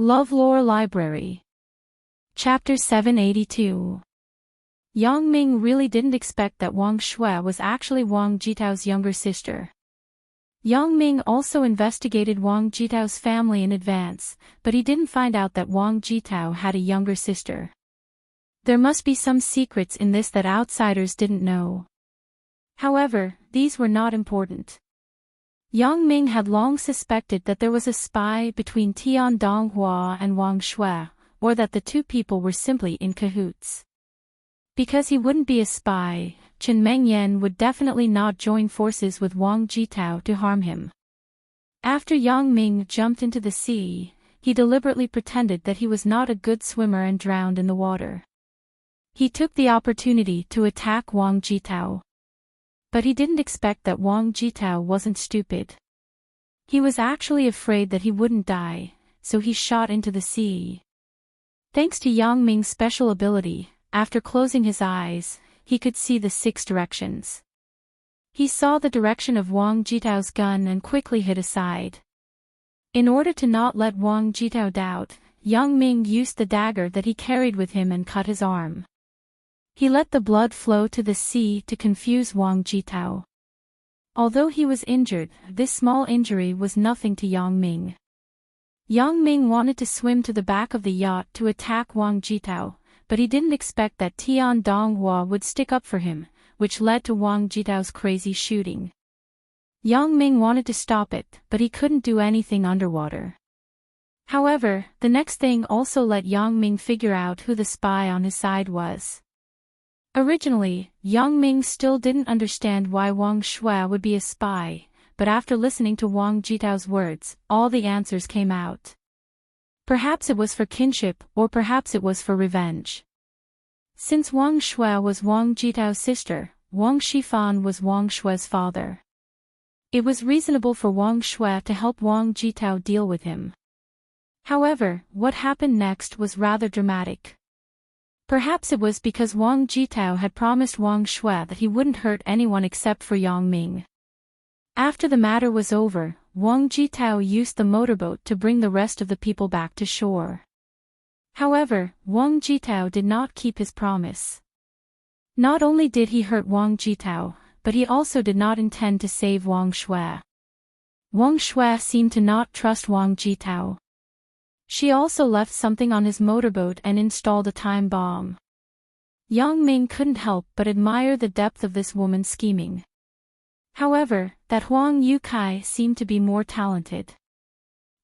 LoveLore Library. Chapter 782. Yang Ming really didn't expect that Wang Shui was actually Wang Jitao's younger sister. Yang Ming also investigated Wang Jitao's family in advance, but he didn't find out that Wang Jitao had a younger sister. There must be some secrets in this that outsiders didn't know. However, these were not important. Yang Ming had long suspected that there was a spy between Tian Donghua and Wang Shui, or that the two people were simply in cahoots. Because he wouldn't be a spy, Chen Mengyan would definitely not join forces with Wang Jitao to harm him. After Yang Ming jumped into the sea, he deliberately pretended that he was not a good swimmer and drowned in the water. He took the opportunity to attack Wang Jitao. But he didn't expect that Wang Jitao wasn't stupid. He was actually afraid that he wouldn't die, so he shot into the sea. Thanks to Yang Ming's special ability, after closing his eyes, he could see the 6 directions. He saw the direction of Wang Jitao's gun and quickly hid aside. In order to not let Wang Jitao doubt, Yang Ming used the dagger that he carried with him and cut his arm. He let the blood flow to the sea to confuse Wang Jitao. Although he was injured, this small injury was nothing to Yang Ming. Yang Ming wanted to swim to the back of the yacht to attack Wang Jitao, but he didn't expect that Tian Donghua would stick up for him, which led to Wang Jitao's crazy shooting. Yang Ming wanted to stop it, but he couldn't do anything underwater. However, the next thing also let Yang Ming figure out who the spy on his side was. Originally, Yang Ming still didn't understand why Wang Shui would be a spy, but after listening to Wang Jitao's words, all the answers came out. Perhaps it was for kinship, or perhaps it was for revenge. Since Wang Shui was Wang Jitao's sister, Wang Shifan was Wang Shui's father. It was reasonable for Wang Shui to help Wang Jitao deal with him. However, what happened next was rather dramatic. Perhaps it was because Wang Jitao had promised Wang Shui that he wouldn't hurt anyone except for Yang Ming. After the matter was over, Wang Jitao used the motorboat to bring the rest of the people back to shore. However, Wang Jitao did not keep his promise. Not only did he hurt Wang Jitao, but he also did not intend to save Wang Shui. Wang Shui seemed to not trust Wang Jitao. She also left something on his motorboat and installed a time bomb. Yang Ming couldn't help but admire the depth of this woman's scheming. However, that Huang Yukai seemed to be more talented.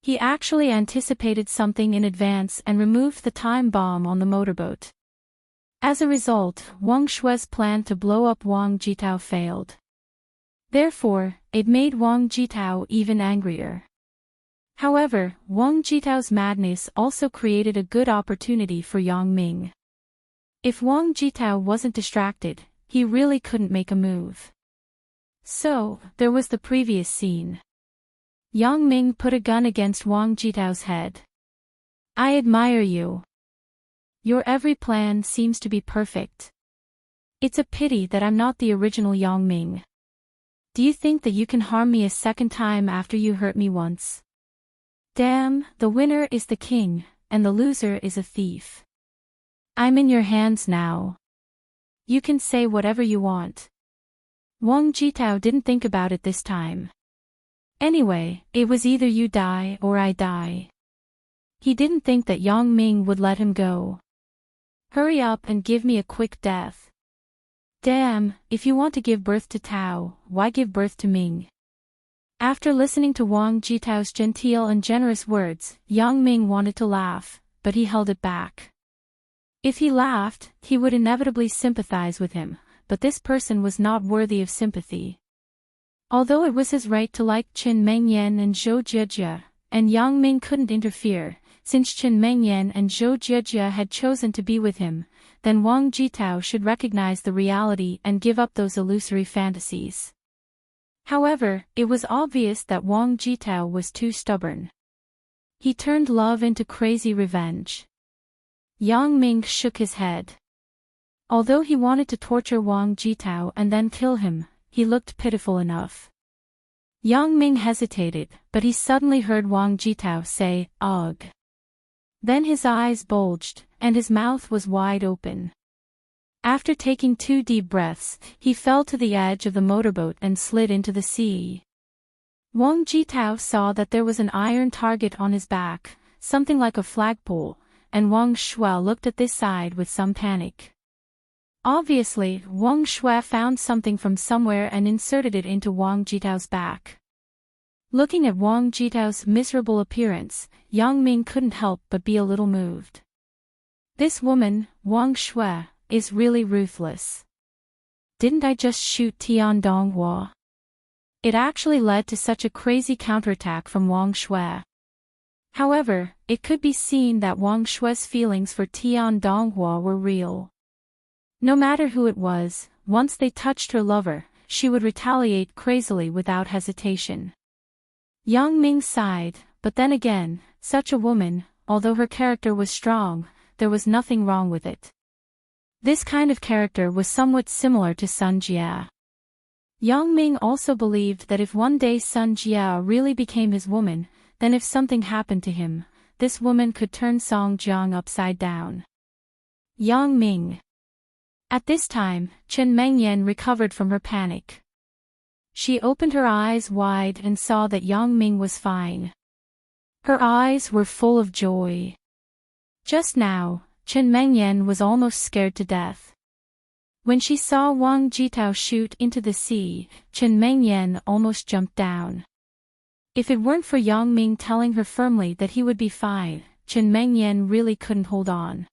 He actually anticipated something in advance and removed the time bomb on the motorboat. As a result, Wang Shui's plan to blow up Wang Jitao failed. Therefore, it made Wang Jitao even angrier. However, Wang Jitao's madness also created a good opportunity for Yang Ming. If Wang Jitao wasn't distracted, he really couldn't make a move. So, there was the previous scene. Yang Ming put a gun against Wang Jitao's head. I admire you. Your every plan seems to be perfect. It's a pity that I'm not the original Yang Ming. Do you think that you can harm me a second time after you hurt me once? Damn, the winner is the king, and the loser is a thief. I'm in your hands now. You can say whatever you want. Wang Jitao didn't think about it this time. Anyway, it was either you die or I die. He didn't think that Yang Ming would let him go. Hurry up and give me a quick death. Damn, if you want to give birth to Tao, why give birth to Ming? After listening to Wang Jitao's genteel and generous words, Yang Ming wanted to laugh, but he held it back. If he laughed, he would inevitably sympathize with him, but this person was not worthy of sympathy. Although it was his right to like Chen Mengyan and Zhou Jiejie, and Yang Ming couldn't interfere, since Chen Mengyan and Zhou Jiejie had chosen to be with him, then Wang Jitao should recognize the reality and give up those illusory fantasies. However, it was obvious that Wang Jitao was too stubborn. He turned love into crazy revenge. Yang Ming shook his head. Although he wanted to torture Wang Jitao and then kill him, he looked pitiful enough. Yang Ming hesitated, but he suddenly heard Wang Jitao say, "Ugh." Then his eyes bulged, and his mouth was wide open. After taking 2 deep breaths, he fell to the edge of the motorboat and slid into the sea. Wang Jitao saw that there was an iron target on his back, something like a flagpole, and Wang Shui looked at this side with some panic. Obviously, Wang Shui found something from somewhere and inserted it into Wang Jitao's back. Looking at Wang Jitao's miserable appearance, Yang Ming couldn't help but be a little moved. This woman, Wang Shui, is really ruthless. Didn't I just shoot Tian Donghua? It actually led to such a crazy counterattack from Wang Shui. However, it could be seen that Wang Shui's feelings for Tian Donghua were real. No matter who it was, once they touched her lover, she would retaliate crazily without hesitation. Yang Ming sighed, but then again, such a woman, although her character was strong, there was nothing wrong with it. This kind of character was somewhat similar to Sun Jia. Yang Ming also believed that if one day Sun Jia really became his woman, then if something happened to him, this woman could turn Song Jiang upside down. Yang Ming. At this time, Chen Mengyan recovered from her panic. She opened her eyes wide and saw that Yang Ming was fine. Her eyes were full of joy. Just now, Chen Mengyan was almost scared to death. When she saw Wang Jitao shoot into the sea, Chen Mengyan almost jumped down. If it weren't for Yang Ming telling her firmly that he would be fine, Chen Mengyan really couldn't hold on.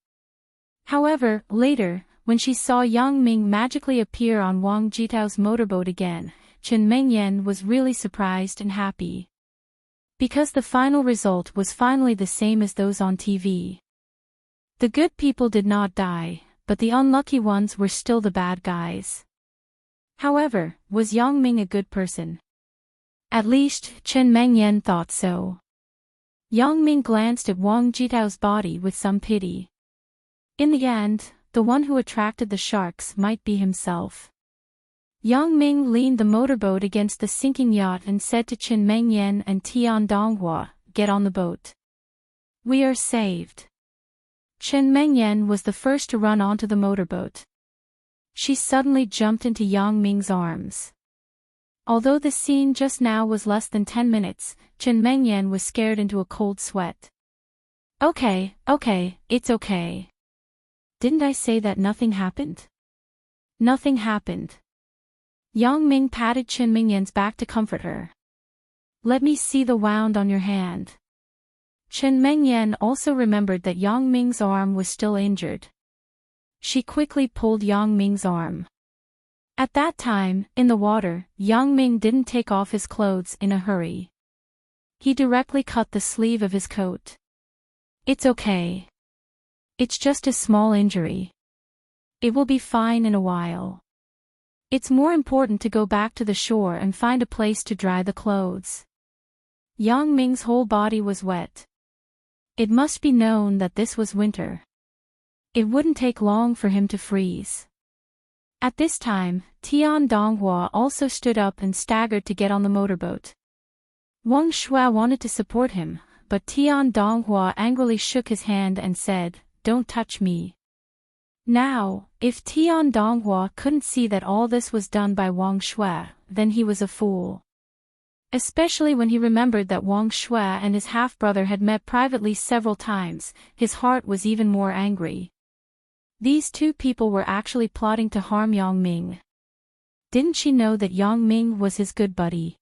However, later, when she saw Yang Ming magically appear on Wang Jitao's motorboat again, Chen Mengyan was really surprised and happy. Because the final result was finally the same as those on TV. The good people did not die, but the unlucky ones were still the bad guys. However, was Yang Ming a good person? At least, Chen Mengyan thought so. Yang Ming glanced at Wang Jitao's body with some pity. In the end, the one who attracted the sharks might be himself. Yang Ming leaned the motorboat against the sinking yacht and said to Chen Mengyan and Tian Donghua, "Get on the boat. We are saved." Chen Mengyan was the first to run onto the motorboat. She suddenly jumped into Yang Ming's arms. Although the scene just now was less than 10 minutes, Chen Mengyan was scared into a cold sweat. Okay, it's okay. Didn't I say that nothing happened? Nothing happened. Yang Ming patted Chen Mengyan's back to comfort her. Let me see the wound on your hand. Chen Mengyan also remembered that Yang Ming's arm was still injured. She quickly pulled Yang Ming's arm. At that time, in the water, Yang Ming didn't take off his clothes in a hurry. He directly cut the sleeve of his coat. It's okay. It's just a small injury. It will be fine in a while. It's more important to go back to the shore and find a place to dry the clothes. Yang Ming's whole body was wet. It must be known that this was winter. It wouldn't take long for him to freeze. At this time, Tian Donghua also stood up and staggered to get on the motorboat. Wang Shui wanted to support him, but Tian Donghua angrily shook his hand and said, "Don't touch me." Now, if Tian Donghua couldn't see that all this was done by Wang Shui, then he was a fool. Especially when he remembered that Wang Shui and his half-brother had met privately several times, his heart was even more angry. These two people were actually plotting to harm Yang Ming. Didn't she know that Yang Ming was his good buddy?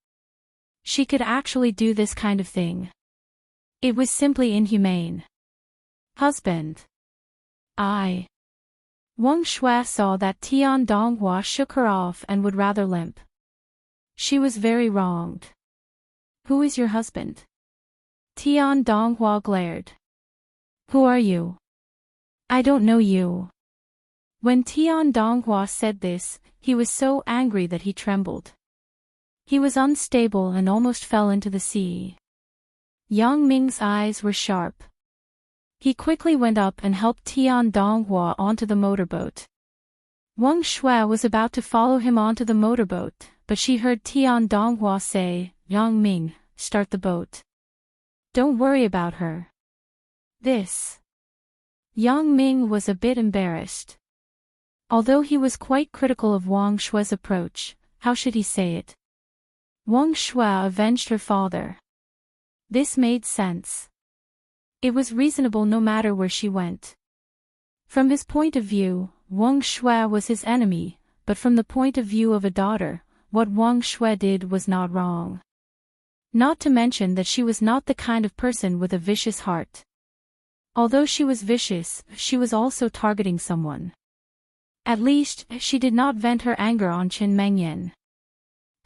She could actually do this kind of thing. It was simply inhumane. Husband. Wang Shui saw that Tian Donghua shook her off and would rather limp. She was very wronged. Who is your husband? Tian Donghua glared. Who are you? I don't know you. When Tian Donghua said this, he was so angry that he trembled. He was unstable and almost fell into the sea. Yang Ming's eyes were sharp. He quickly went up and helped Tian Donghua onto the motorboat. Wang Shui was about to follow him onto the motorboat, but she heard Tian Donghua say, "Yang Ming, start the boat. Don't worry about her." This. Yang Ming was a bit embarrassed. Although he was quite critical of Wang Shue's approach, how should he say it? Wang Shue avenged her father. This made sense. It was reasonable no matter where she went. From his point of view, Wang Shue was his enemy, but from the point of view of a daughter, what Wang Shue did was not wrong. Not to mention that she was not the kind of person with a vicious heart. Although she was vicious, she was also targeting someone. At least, she did not vent her anger on Chen Mengyan.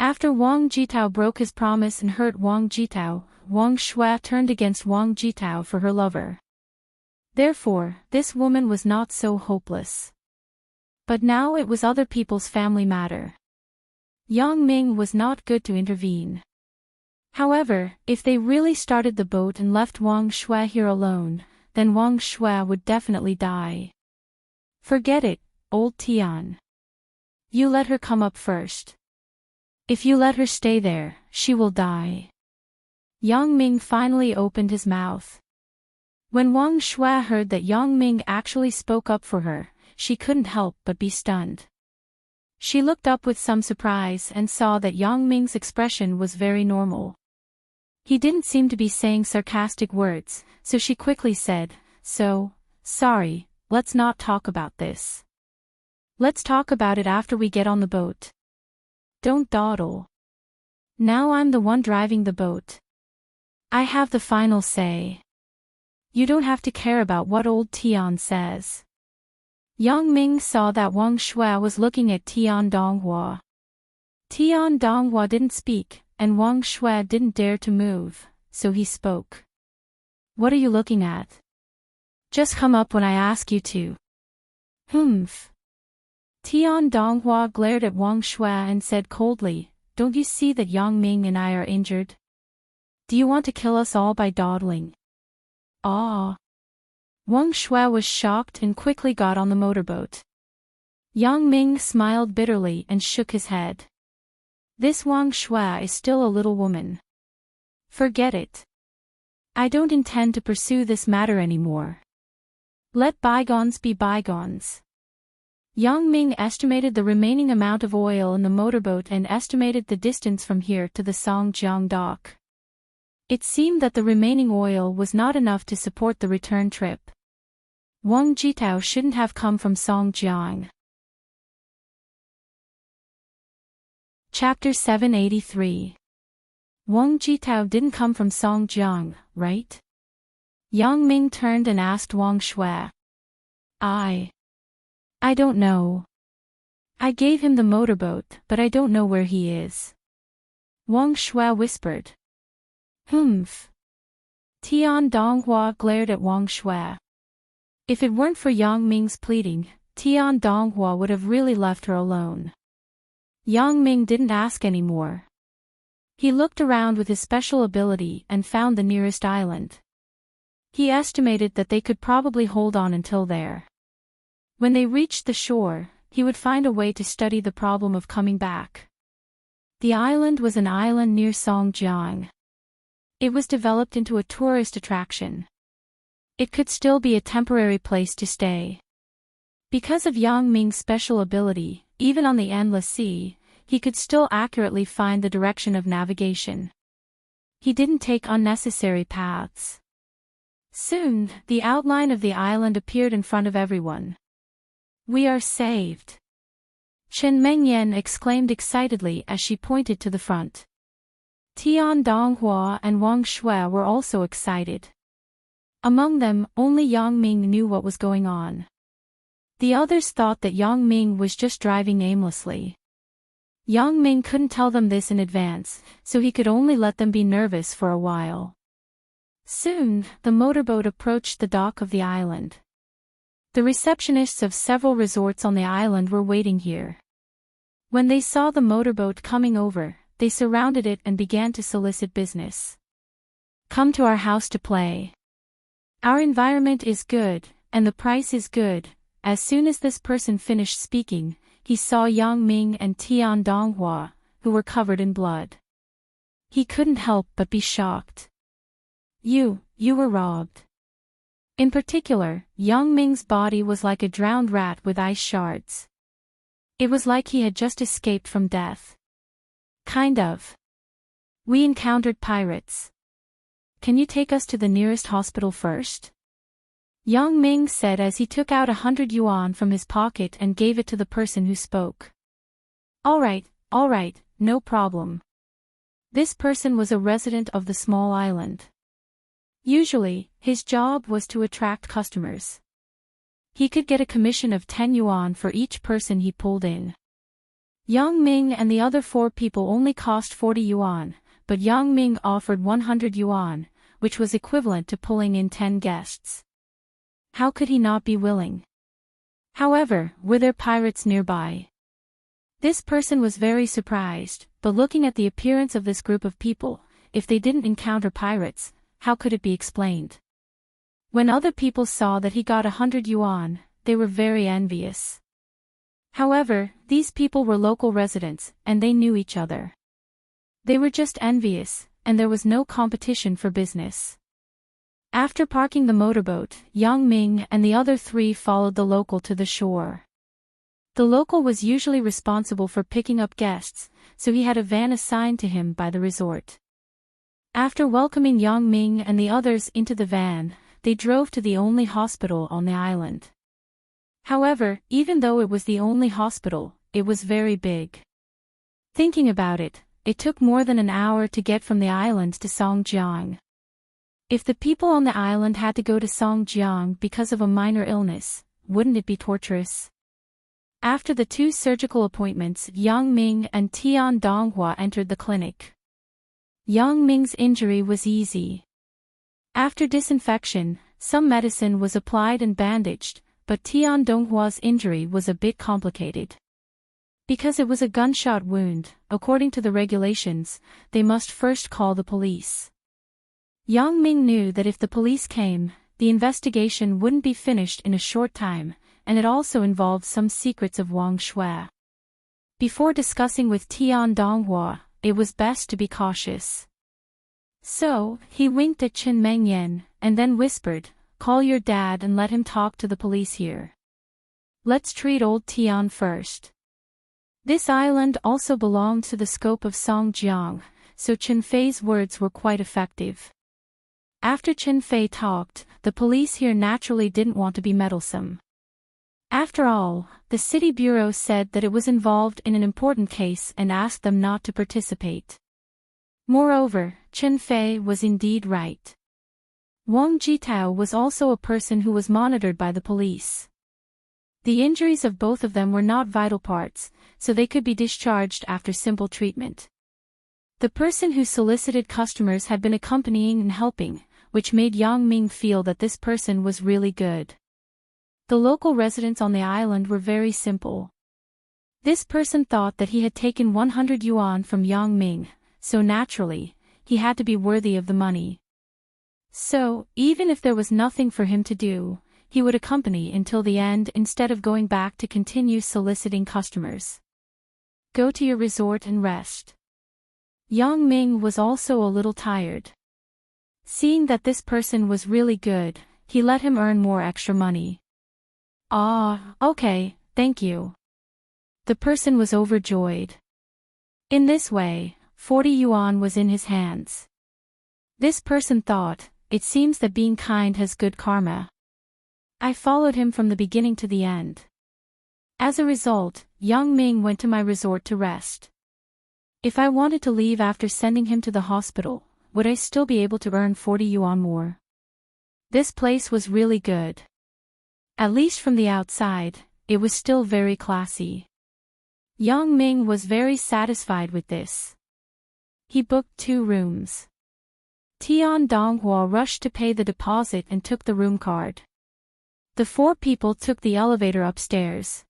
After Wang Jitao broke his promise and hurt Wang Jitao, Wang Shue turned against Wang Jitao for her lover. Therefore, this woman was not so hopeless. But now it was other people's family matter. Yang Ming was not good to intervene. However, if they really started the boat and left Wang Shue here alone, then Wang Shue would definitely die. Forget it, old Tian. You let her come up first. If you let her stay there, she will die. Yang Ming finally opened his mouth. When Wang Shue heard that Yang Ming actually spoke up for her, she couldn't help but be stunned. She looked up with some surprise and saw that Yang Ming's expression was very normal. He didn't seem to be saying sarcastic words, so she quickly said, "So, sorry, let's not talk about this. Let's talk about it after we get on the boat. Don't dawdle. Now I'm the one driving the boat. I have the final say. You don't have to care about what old Tian says." Yang Ming saw that Wang Shue was looking at Tian Donghua. Tian Donghua didn't speak, and Wang Shue didn't dare to move, so he spoke. "What are you looking at? Just come up when I ask you to." "Humph." Tian Donghua glared at Wang Shue and said coldly, "Don't you see that Yang Ming and I are injured? Do you want to kill us all by dawdling?" "Ah." Wang Shue was shocked and quickly got on the motorboat. Yang Ming smiled bitterly and shook his head. This Wang Shue is still a little woman. Forget it. I don't intend to pursue this matter anymore. Let bygones be bygones. Yang Ming estimated the remaining amount of oil in the motorboat and estimated the distance from here to the Songjiang dock. It seemed that the remaining oil was not enough to support the return trip. Wang Jitao shouldn't have come from Songjiang. Chapter 783. Wang Jitao didn't come from Songjiang, right? Yang Ming turned and asked Wang Shue. I don't know. I gave him the motorboat, but I don't know where he is. Wang Shue whispered. Humph. Tian Donghua glared at Wang Shue. If it weren't for Yang Ming's pleading, Tian Donghua would have really left her alone. Yang Ming didn't ask any more. He looked around with his special ability and found the nearest island. He estimated that they could probably hold on until there. When they reached the shore, he would find a way to study the problem of coming back. The island was an island near Songjiang. It was developed into a tourist attraction. It could still be a temporary place to stay. Because of Yang Ming's special ability, even on the endless sea, he could still accurately find the direction of navigation. He didn't take unnecessary paths. Soon, the outline of the island appeared in front of everyone. We are saved. Chen Mengyan exclaimed excitedly as she pointed to the front. Tian Donghua and Wang Shue were also excited. Among them, only Yang Ming knew what was going on. The others thought that Yang Ming was just driving aimlessly. Yang Ming couldn't tell them this in advance, so he could only let them be nervous for a while. Soon, the motorboat approached the dock of the island. The receptionists of several resorts on the island were waiting here. When they saw the motorboat coming over, they surrounded it and began to solicit business. Come to our house to play. Our environment is good, and the price is good. As soon as this person finished speaking, he saw Yang Ming and Tian Donghua, who were covered in blood. He couldn't help but be shocked. You were robbed. In particular, Yang Ming's body was like a drowned rat with ice shards. It was like he had just escaped from death. Kind of. We encountered pirates. Can you take us to the nearest hospital first? Yang Ming said as he took out 100 yuan from his pocket and gave it to the person who spoke. All right, no problem. This person was a resident of the small island. Usually, his job was to attract customers. He could get a commission of 10 yuan for each person he pulled in. Yang Ming and the other 4 people only cost 40 yuan, but Yang Ming offered 100 yuan, which was equivalent to pulling in 10 guests. How could he not be willing? However, were there pirates nearby? This person was very surprised, but looking at the appearance of this group of people, if they didn't encounter pirates, how could it be explained? When other people saw that he got 100 yuan, they were very envious. However, these people were local residents, and they knew each other. They were just envious, and there was no competition for business. After parking the motorboat, Yang Ming and the other 3 followed the local to the shore. The local was usually responsible for picking up guests, so he had a van assigned to him by the resort. After welcoming Yang Ming and the others into the van, they drove to the only hospital on the island. However, even though it was the only hospital, it was very big. Thinking about it, it took more than an hour to get from the island to Songjiang. If the people on the island had to go to Songjiang because of a minor illness, wouldn't it be torturous? After the 2 surgical appointments, Yang Ming and Tian Donghua entered the clinic. Yang Ming's injury was easy. After disinfection, some medicine was applied and bandaged, but Tian Donghua's injury was a bit complicated. Because it was a gunshot wound, according to the regulations, they must first call the police. Yang Ming knew that if the police came, the investigation wouldn't be finished in a short time, and it also involved some secrets of Wang Shui. Before discussing with Tian Donghua, it was best to be cautious. So, he winked at Qin Mengyan, and then whispered, "Call your dad and let him talk to the police here. Let's treat old Tian first." This island also belonged to the scope of Songjiang, so Chen Fei's words were quite effective. After Chen Fei talked, the police here naturally didn't want to be meddlesome. After all, the city bureau said that it was involved in an important case and asked them not to participate. Moreover, Chen Fei was indeed right. Wang Jitao was also a person who was monitored by the police. The injuries of both of them were not vital parts, so they could be discharged after simple treatment. The person who solicited customers had been accompanying and helping, which made Yang Ming feel that this person was really good. The local residents on the island were very simple. This person thought that he had taken 100 yuan from Yang Ming, so naturally, he had to be worthy of the money. So, even if there was nothing for him to do, he would accompany until the end instead of going back to continue soliciting customers. Go to your resort and rest. Yang Ming was also a little tired. Seeing that this person was really good, he let him earn more extra money. "Ah, okay, thank you." The person was overjoyed. In this way, 40 yuan was in his hands. This person thought, "It seems that being kind has good karma. I followed him from the beginning to the end." As a result, Yang Ming went to my resort to rest. If I wanted to leave after sending him to the hospital, would I still be able to earn 40 yuan more? This place was really good. At least from the outside, it was still very classy. Yang Ming was very satisfied with this. He booked 2 rooms. Tian Donghua rushed to pay the deposit and took the room card. The 4 people took the elevator upstairs.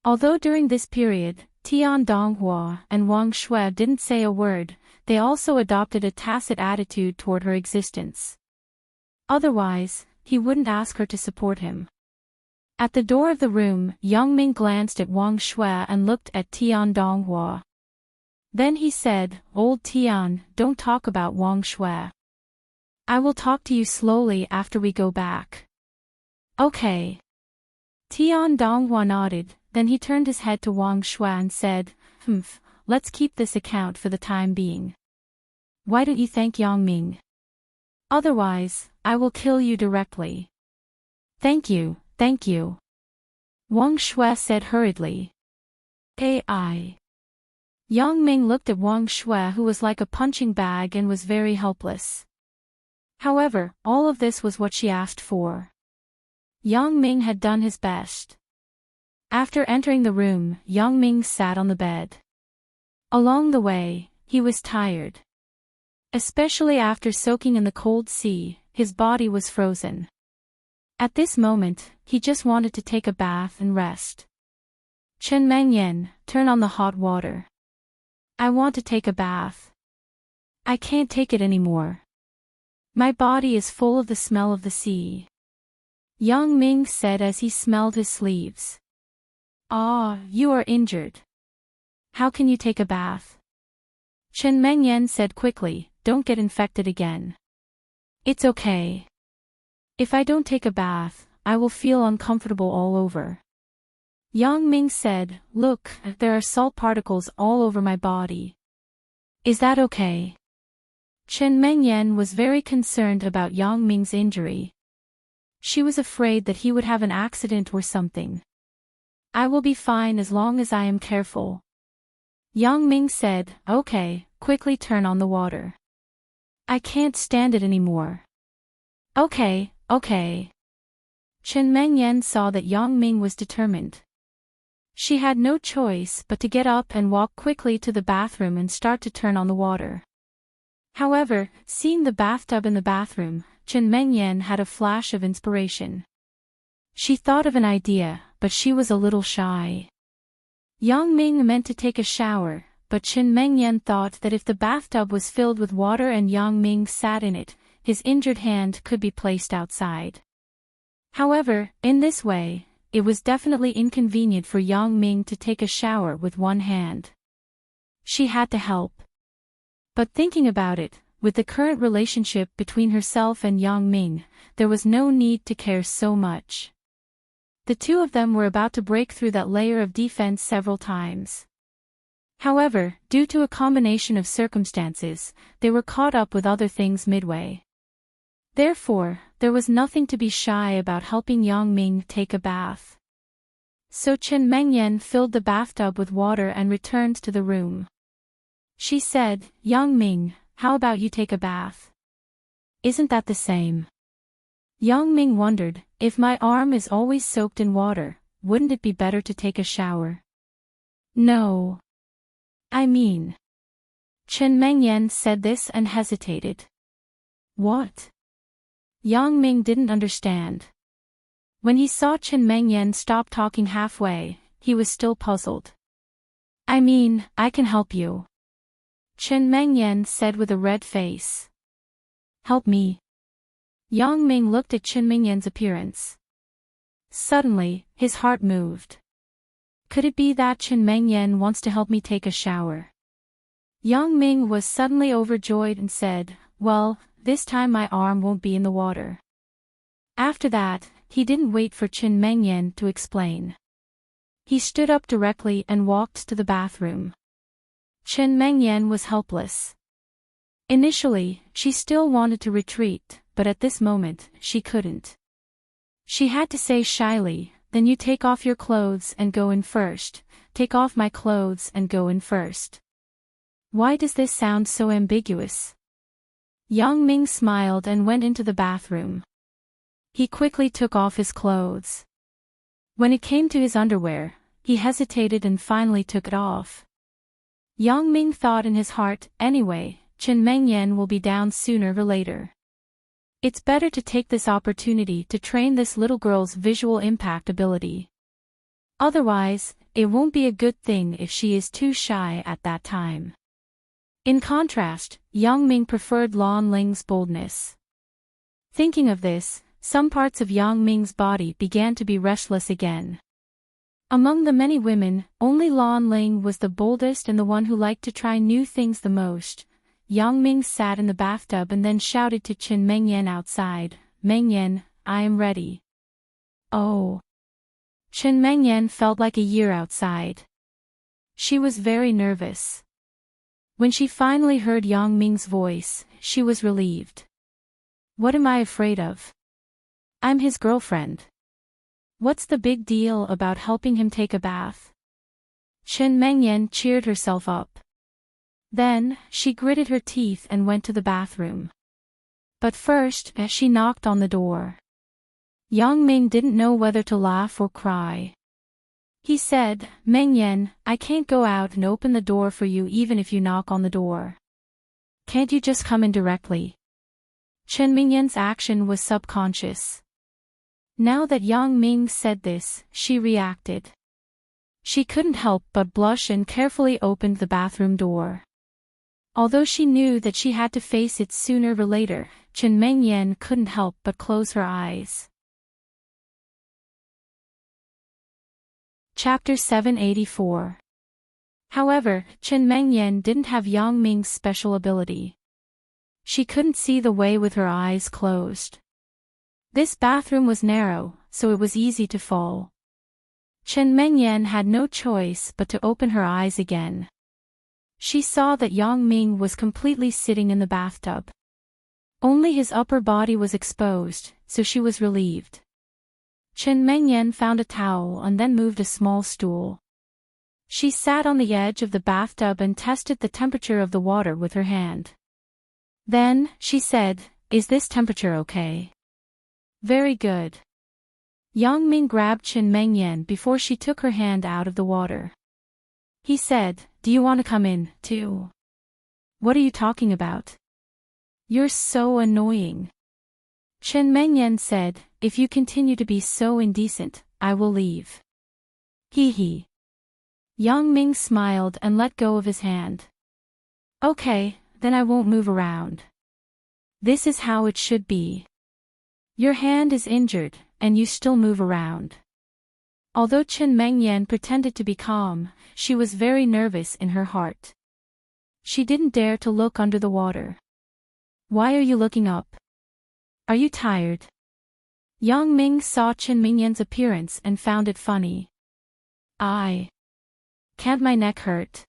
Although during this period, Tian Donghua and Wang Shui didn't say a word, they also adopted a tacit attitude toward her existence. Otherwise, he wouldn't ask her to support him. At the door of the room, Yang Ming glanced at Wang Shui and looked at Tian Donghua. Then he said, "Old Tian, don't talk about Wang Shui. I will talk to you slowly after we go back. Okay. Tian Donghua nodded, then he turned his head to Wang Shui and said, let's keep this account for the time being. Why don't you thank Yang Ming? Otherwise, I will kill you directly. Thank you, thank you. Wang Shui said hurriedly. AI. Yang Ming looked at Wang Shui, who was like a punching bag and was very helpless. However, all of this was what she asked for. Yang Ming had done his best. After entering the room, Yang Ming sat on the bed. Along the way, he was tired. Especially after soaking in the cold sea, his body was frozen. At this moment, he just wanted to take a bath and rest. Chen Mengyan, turn on the hot water. I want to take a bath. I can't take it anymore. My body is full of the smell of the sea. Yang Ming said as he smelled his sleeves. Ah, you are injured. How can you take a bath? Chen Mengyan said quickly, don't get infected again. It's okay. If I don't take a bath, I will feel uncomfortable all over. Yang Ming said, look, there are salt particles all over my body. Is that okay? Chen Mengyan was very concerned about Yang Ming's injury. She was afraid that he would have an accident or something. I will be fine as long as I am careful. Yang Ming said, okay, quickly turn on the water. I can't stand it anymore. Okay. Chen Mengyan saw that Yang Ming was determined. She had no choice but to get up and walk quickly to the bathroom and start to turn on the water. However, seeing the bathtub in the bathroom, Chen Mengyan had a flash of inspiration. She thought of an idea, but she was a little shy. Yang Ming meant to take a shower, but Chen Mengyan thought that if the bathtub was filled with water and Yang Ming sat in it, his injured hand could be placed outside. However, in this way, it was definitely inconvenient for Yang Ming to take a shower with one hand. She had to help. But thinking about it, with the current relationship between herself and Yang Ming, there was no need to care so much. The two of them were about to break through that layer of defense several times. However, due to a combination of circumstances, they were caught up with other things midway. Therefore, there was nothing to be shy about helping Yang Ming take a bath. So Chen Mengyan filled the bathtub with water and returned to the room. She said, Yang Ming, how about you take a bath? Isn't that the same? Yang Ming wondered, if my arm is always soaked in water, wouldn't it be better to take a shower? No. I mean. Chen Mengyan said this and hesitated. What? Yang Ming didn't understand. When he saw Chen Mengyan stop talking halfway, he was still puzzled. I mean, I can help you. Chen Mengyan said with a red face. Help me. Yang Ming looked at Chen Mengyan's appearance. Suddenly, his heart moved. Could it be that Chen Mengyan wants to help me take a shower? Yang Ming was suddenly overjoyed and said, well, this time my arm won't be in the water. After that, he didn't wait for Chen Mengyan to explain. He stood up directly and walked to the bathroom. Chen Mengyan was helpless. Initially, she still wanted to retreat, but at this moment, she couldn't. She had to say shyly, then you take off your clothes and go in first, take off my clothes and go in first. Why does this sound so ambiguous? Yang Ming smiled and went into the bathroom. He quickly took off his clothes. When it came to his underwear, he hesitated and finally took it off. Yang Ming thought in his heart, anyway, Chen Mengyan will be down sooner or later. It's better to take this opportunity to train this little girl's visual impact ability. Otherwise, it won't be a good thing if she is too shy at that time. In contrast, Yang Ming preferred Lan Ling's boldness. Thinking of this, some parts of Yang Ming's body began to be restless again. Among the many women, only Lan Ling was the boldest and the one who liked to try new things the most. Yang Ming sat in the bathtub and then shouted to Chen Mengyan outside, "Mengyan, I am ready." Oh. Chen Mengyan felt like a year outside. She was very nervous. When she finally heard Yang Ming's voice, she was relieved. "What am I afraid of? I'm his girlfriend. What's the big deal about helping him take a bath?" Chen Mengyan cheered herself up. Then, she gritted her teeth and went to the bathroom. But first, she knocked on the door. Yang Ming didn't know whether to laugh or cry. He said, "Mengyan, I can't go out and open the door for you even if you knock on the door. Can't you just come in directly?" Chen Mengyan's action was subconscious. Now that Yang Ming said this, she reacted. She couldn't help but blush and carefully opened the bathroom door. Although she knew that she had to face it sooner or later, Chen Mengyan couldn't help but close her eyes. Chapter 784. However, Chen Mengyan didn't have Yang Ming's special ability. She couldn't see the way with her eyes closed. This bathroom was narrow, so it was easy to fall. Chen Mengyan had no choice but to open her eyes again. She saw that Yang Ming was completely sitting in the bathtub. Only his upper body was exposed, so she was relieved. Chen Mengyan found a towel and then moved a small stool. She sat on the edge of the bathtub and tested the temperature of the water with her hand. Then, she said, "Is this temperature okay?" "Very good." Yang Ming grabbed Chen Mengyan before she took her hand out of the water. He said, "Do you want to come in, too?" "What are you talking about? You're so annoying." Chen Mengyan said, "If you continue to be so indecent, I will leave." Hee hee. Yang Ming smiled and let go of his hand. "Okay, then I won't move around. This is how it should be. Your hand is injured, and you still move around." Although Chen Mengyan pretended to be calm, she was very nervous in her heart. She didn't dare to look under the water. "Why are you looking up? Are you tired?" Yang Ming saw Chen Mengyan's appearance and found it funny. Can't my neck hurt?"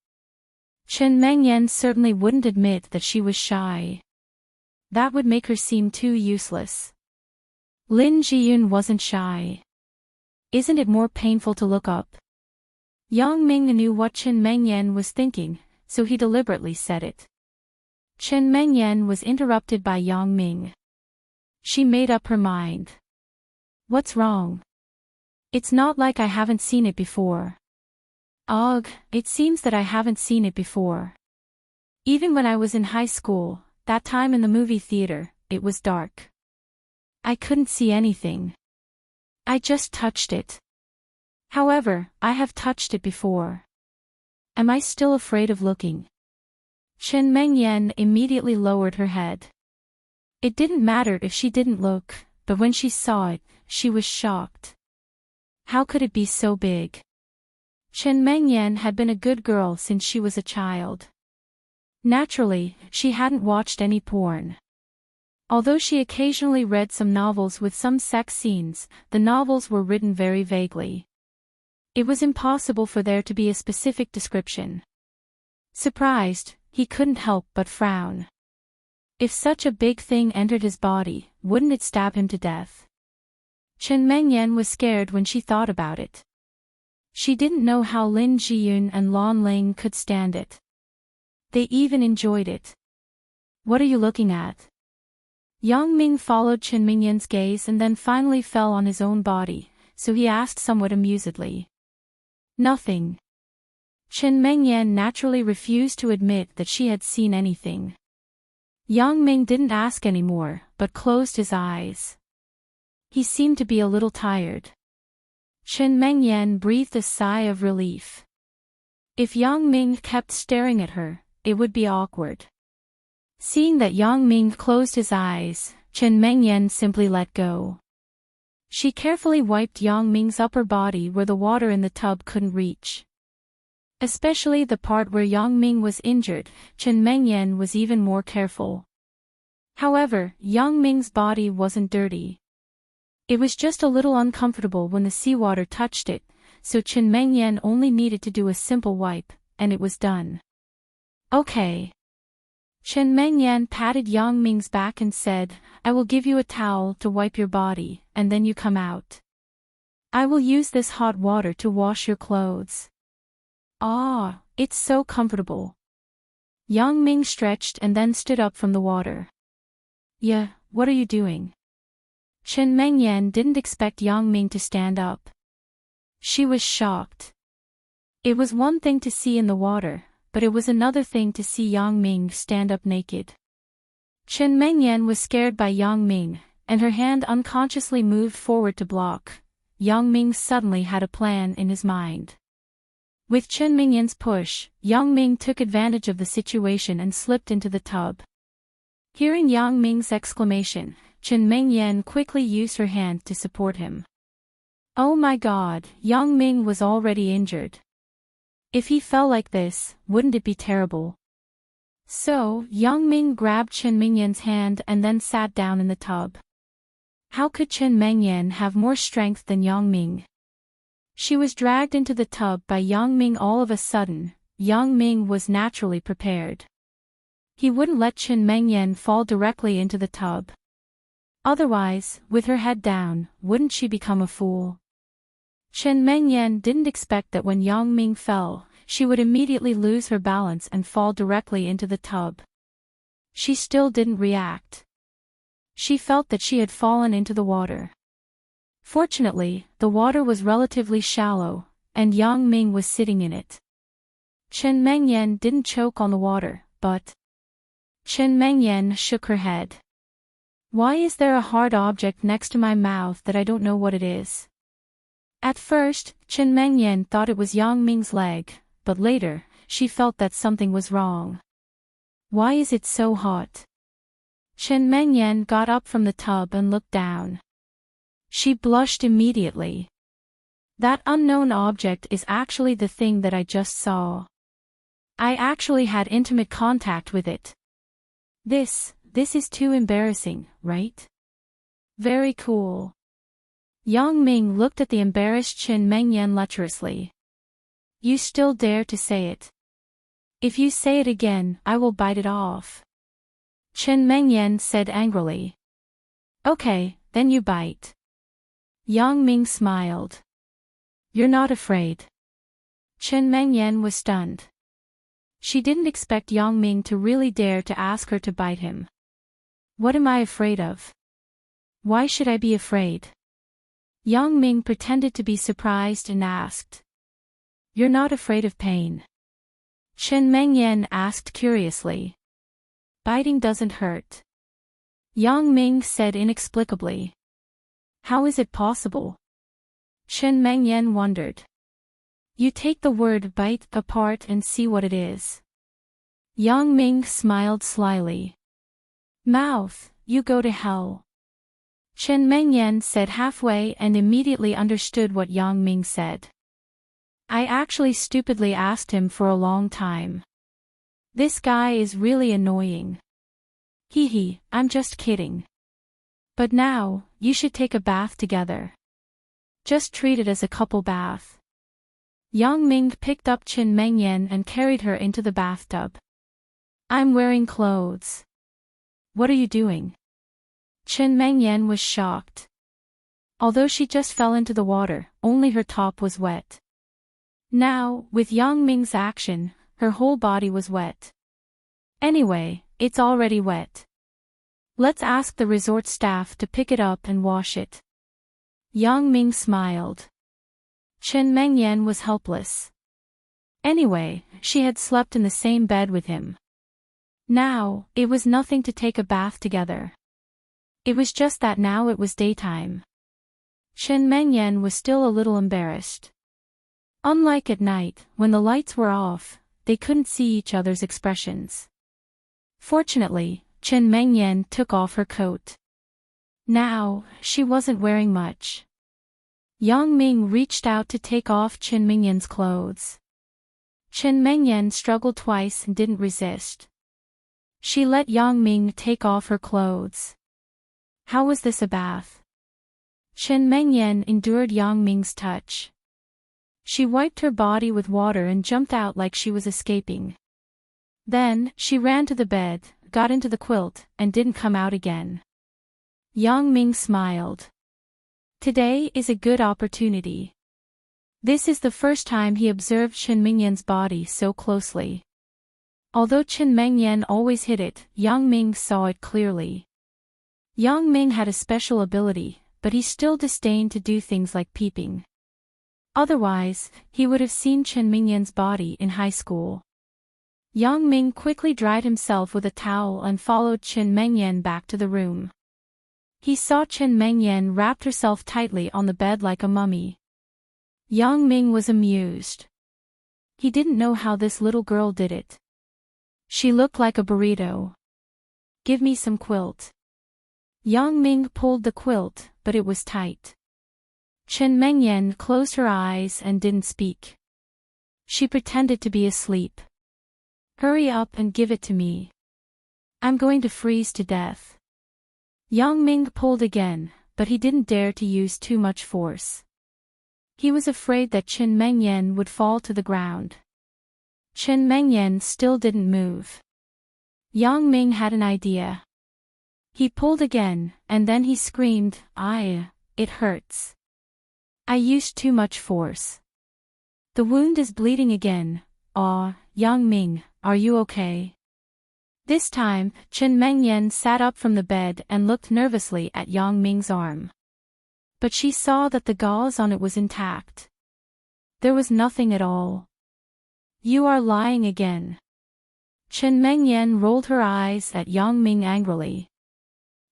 Chen Mengyan certainly wouldn't admit that she was shy. That would make her seem too useless. Lin Jiyun wasn't shy. "Isn't it more painful to look up?" Yang Ming knew what Chen Mengyan was thinking, so he deliberately said it. Chen Mengyan was interrupted by Yang Ming. She made up her mind. "What's wrong? It's not like I haven't seen it before." "Ugh, it seems that I haven't seen it before. Even when I was in high school, that time in the movie theater, it was dark. I couldn't see anything. I just touched it. However, I have touched it before. Am I still afraid of looking?" Chen Mengyan immediately lowered her head. It didn't matter if she didn't look, but when she saw it, she was shocked. How could it be so big? Chen Mengyan had been a good girl since she was a child. Naturally, she hadn't watched any porn. Although she occasionally read some novels with some sex scenes, the novels were written very vaguely. It was impossible for there to be a specific description. Surprised, he couldn't help but frown. If such a big thing entered his body, wouldn't it stab him to death? Chen Mengyan was scared when she thought about it. She didn't know how Lin Jiyun and Lan Ling could stand it. They even enjoyed it. "What are you looking at?" Yang Ming followed Chen Mengyan's gaze and then finally fell on his own body, so he asked somewhat amusedly. "Nothing." Chen Mengyan naturally refused to admit that she had seen anything. Yang Ming didn't ask anymore, but closed his eyes. He seemed to be a little tired. Chen Mengyan breathed a sigh of relief. If Yang Ming kept staring at her, it would be awkward. Seeing that Yang Ming closed his eyes, Chen Mengyan simply let go. She carefully wiped Yang Ming's upper body where the water in the tub couldn't reach. Especially the part where Yang Ming was injured, Chen Mengyan was even more careful. However, Yang Ming's body wasn't dirty. It was just a little uncomfortable when the seawater touched it, so Chen Mengyan only needed to do a simple wipe, and it was done. Okay. Chen Mengyan patted Yang Ming's back and said, I will give you a towel to wipe your body, and then you come out. I will use this hot water to wash your clothes. Ah, it's so comfortable. Yang Ming stretched and then stood up from the water. Yeah, what are you doing? Chen Mengyan didn't expect Yang Ming to stand up. She was shocked. It was one thing to see in the water, but it was another thing to see Yang Ming stand up naked. Chen Mengyan was scared by Yang Ming, and her hand unconsciously moved forward to block. Yang Ming suddenly had a plan in his mind. With Chen Mengyan's push, Yang Ming took advantage of the situation and slipped into the tub. Hearing Yang Ming's exclamation, Chen Mengyan quickly used her hand to support him. Oh my God, Yang Ming was already injured. If he fell like this, wouldn't it be terrible? So, Yang Ming grabbed Chen Mengyan's hand and then sat down in the tub. How could Chen Mengyan have more strength than Yang Ming? She was dragged into the tub by Yang Ming all of a sudden. Yang Ming was naturally prepared. He wouldn't let Chen Mengyan fall directly into the tub. Otherwise, with her head down, wouldn't she become a fool? Chen Mengyan didn't expect that when Yang Ming fell, she would immediately lose her balance and fall directly into the tub. She still didn't react. She felt that she had fallen into the water. Fortunately, the water was relatively shallow, and Yang Ming was sitting in it. Chen Mengyan didn't choke on the water, but... Chen Mengyan shook her head. Why is there a hard object next to my mouth that I don't know what it is? At first, Chen Mengyan thought it was Yang Ming's leg, but later, she felt that something was wrong. Why is it so hot? Chen Mengyan got up from the tub and looked down. She blushed immediately. That unknown object is actually the thing that I just saw. I actually had intimate contact with it. This is too embarrassing, right? Very cool. Yang Ming looked at the embarrassed Chen Mengyan lecherously. You still dare to say it? If you say it again, I will bite it off. Chen Mengyan said angrily. Okay, then you bite. Yang Ming smiled. You're not afraid. Chen Mengyan was stunned. She didn't expect Yang Ming to really dare to ask her to bite him. What am I afraid of? Why should I be afraid? Yang Ming pretended to be surprised and asked. You're not afraid of pain? Chen Mengyan asked curiously. Biting doesn't hurt. Yang Ming said inexplicably. How is it possible? Chen Mengyan wondered. You take the word bite apart and see what it is. Yang Ming smiled slyly. Mouth, you go to hell. Chen Mengyan said halfway and immediately understood what Yang Ming said. I actually stupidly asked him for a long time. This guy is really annoying. Hee, I'm just kidding. But now, you should take a bath together. Just treat it as a couple bath. Yang Ming picked up Chen Mengyan and carried her into the bathtub. I'm wearing clothes. What are you doing? Chen Mengyan was shocked. Although she just fell into the water, only her top was wet. Now, with Yang Ming's action, her whole body was wet. Anyway, it's already wet. Let's ask the resort staff to pick it up and wash it. Yang Ming smiled. Chen Mengyan was helpless. Anyway, she had slept in the same bed with him. Now, it was nothing to take a bath together. It was just that now it was daytime. Chen Mengyan was still a little embarrassed. Unlike at night, when the lights were off, they couldn't see each other's expressions. Fortunately, Chen Mengyan took off her coat. Now, she wasn't wearing much. Yang Ming reached out to take off Chen Mengyan's clothes. Chen Mengyan struggled twice and didn't resist. She let Yang Ming take off her clothes. How was this a bath? Chen Mengyan endured Yang Ming's touch. She wiped her body with water and jumped out like she was escaping. Then, she ran to the bed, got into the quilt, and didn't come out again. Yang Ming smiled. Today is a good opportunity. This is the first time he observed Chen Mengyan's body so closely. Although Chen Mengyan always hid it, Yang Ming saw it clearly. Yang Ming had a special ability, but he still disdained to do things like peeping. Otherwise, he would have seen Chen Mengyan's body in high school. Yang Ming quickly dried himself with a towel and followed Chen Mengyan back to the room. He saw Chen Mengyan wrapped herself tightly on the bed like a mummy. Yang Ming was amused. He didn't know how this little girl did it. She looked like a burrito. Give me some quilt. Yang Ming pulled the quilt, but it was tight. Chen Mengyan closed her eyes and didn't speak. She pretended to be asleep. Hurry up and give it to me. I'm going to freeze to death. Yang Ming pulled again, but he didn't dare to use too much force. He was afraid that Chen Mengyan would fall to the ground. Chen Mengyan still didn't move. Yang Ming had an idea. He pulled again, and then he screamed, it hurts. I used too much force. The wound is bleeding again. Yang Ming, are you okay? This time, Chen Mengyan sat up from the bed and looked nervously at Yang Ming's arm. But she saw that the gauze on it was intact. There was nothing at all. You are lying again. Chen Mengyan rolled her eyes at Yang Ming angrily.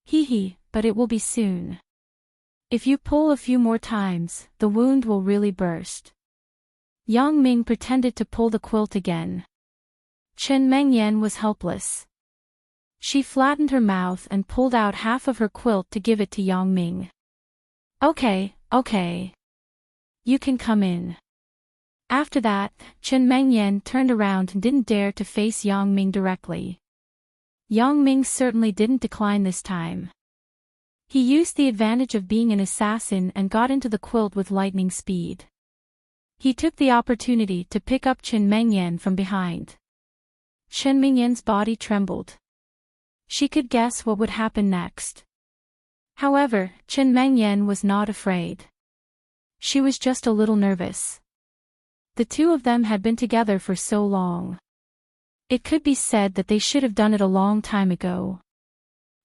Hee, but it will be soon. If you pull a few more times, the wound will really burst. Yang Ming pretended to pull the quilt again. Chen Mengyan was helpless. She flattened her mouth and pulled out half of her quilt to give it to Yang Ming. Okay. You can come in. After that, Chen Mengyan turned around and didn't dare to face Yang Ming directly. Yang Ming certainly didn't decline this time. He used the advantage of being an assassin and got into the quilt with lightning speed. He took the opportunity to pick up Chen Mengyan from behind. Chen Mengyan's body trembled. She could guess what would happen next. However, Chen Mengyan was not afraid. She was just a little nervous. The two of them had been together for so long. It could be said that they should have done it a long time ago.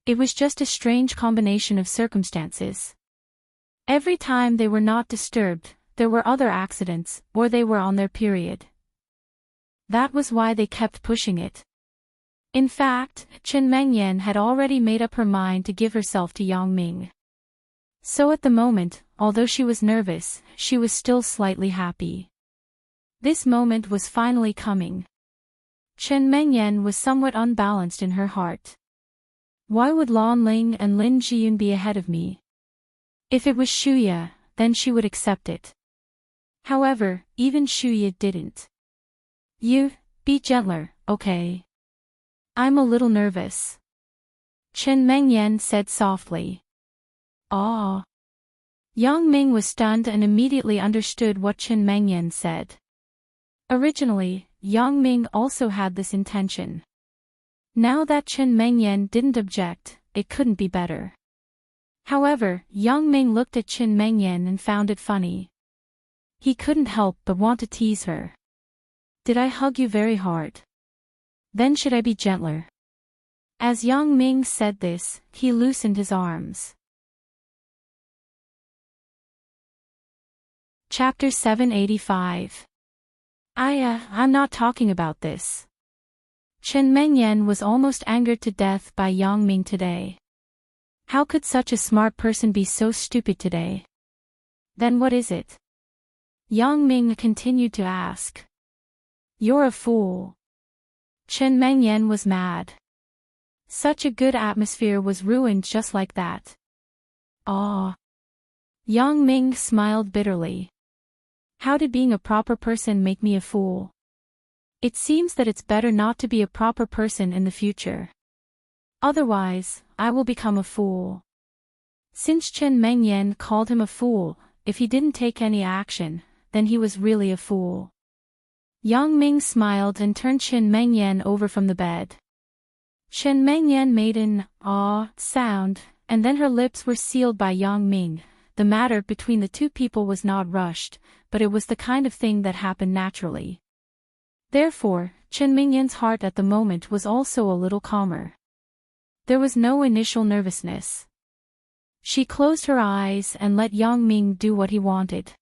It was just a strange combination of circumstances. Every time they were not disturbed, there were other accidents, or they were on their period. That was why they kept pushing it. In fact, Chen Mengyan had already made up her mind to give herself to Yang Ming. So at the moment, although she was nervous, she was still slightly happy. This moment was finally coming. Chen Mengyan was somewhat unbalanced in her heart. Why would Lan Ling and Lin Jiyun be ahead of me? If it was Shuya, then she would accept it. However, even Shuya didn't. You, be gentler, okay? I'm a little nervous. Chen Mengyan said softly. Yang Ming was stunned and immediately understood what Chen Mengyan said. Originally, Yang Ming also had this intention. Now that Chen Mengyan didn't object, it couldn't be better. However, Yang Ming looked at Chen Mengyan and found it funny. He couldn't help but want to tease her. Did I hug you very hard? Then should I be gentler? As Yang Ming said this, he loosened his arms. Chapter 785. I'm not talking about this. Chen Mengyan was almost angered to death by Yang Ming today. How could such a smart person be so stupid today? Then what is it? Yang Ming continued to ask. You're a fool. Chen Mengyan was mad. Such a good atmosphere was ruined just like that. Yang Ming smiled bitterly. How did being a proper person make me a fool? It seems that it's better not to be a proper person in the future. Otherwise, I will become a fool. Since Chen Mengyan called him a fool, if he didn't take any action, then he was really a fool. Yang Ming smiled and turned Chen Mengyan over from the bed. Chen Mengyan made an "ah" sound, and then her lips were sealed by Yang Ming. The matter between the two people was not rushed, but it was the kind of thing that happened naturally. Therefore, Chen Mengyan's heart at the moment was also a little calmer. There was no initial nervousness. She closed her eyes and let Yang Ming do what he wanted.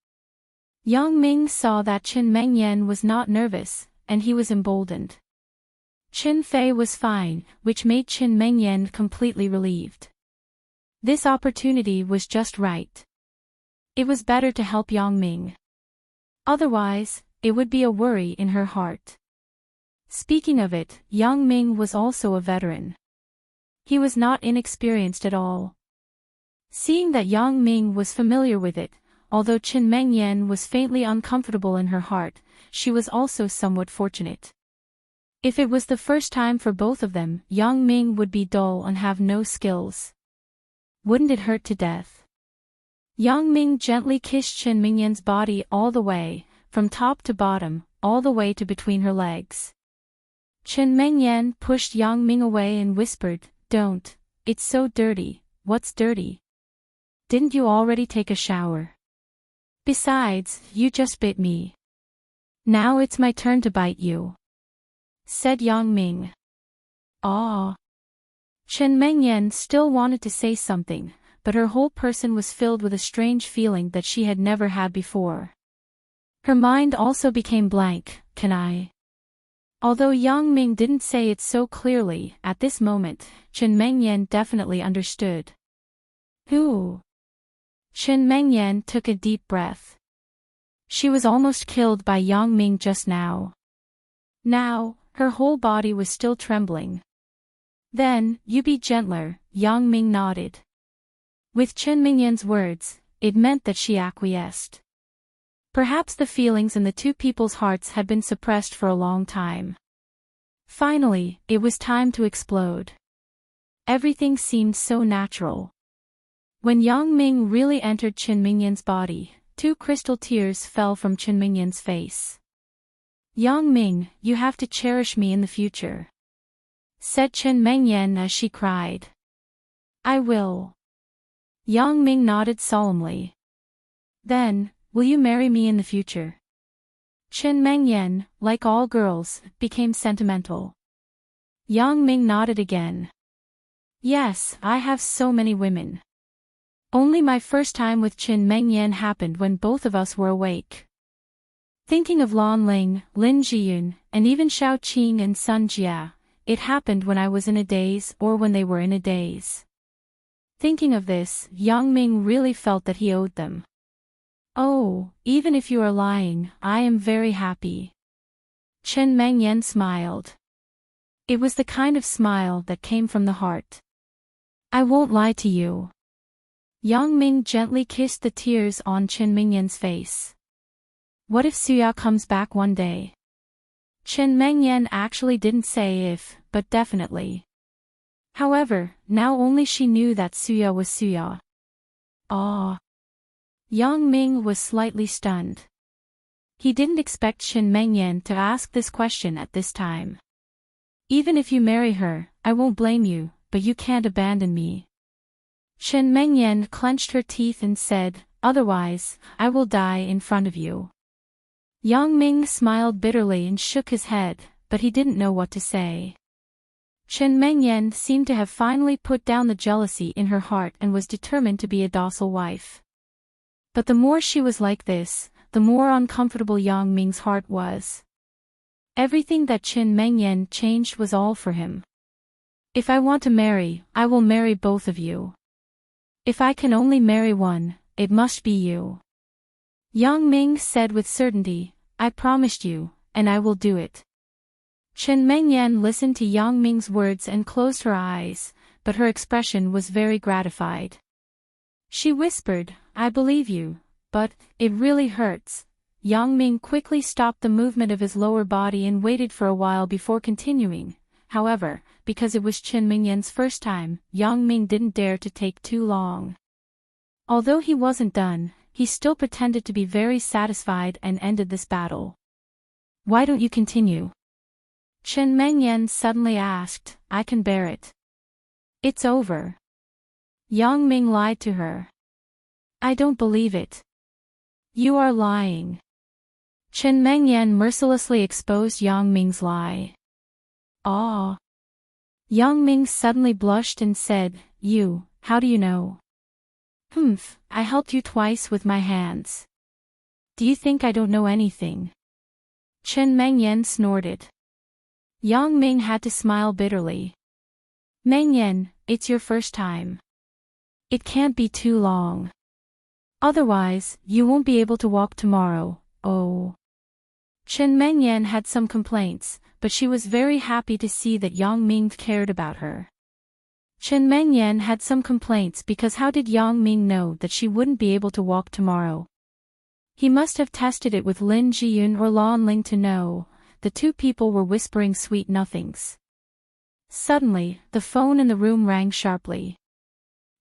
Yang Ming saw that Chen Mengyan was not nervous, and he was emboldened. Chen Fei was fine, which made Chen Mengyan completely relieved. This opportunity was just right. It was better to help Yang Ming. Otherwise, it would be a worry in her heart. Speaking of it, Yang Ming was also a veteran. He was not inexperienced at all. Seeing that Yang Ming was familiar with it, although Chen Mengyan was faintly uncomfortable in her heart, she was also somewhat fortunate. If it was the first time for both of them, Yang Ming would be dull and have no skills. Wouldn't it hurt to death? Yang Ming gently kissed Chen Mengyan's body all the way, from top to bottom, all the way to between her legs. Chen Mengyan pushed Yang Ming away and whispered, "Don't, it's so dirty." "What's dirty? Didn't you already take a shower? Besides, you just bit me. Now it's my turn to bite you," said Yang Ming. "Ah." Chen Mengyan still wanted to say something, but her whole person was filled with a strange feeling that she had never had before. Her mind also became blank. "Can I?" Although Yang Ming didn't say it so clearly, at this moment, Chen Mengyan definitely understood. "Who?" Chen Mengyan took a deep breath. She was almost killed by Yang Ming just now. Now, her whole body was still trembling. "Then, you be gentler," Yang Ming nodded. With Chen Mengyan's words, it meant that she acquiesced. Perhaps the feelings in the two people's hearts had been suppressed for a long time. Finally, it was time to explode. Everything seemed so natural. When Yang Ming really entered Chen Mengyan's body, 2 crystal tears fell from Chen Mengyan's face. "Yang Ming, you have to cherish me in the future," said Chen Mengyan as she cried. "I will." Yang Ming nodded solemnly. "Then, will you marry me in the future?" Chen Mengyan, like all girls, became sentimental. Yang Ming nodded again. "Yes, I have so many women. Only my first time with Chen Mengyan happened when both of us were awake. Thinking of Lan Ling, Lin Jiyun, and even Shao Qing and Sun Jia, it happened when I was in a daze or when they were in a daze." Thinking of this, Yang Ming really felt that he owed them. "Oh, even if you are lying, I am very happy." Chen Mengyan smiled. It was the kind of smile that came from the heart. "I won't lie to you." Yang Ming gently kissed the tears on Chen Mengyan's face. "What if Suya comes back one day?" Chen Mengyan actually didn't say if, but definitely. However, now only she knew that Suya was Suya. "Ah." Yang Ming was slightly stunned. He didn't expect Chen Mengyan to ask this question at this time. "Even if you marry her, I won't blame you, but you can't abandon me." Chen Mengyan clenched her teeth and said, "Otherwise, I will die in front of you." Yang Ming smiled bitterly and shook his head, but he didn't know what to say. Chen Mengyan seemed to have finally put down the jealousy in her heart and was determined to be a docile wife. But the more she was like this, the more uncomfortable Yang Ming's heart was. Everything that Chen Mengyan changed was all for him. "If I want to marry, I will marry both of you. If I can only marry one, it must be you." Yang Ming said with certainty, "I promised you, and I will do it." Chen Mengyan listened to Yang Ming's words and closed her eyes, but her expression was very gratified. She whispered, "I believe you, but it really hurts." Yang Ming quickly stopped the movement of his lower body and waited for a while before continuing. However, because it was Chen Mingyan's first time, Yang Ming didn't dare to take too long. Although he wasn't done, he still pretended to be very satisfied and ended this battle. "Why don't you continue?" Chen Mingyan suddenly asked. "I can bear it. It's over." Yang Ming lied to her. "I don't believe it. You are lying." Chen Mingyan mercilessly exposed Yang Ming's lie. "Ah." Yang Ming suddenly blushed and said, How do you know?" "Humph, I helped you twice with my hands. Do you think I don't know anything?" Chen Mingyan snorted. Yang Ming had to smile bitterly. "Mingyan, it's your first time. It can't be too long. Otherwise, you won't be able to walk tomorrow." "Oh." Chen Mingyan had some complaints, but she was very happy to see that Yang Ming cared about her. Chen Mingyan had some complaints because how did Yang Ming know that she wouldn't be able to walk tomorrow? He must have tested it with Lin Jiyun or Lan Ling to know. The two people were whispering sweet nothings. Suddenly, the phone in the room rang sharply.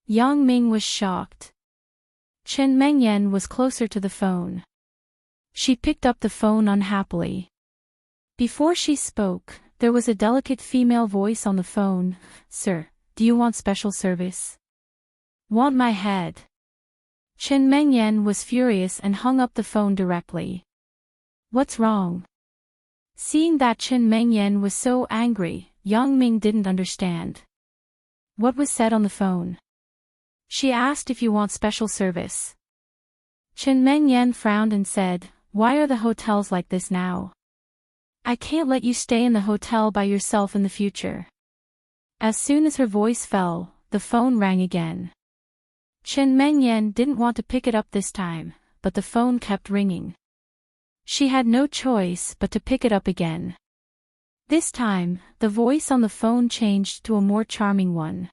Yang Ming was shocked. Chen Mingyan was closer to the phone. She picked up the phone unhappily. Before she spoke, there was a delicate female voice on the phone. "Sir, do you want special service?" "Want my head?" Chen Mingyan was furious and hung up the phone directly. "What's wrong?" Seeing that Chen Mingyan was so angry, Yang Ming didn't understand. "What was said on the phone?" "She asked if you want special service." Chen Mingyan frowned and said, "Why are the hotels like this now? I can't let you stay in the hotel by yourself in the future." As soon as her voice fell, the phone rang again. Chen Mingyan didn't want to pick it up this time, but the phone kept ringing. She had no choice but to pick it up again. This time, the voice on the phone changed to a more charming one.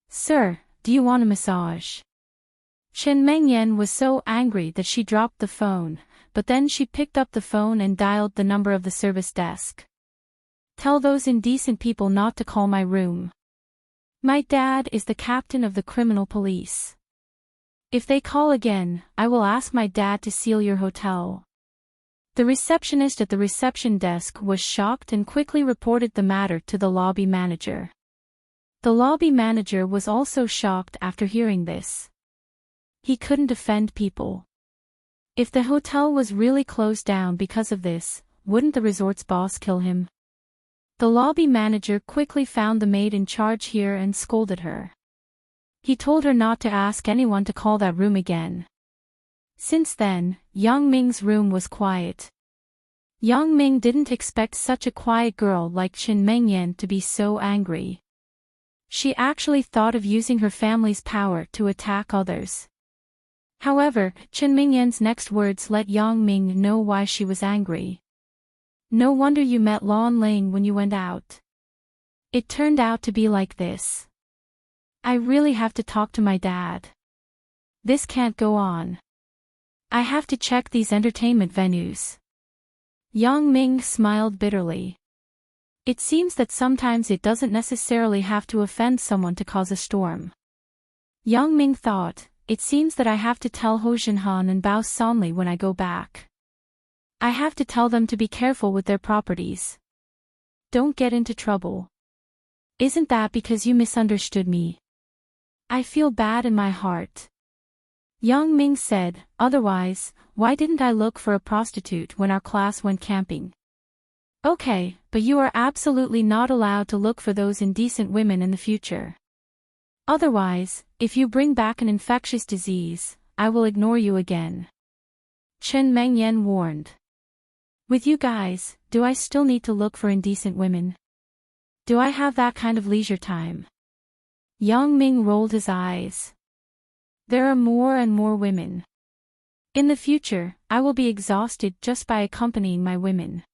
"Sir, do you want a massage?" Chen Mingyan was so angry that she dropped the phone, but then she picked up the phone and dialed the number of the service desk. "Tell those indecent people not to call my room. My dad is the captain of the criminal police. If they call again, I will ask my dad to seal your hotel." The receptionist at the reception desk was shocked and quickly reported the matter to the lobby manager. The lobby manager was also shocked after hearing this. He couldn't defend people. If the hotel was really closed down because of this, wouldn't the resort's boss kill him? The lobby manager quickly found the maid in charge here and scolded her. He told her not to ask anyone to call that room again. Since then, Yang Ming's room was quiet. Yang Ming didn't expect such a quiet girl like Chen Mingyan to be so angry. She actually thought of using her family's power to attack others. However, Chen Mingyan's next words let Yang Ming know why she was angry. "No wonder you met Lan Ling when you went out. It turned out to be like this. I really have to talk to my dad. This can't go on. I have to check these entertainment venues." Yang Ming smiled bitterly. It seems that sometimes it doesn't necessarily have to offend someone to cause a storm. Yang Ming thought, it seems that I have to tell Ho Jinhan and Bao Sanli when I go back. I have to tell them to be careful with their properties. Don't get into trouble. Isn't that because you misunderstood me? I feel bad in my heart. Yang Ming said, otherwise, why didn't I look for a prostitute when our class went camping? Okay, but you are absolutely not allowed to look for those indecent women in the future. Otherwise, if you bring back an infectious disease, I will ignore you again. Chen Mengyan warned. With you guys, do I still need to look for indecent women? Do I have that kind of leisure time? Yang Ming rolled his eyes. There are more and more women. In the future, I will be exhausted just by accompanying my women.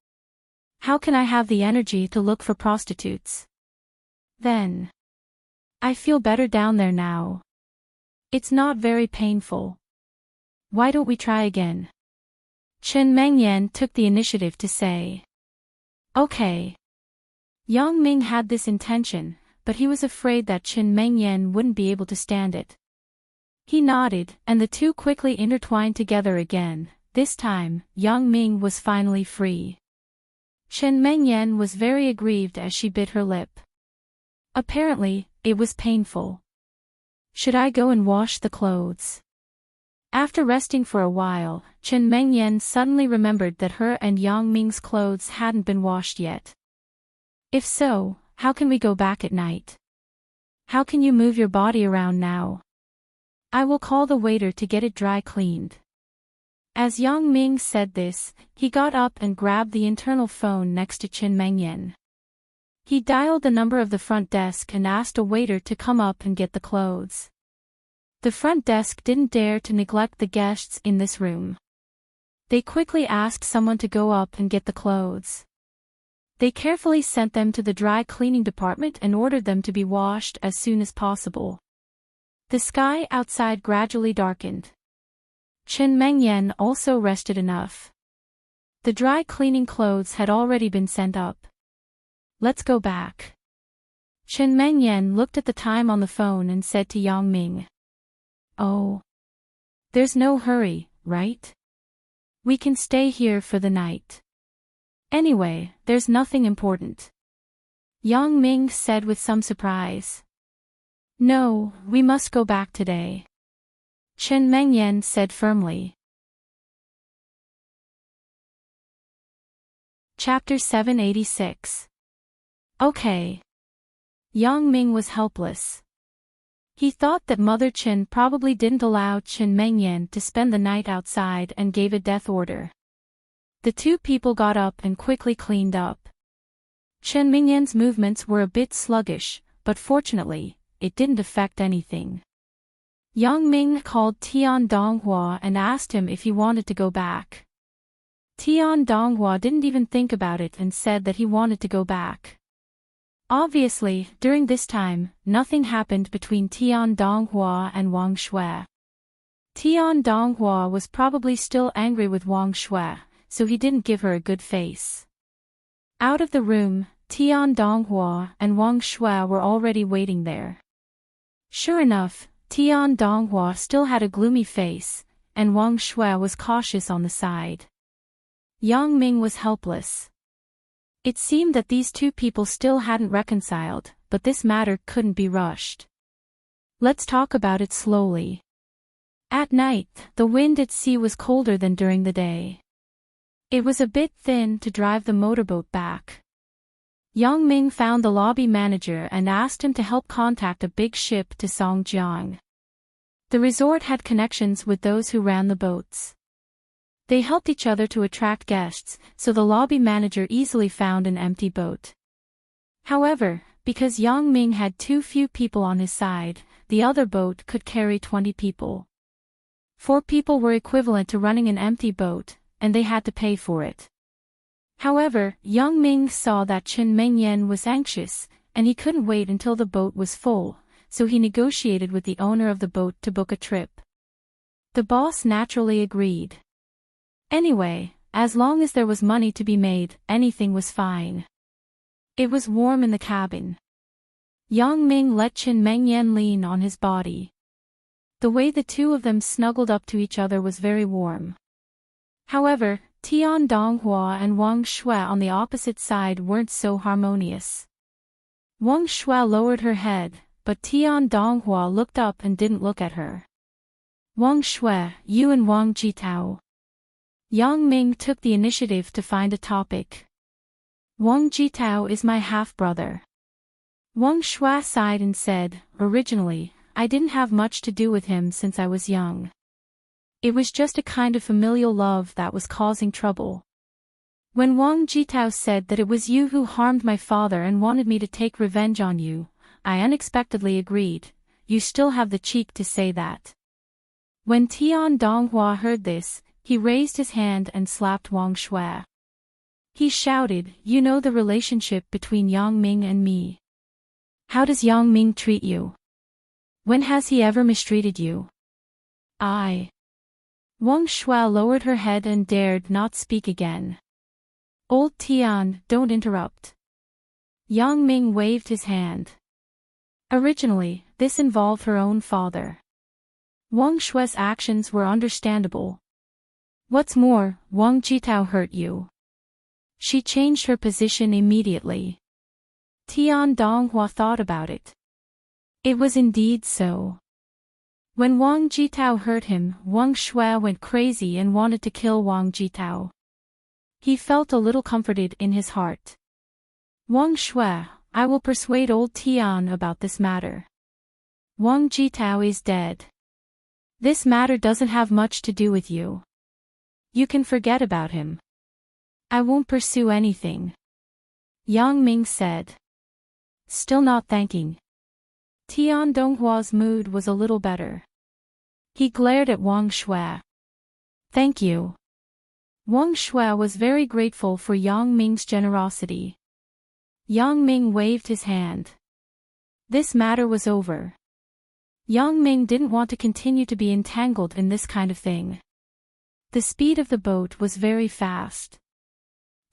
How can I have the energy to look for prostitutes? Then. I feel better down there now. It's not very painful. Why don't we try again? Chen Mengyan took the initiative to say. Okay. Yang Ming had this intention, but he was afraid that Chen Mengyan wouldn't be able to stand it. He nodded, and the two quickly intertwined together again. This time, Yang Ming was finally free. Chen Mengyan was very aggrieved as she bit her lip. Apparently, it was painful. Should I go and wash the clothes? After resting for a while, Chen Mengyan suddenly remembered that her and Yang Ming's clothes hadn't been washed yet. If so, how can we go back at night? How can you move your body around now? I will call the waiter to get it dry cleaned. As Yang Ming said this, he got up and grabbed the internal phone next to Chen Mengyan. He dialed the number of the front desk and asked a waiter to come up and get the clothes. The front desk didn't dare to neglect the guests in this room. They quickly asked someone to go up and get the clothes. They carefully sent them to the dry cleaning department and ordered them to be washed as soon as possible. The sky outside gradually darkened. Chen Mengyan also rested enough. The dry cleaning clothes had already been sent up. Let's go back. Chen Mengyan looked at the time on the phone and said to Yang Ming. Oh. There's no hurry, right? We can stay here for the night. Anyway, there's nothing important. Yang Ming said with some surprise. No, we must go back today. Chen Mengyan said firmly. Chapter 786. Okay. Yang Ming was helpless. He thought that Mother Chen probably didn't allow Chen Mengyan to spend the night outside and gave a death order. The two people got up and quickly cleaned up. Chen Mengyan's movements were a bit sluggish, but fortunately, it didn't affect anything. Yang Ming called Tian Donghua and asked him if he wanted to go back. Tian Donghua didn't even think about it and said that he wanted to go back. Obviously, during this time, nothing happened between Tian Donghua and Wang Shui. Tian Donghua was probably still angry with Wang Shui, so he didn't give her a good face. Out of the room, Tian Donghua and Wang Shui were already waiting there. Sure enough, Tian Donghua still had a gloomy face, and Wang Shui was cautious on the side. Yang Ming was helpless. It seemed that these two people still hadn't reconciled, but this matter couldn't be rushed. Let's talk about it slowly. At night, the wind at sea was colder than during the day. It was a bit thin to drive the motorboat back. Yang Ming found the lobby manager and asked him to help contact a big ship to Songjiang. The resort had connections with those who ran the boats. They helped each other to attract guests, so the lobby manager easily found an empty boat. However, because Yang Ming had too few people on his side, the other boat could carry 20 people. 4 people were equivalent to running an empty boat, and they had to pay for it. However, Yang Ming saw that Chen Mengyan was anxious, and he couldn't wait until the boat was full, so he negotiated with the owner of the boat to book a trip. The boss naturally agreed. Anyway, as long as there was money to be made, anything was fine. It was warm in the cabin. Yang Ming let Chen Mengyan lean on his body. The way the two of them snuggled up to each other was very warm. However, Tian Donghua and Wang Shui on the opposite side weren't so harmonious. Wang Shui lowered her head, but Tian Donghua looked up and didn't look at her. Wang Shui, you and Wang Jitao. Yang Ming took the initiative to find a topic. Wang Jitao is my half-brother. Wang Shui sighed and said, originally, I didn't have much to do with him since I was young. It was just a kind of familial love that was causing trouble. When Wang Jitao said that it was you who harmed my father and wanted me to take revenge on you, I unexpectedly agreed. You still have the cheek to say that. When Tian Donghua heard this, he raised his hand and slapped Wang Shui. He shouted, you know the relationship between Yang Ming and me. How does Yang Ming treat you? When has he ever mistreated you? Wang Shui lowered her head and dared not speak again. Old Tian, don't interrupt. Yang Ming waved his hand. Originally, this involved her own father. Wang Shui's actions were understandable. What's more, Wang Jitao hurt you. She changed her position immediately. Tian Donghua thought about it. It was indeed so. When Wang Jitao hurt him, Wang Shui went crazy and wanted to kill Wang Jitao. He felt a little comforted in his heart. Wang Shui, I will persuade old Tian about this matter. Wang Jitao is dead. This matter doesn't have much to do with you. You can forget about him. I won't pursue anything. Yang Ming said. Still not thanking. Tian Donghua's mood was a little better. He glared at Wang Shui. Thank you. Wang Shui was very grateful for Yang Ming's generosity. Yang Ming waved his hand. This matter was over. Yang Ming didn't want to continue to be entangled in this kind of thing. The speed of the boat was very fast.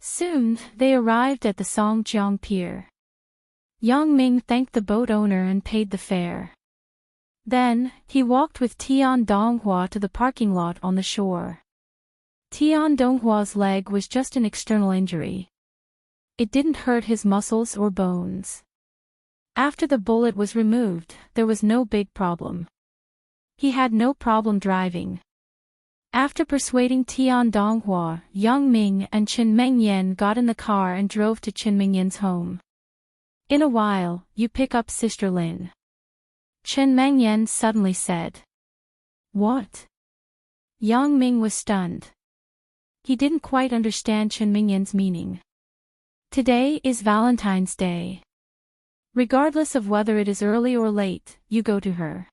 Soon, they arrived at the Songjiang Pier. Yang Ming thanked the boat owner and paid the fare. Then, he walked with Tian Donghua to the parking lot on the shore. Tian Donghua's leg was just an external injury. It didn't hurt his muscles or bones. After the bullet was removed, there was no big problem. He had no problem driving. After persuading Tian Donghua, Yang Ming and Chen Mengyan got in the car and drove to Chen Mengyan's home. In a while, you pick up Sister Lin. Chen Mengyan suddenly said. What? Yang Ming was stunned. He didn't quite understand Chen Mengyan's meaning. Today is Valentine's Day. Regardless of whether it is early or late, you go to her.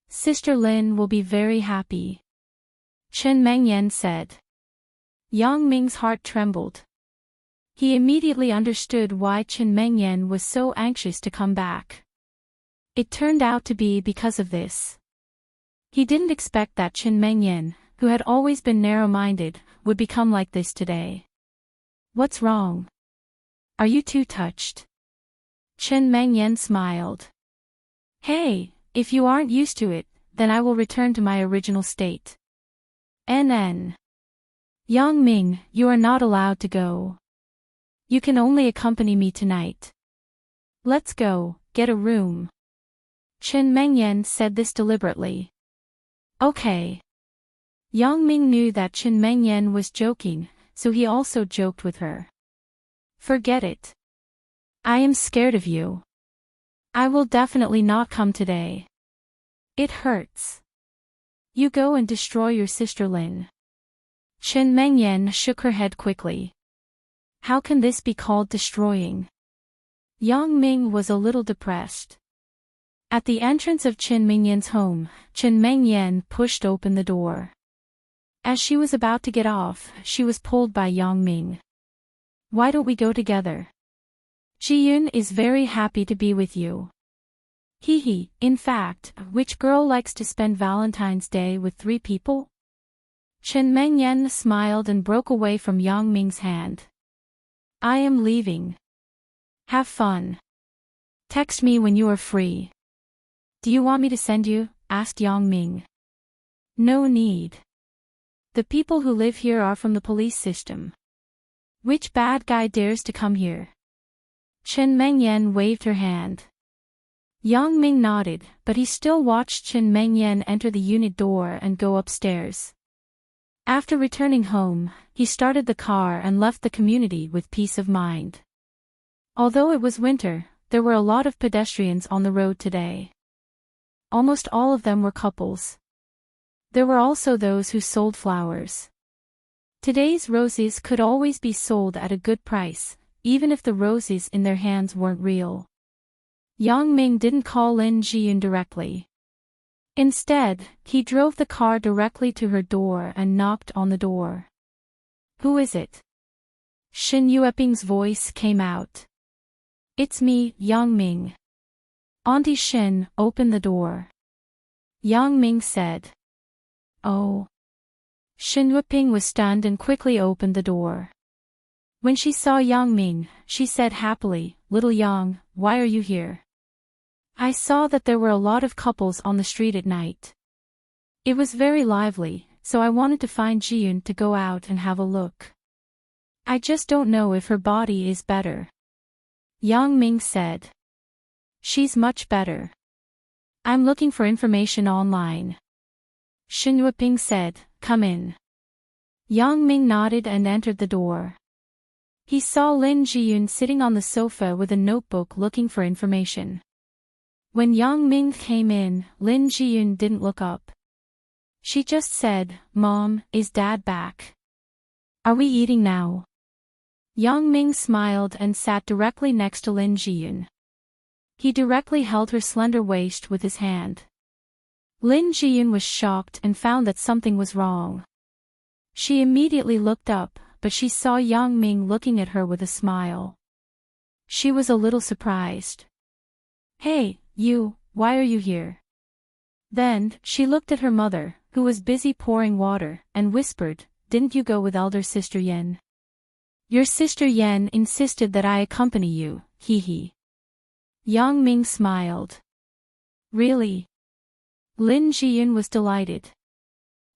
Sister Lin will be very happy. Chen Mengyan said. Yang Ming's heart trembled. He immediately understood why Chen Mengyan was so anxious to come back. It turned out to be because of this. He didn't expect that Chen Mengyan, who had always been narrow-minded, would become like this today. What's wrong? Are you too touched? Chen Mengyan smiled. Hey, if you aren't used to it, then I will return to my original state. NN. Yang Ming, you are not allowed to go. You can only accompany me tonight. Let's go, get a room. Chen Mengyan said this deliberately. Okay. Yang Ming knew that Chen Mengyan was joking, so he also joked with her. Forget it. I am scared of you. I will definitely not come today. It hurts. You go and destroy your sister Lin. Chen Mengyan shook her head quickly. How can this be called destroying? Yang Ming was a little depressed. At the entrance of Chen Mengyan's home, Chen Mengyan pushed open the door. As she was about to get off, she was pulled by Yang Ming. Why don't we go together? Ji-yun is very happy to be with you. Hee, in fact, which girl likes to spend Valentine's Day with 3 people? Chen Mengyan smiled and broke away from Yang Ming's hand. I am leaving. Have fun. Text me when you are free. Do you want me to send you? Asked Yang Ming. No need. The people who live here are from the police system. Which bad guy dares to come here? Chen Mengyan waved her hand. Yang Ming nodded, but he still watched Chen Mengyan enter the unit door and go upstairs. After returning home, he started the car and left the community with peace of mind. Although it was winter, there were a lot of pedestrians on the road today. Almost all of them were couples. There were also those who sold flowers. Today's roses could always be sold at a good price, even if the roses in their hands weren't real. Yang Ming didn't call Lin Jiyun directly. Instead, he drove the car directly to her door and knocked on the door. Who is it? Shin Yueping's voice came out. It's me, Yang Ming. Auntie Shin, open the door. Yang Ming said. Oh. Shin Yuping was stunned and quickly opened the door. When she saw Yang Ming, she said happily, "Little Yang, why are you here?" "I saw that there were a lot of couples on the street at night. It was very lively, so I wanted to find Jiyun to go out and have a look. I just don't know if her body is better." Yang Ming said. "She's much better. I'm looking for information online." Shin Yuping said, "Come in." Yang Ming nodded and entered the door. He saw Lin Jiyun sitting on the sofa with a notebook looking for information. When Yang Ming came in, Lin Jiyun didn't look up. She just said, "Mom, is Dad back? Are we eating now?" Yang Ming smiled and sat directly next to Lin Jiyun. He directly held her slender waist with his hand. Lin Jiyun was shocked and found that something was wrong. She immediately looked up, but she saw Yang Ming looking at her with a smile. She was a little surprised. "Hey, you, why are you here?" Then, she looked at her mother, who was busy pouring water, and whispered, "Didn't you go with elder sister Yen?" "Your sister Yen insisted that I accompany you, hee." Yang Ming smiled. "Really?" Lin Jiyun was delighted.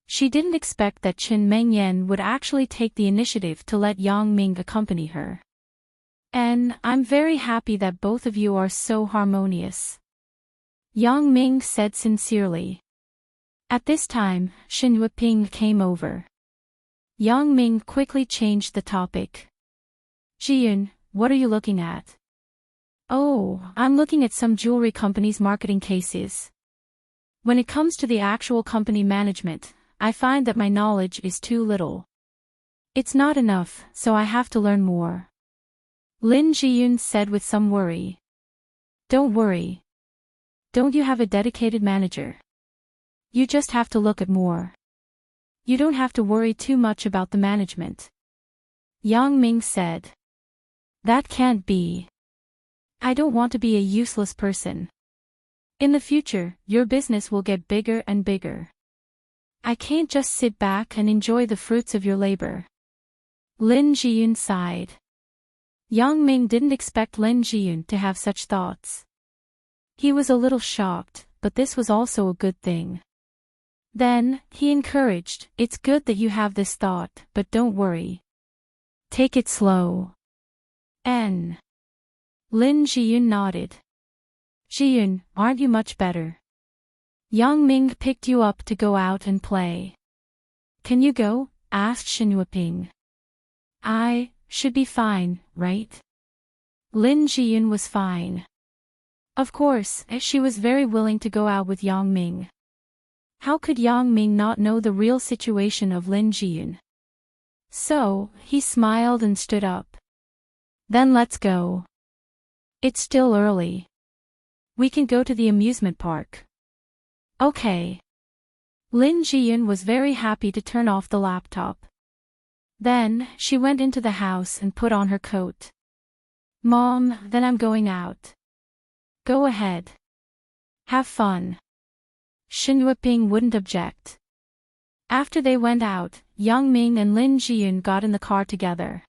She didn't expect that Qin Mengyan would actually take the initiative to let Yang Ming accompany her. "And I'm very happy that both of you are so harmonious," Yang Ming said sincerely. At this time, Shin Yuping came over. Yang Ming quickly changed the topic. "Jiyun, what are you looking at?" "Oh, I'm looking at some jewelry company's marketing cases. When it comes to the actual company management, I find that my knowledge is too little. It's not enough, so I have to learn more," Lin Jiyun said with some worry. "Don't worry. Don't you have a dedicated manager? You just have to look at more. You don't have to worry too much about the management," Yang Ming said. "That can't be. I don't want to be a useless person. In the future, your business will get bigger and bigger. I can't just sit back and enjoy the fruits of your labor." Lin Jiyun sighed. Yang Ming didn't expect Lin Jiyun to have such thoughts. He was a little shocked, but this was also a good thing. Then, he encouraged, "It's good that you have this thought, but don't worry. Take it slow." Lin Jiyun nodded. "Jiyun, aren't you much better? Yang Ming picked you up to go out and play." "Can you go?" asked Shin Yuping. "I should be fine, right?" Lin Jiyun was fine. Of course, she was very willing to go out with Yang Ming. How could Yang Ming not know the real situation of Lin Jiyun? So, he smiled and stood up. "Then let's go. It's still early. We can go to the amusement park." "Okay." Lin Jiyun was very happy to turn off the laptop. Then, she went into the house and put on her coat. "Mom, then I'm going out." "Go ahead. Have fun." Shin Yuping wouldn't object. After they went out, Yang Ming and Lin Jiyun got in the car together.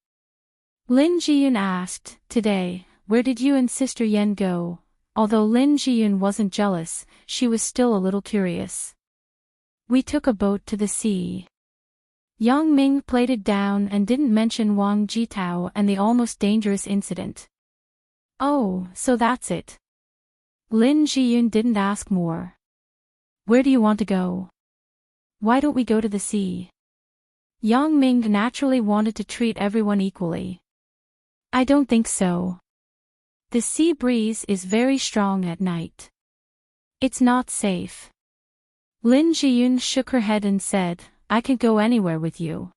Lin Jiyun asked, "Today, where did you and Sister Yen go?" Although Lin Jiyun wasn't jealous, she was still a little curious. "We took a boat to the sea." Yang Ming played it down and didn't mention Wang Jitao and the almost dangerous incident. "Oh, so that's it." Lin Jiyun didn't ask more. "Where do you want to go? Why don't we go to the sea?" Yang Ming naturally wanted to treat everyone equally. "I don't think so. The sea breeze is very strong at night. It's not safe." Lin Jiyun shook her head and said, "I can go anywhere with you.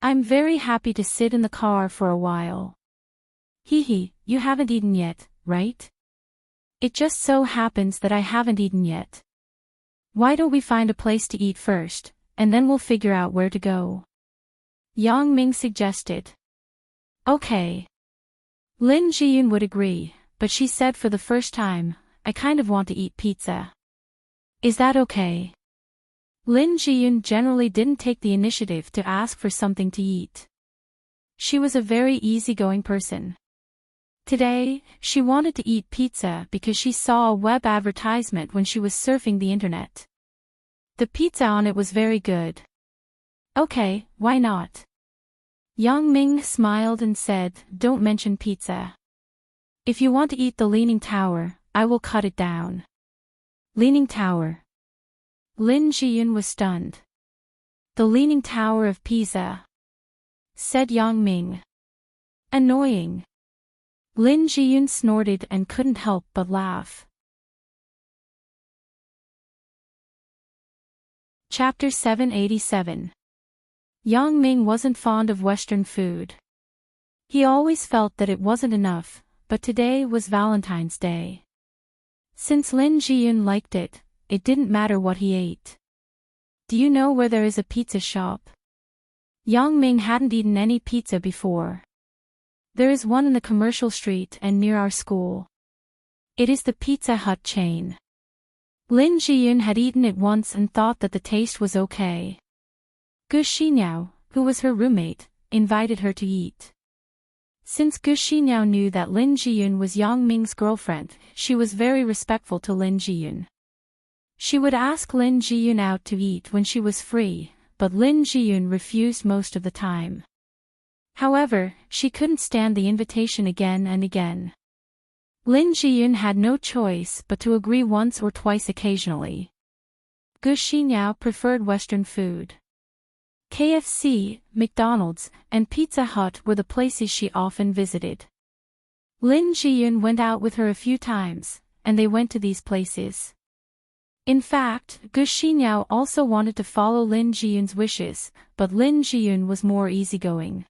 I'm very happy to sit in the car for a while." "Hee, you haven't eaten yet, right?" "It just so happens that I haven't eaten yet. Why don't we find a place to eat first, and then we'll figure out where to go?" Yang Ming suggested. "Okay." Lin Jiyun would agree, but she said for the first time, "I kind of want to eat pizza. Is that okay?" Lin Jiyun generally didn't take the initiative to ask for something to eat. She was a very easygoing person. Today, she wanted to eat pizza because she saw a web advertisement when she was surfing the internet. The pizza on it was very good. Okay, why not? Yang Ming smiled and said, "Don't mention pizza. If you want to eat the Leaning Tower, I will cut it down." Leaning Tower. Lin Jiyun was stunned. "The Leaning Tower of Pisa," said Yang Ming. "Annoying." Lin Jiyun snorted and couldn't help but laugh. Chapter 787. Yang Ming wasn't fond of Western food. He always felt that it wasn't enough, but today was Valentine's Day. Since Lin Jiyun liked it, it didn't matter what he ate. "Do you know where there is a pizza shop?" Yang Ming hadn't eaten any pizza before. "There is one in the commercial street and near our school. It is the Pizza Hut chain." Lin Jiyun had eaten it once and thought that the taste was okay. Gu Xinyao, who was her roommate, invited her to eat. Since Gu Xinyao knew that Lin Jiyun was Yang Ming's girlfriend, she was very respectful to Lin Jiyun. She would ask Lin Jiyun out to eat when she was free, but Lin Jiyun refused most of the time. However, she couldn't stand the invitation again and again. Lin Jiyun had no choice but to agree once or twice occasionally. Gu Xinyao preferred Western food. KFC, McDonald's, and Pizza Hut were the places she often visited. Lin Jiyun went out with her a few times, and they went to these places. In fact, Gu Xinyao also wanted to follow Lin Jiyun's wishes, but Lin Jiyun was more easygoing.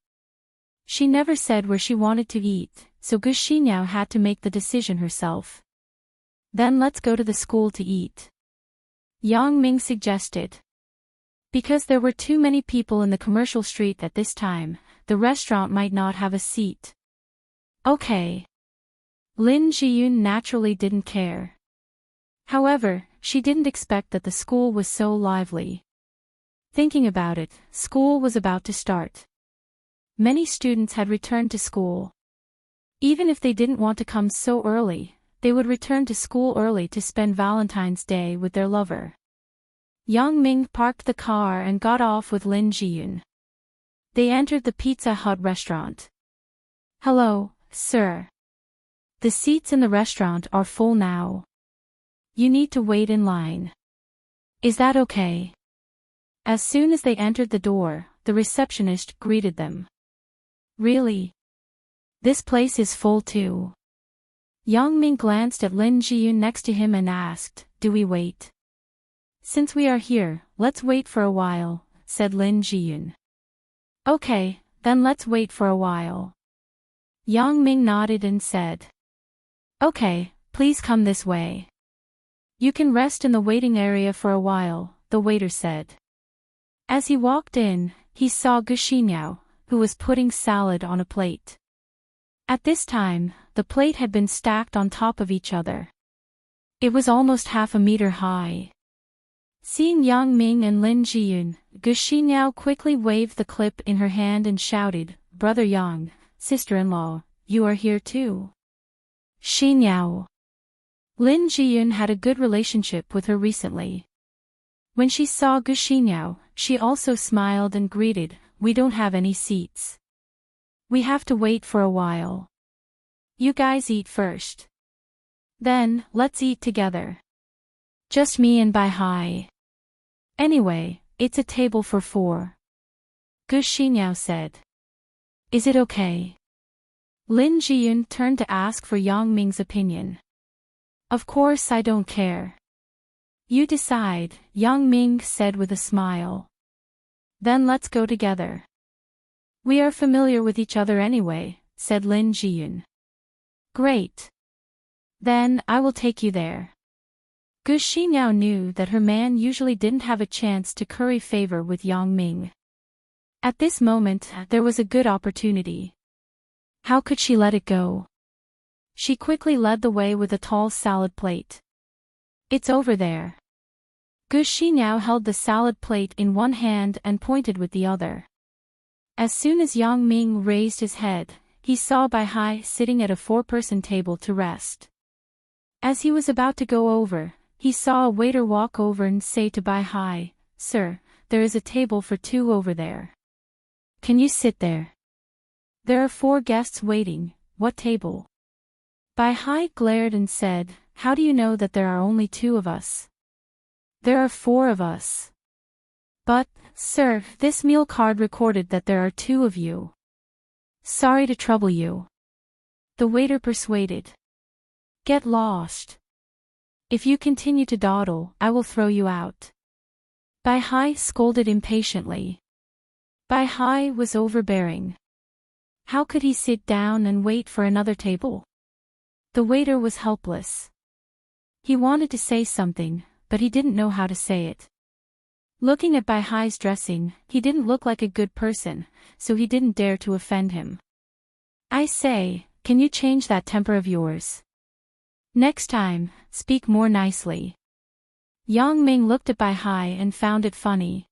She never said where she wanted to eat, so Gu Xinyao had to make the decision herself. "Then let's go to the school to eat," Yang Ming suggested. Because there were too many people in the commercial street at this time, the restaurant might not have a seat. Okay. Lin Jiyun naturally didn't care. However, she didn't expect that the school was so lively. Thinking about it, school was about to start. Many students had returned to school. Even if they didn't want to come so early, they would return to school early to spend Valentine's Day with their lover. Yang Ming parked the car and got off with Lin Jiyun. They entered the Pizza Hut restaurant. "Hello, sir. The seats in the restaurant are full now. You need to wait in line. Is that okay?" As soon as they entered the door, the receptionist greeted them. "Really? This place is full too." Yang Ming glanced at Lin Jiyun next to him and asked, "Do we wait?" "Since we are here, let's wait for a while," said Lin Jiyun. "Okay, then let's wait for a while." Yang Ming nodded and said, "Okay, please come this way. You can rest in the waiting area for a while," the waiter said. As he walked in, he saw Gu Xinyao, who was putting salad on a plate. At this time, the plate had been stacked on top of each other. It was almost half a meter high. Seeing Yang Ming and Lin Jiyun, Gu Xinyao quickly waved the clip in her hand and shouted, "Brother Yang, sister-in-law, you are here too." Xinyao. Lin Jiyun had a good relationship with her recently. When she saw Gu Xinyao, she also smiled and greeted, "We don't have any seats. We have to wait for a while. You guys eat first. Then, let's eat together. Just me and Bai Hai. Anyway, it's a table for 4. Gu Xinyao said. "Is it okay?" Lin Jiyun turned to ask for Yang Ming's opinion. "Of course I don't care. You decide," Yang Ming said with a smile. "Then let's go together." "We are familiar with each other anyway," said Lin Jiyun. "Great. Then, I will take you there." Gu Xinyao knew that her man usually didn't have a chance to curry favor with Yang Ming. At this moment, there was a good opportunity. How could she let it go? She quickly led the way with a tall salad plate. "It's over there." Gu Xinyao held the salad plate in one hand and pointed with the other. As soon as Yang Ming raised his head, he saw Bai Hai sitting at a four-person table to rest. As he was about to go over, he saw a waiter walk over and say to Bai Hai, "Sir, there is a table for two over there. Can you sit there? There are 4 guests waiting." "What table?" Bai Hai glared and said, "How do you know that there are only 2 of us? There are 4 of us." "But, sir, this meal card recorded that there are 2 of you." "Sorry to trouble you," the waiter persuaded. "Get lost. If you continue to dawdle, I will throw you out." Bai Hai scolded impatiently. Bai Hai was overbearing. How could he sit down and wait for another table? The waiter was helpless. He wanted to say something, but he didn't know how to say it. Looking at Bai Hai's dressing, he didn't look like a good person, so he didn't dare to offend him. "I say, can you change that temper of yours? Next time, speak more nicely." Yang Ming looked at Bai Hai and found it funny.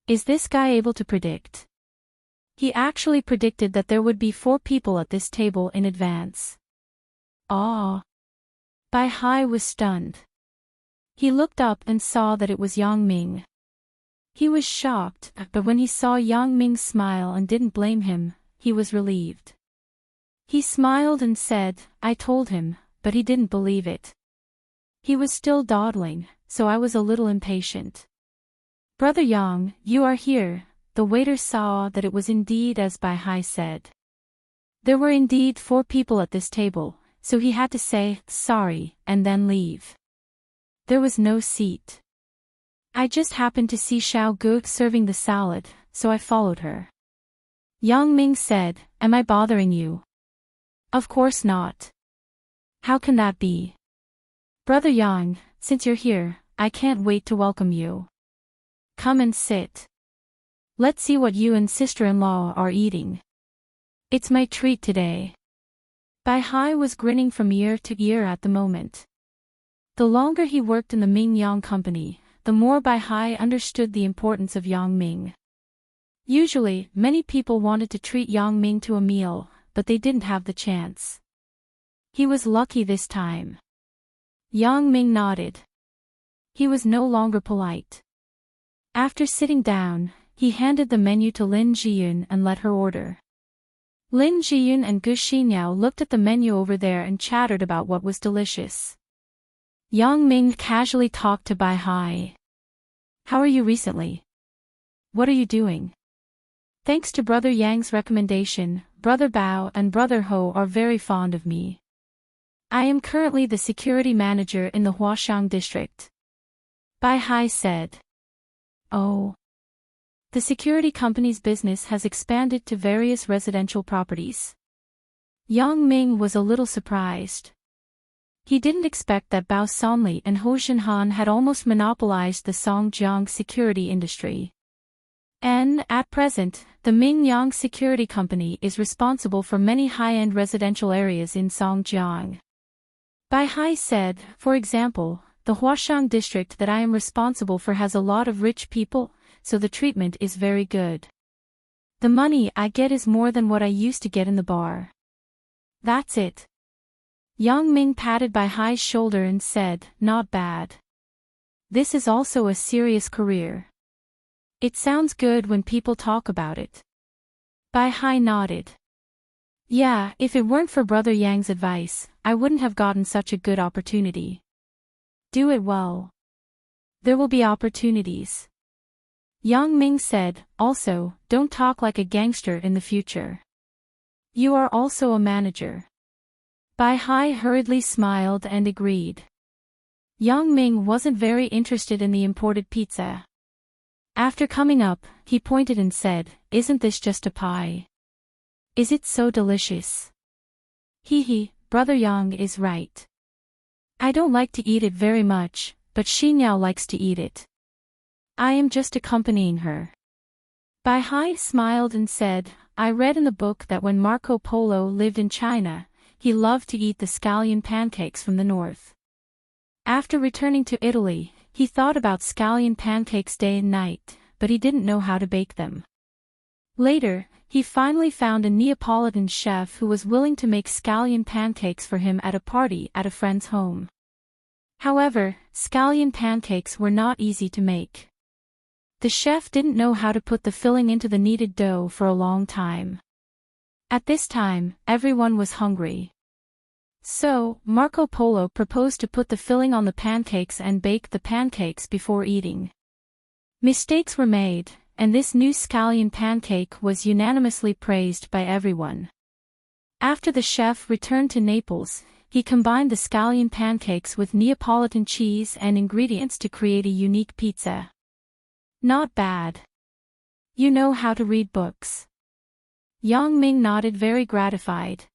Is this guy able to predict? He actually predicted that there would be 4 people at this table in advance. Ah! Bai Hai was stunned. He looked up and saw that it was Yang Ming. He was shocked, but when he saw Yang Ming smile and didn't blame him, he was relieved. He smiled and said, "I told him," but he didn't believe it. He was still dawdling, so I was a little impatient. "Brother Yang, you are here." The waiter saw that it was indeed as Bai Hai said. There were indeed 4 people at this table, so he had to say, "Sorry," and then leave. There was no seat. "I just happened to see Xiao Gu serving the salad, so I followed her." Yang Ming said, "Am I bothering you?" "Of course not." "How can that be?" "Brother Yang, since you're here, I can't wait to welcome you. Come and sit. Let's see what you and sister-in-law are eating. It's my treat today." Bai Hai was grinning from ear to ear at the moment. The longer he worked in the Ming Yang company, the more Bai Hai understood the importance of Yang Ming. Usually, many people wanted to treat Yang Ming to a meal, but they didn't have the chance. He was lucky this time. Yang Ming nodded. He was no longer polite. After sitting down, he handed the menu to Lin Jiyun and let her order. Lin Jiyun and Gu Xinyao looked at the menu over there and chattered about what was delicious. Yang Ming casually talked to Bai Hai. "How are you recently? What are you doing?" "Thanks to Brother Yang's recommendation, Brother Bao and Brother Ho are very fond of me. I am currently the security manager in the Huaxiang district." Bai Hai said. "Oh. The security company's business has expanded to various residential properties." Yang Ming was a little surprised. He didn't expect that Bao Sonli and Ho Xinhan had almost monopolized the Songjiang security industry. And, at present, the Ming Yang Security Company is responsible for many high-end residential areas in Songjiang. Bai Hai said, "For example, the Huaxiang district that I am responsible for has a lot of rich people, so the treatment is very good. The money I get is more than what I used to get in the bar." "That's it." Yang Ming patted Bai Hai's shoulder and said, "Not bad. This is also a serious career. It sounds good when people talk about it." Bai Hai nodded. "Yeah, if it weren't for Brother Yang's advice, I wouldn't have gotten such a good opportunity. Do it well. There will be opportunities." Yang Ming said, "Also, don't talk like a gangster in the future. You are also a manager." Bai Hai hurriedly smiled and agreed. Yang Ming wasn't very interested in the imported pizza. After coming up, he pointed and said, "Isn't this just a pie? Is it so delicious?" He, Brother Yang is right. I don't like to eat it very much, but Xinyao likes to eat it. I am just accompanying her." Bai Hai smiled and said, "I read in the book that when Marco Polo lived in China, he loved to eat the scallion pancakes from the north. After returning to Italy, He thought about scallion pancakes day and night, but he didn't know how to bake them. Later, he finally found a Neapolitan chef who was willing to make scallion pancakes for him at a party at a friend's home. However, scallion pancakes were not easy to make. The chef didn't know how to put the filling into the kneaded dough for a long time. At this time, everyone was hungry. So, Marco Polo proposed to put the filling on the pancakes and bake the pancakes before eating. Mistakes were made, and this new scallion pancake was unanimously praised by everyone. After the chef returned to Naples, he combined the scallion pancakes with Neapolitan cheese and ingredients to create a unique pizza. Not bad. You know how to read books. Yang Ming nodded, very gratified.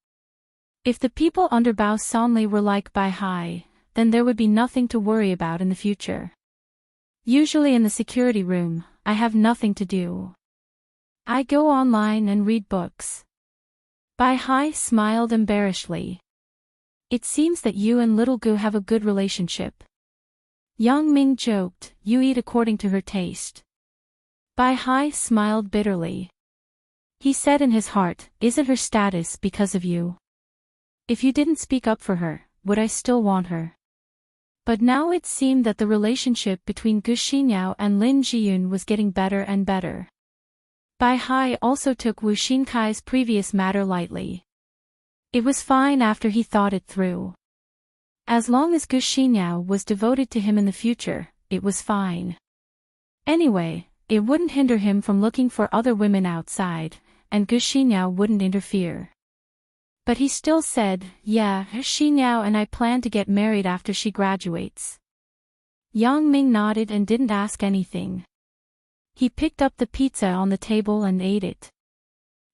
If the people under Bao Sanli were like Bai Hai, then there would be nothing to worry about in the future. Usually in the security room, I have nothing to do. I go online and read books. Bai Hai smiled embarrassedly. It seems that you and Little Gu have a good relationship. Yang Ming joked, you eat according to her taste. Bai Hai smiled bitterly. He said in his heart, isn't her status because of you? If you didn't speak up for her, would I still want her? But now it seemed that the relationship between Gu Xinyao and Lin Jiyun was getting better and better. Bai Hai also took Wu Xinkai's previous matter lightly. It was fine after he thought it through. As long as Gu Xinyao was devoted to him in the future, it was fine. Anyway, it wouldn't hinder him from looking for other women outside, and Gu Xinyao wouldn't interfere. But he still said, yeah, Xinyao and I plan to get married after she graduates. Yang Ming nodded and didn't ask anything. He picked up the pizza on the table and ate it.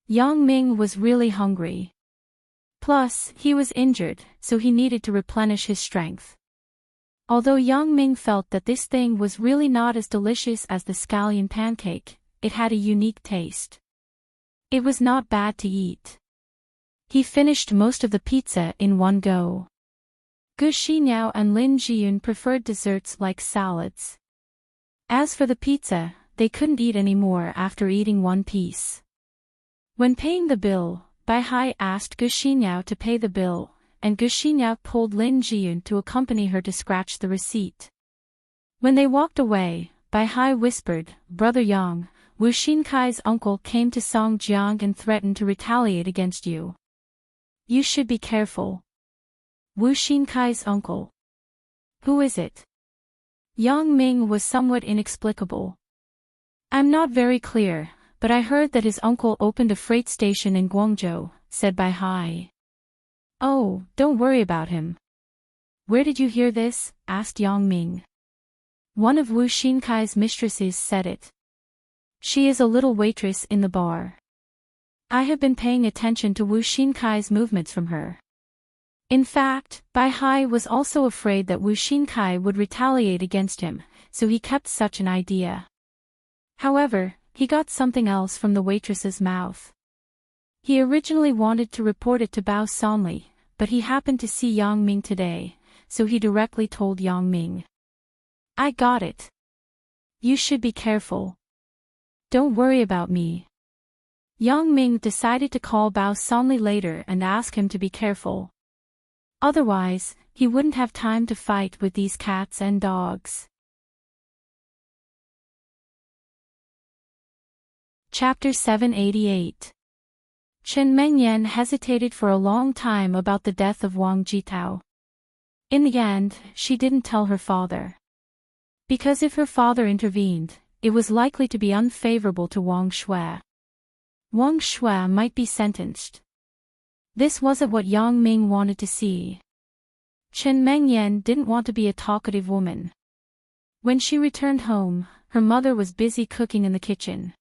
Yang Ming was really hungry. Plus, he was injured, so he needed to replenish his strength. Although Yang Ming felt that this thing was really not as delicious as the scallion pancake, it had a unique taste. It was not bad to eat. He finished most of the pizza in one go. Gu Xinyao and Lin Jiyun preferred desserts like salads. As for the pizza, they couldn't eat any more after eating one piece. When paying the bill, Bai Hai asked Gu Xinyao to pay the bill, and Gu Xinyao pulled Lin Jiyun to accompany her to scratch the receipt. When they walked away, Bai Hai whispered, Brother Yang, Wu Xinkai's uncle came to Songjiang and threatened to retaliate against you. You should be careful. Wu Xinkai's uncle. Who is it? Yang Ming was somewhat inexplicable. I'm not very clear, but I heard that his uncle opened a freight station in Guangzhou, said Bai Hai. Oh, don't worry about him. Where did you hear this? Asked Yang Ming. One of Wu Xinkai's mistresses said it. She is a little waitress in the bar. I have been paying attention to Wu Xinkai's movements from her. In fact, Bai Hai was also afraid that Wu Xinkai would retaliate against him, so he kept such an idea. However, he got something else from the waitress's mouth. He originally wanted to report it to Bao Sanli, but he happened to see Yang Ming today, so he directly told Yang Ming. I got it. You should be careful. Don't worry about me. Yang Ming decided to call Bao Sanli later and ask him to be careful. Otherwise, he wouldn't have time to fight with these cats and dogs. Chapter 788. Chen Mengyan hesitated for a long time about the death of Wang Jitao. In the end, she didn't tell her father. Because if her father intervened, it was likely to be unfavorable to Wang Shui. Wang Shui might be sentenced. This wasn't what Yang Ming wanted to see. Chen Mengyan didn't want to be a talkative woman. When she returned home, her mother was busy cooking in the kitchen.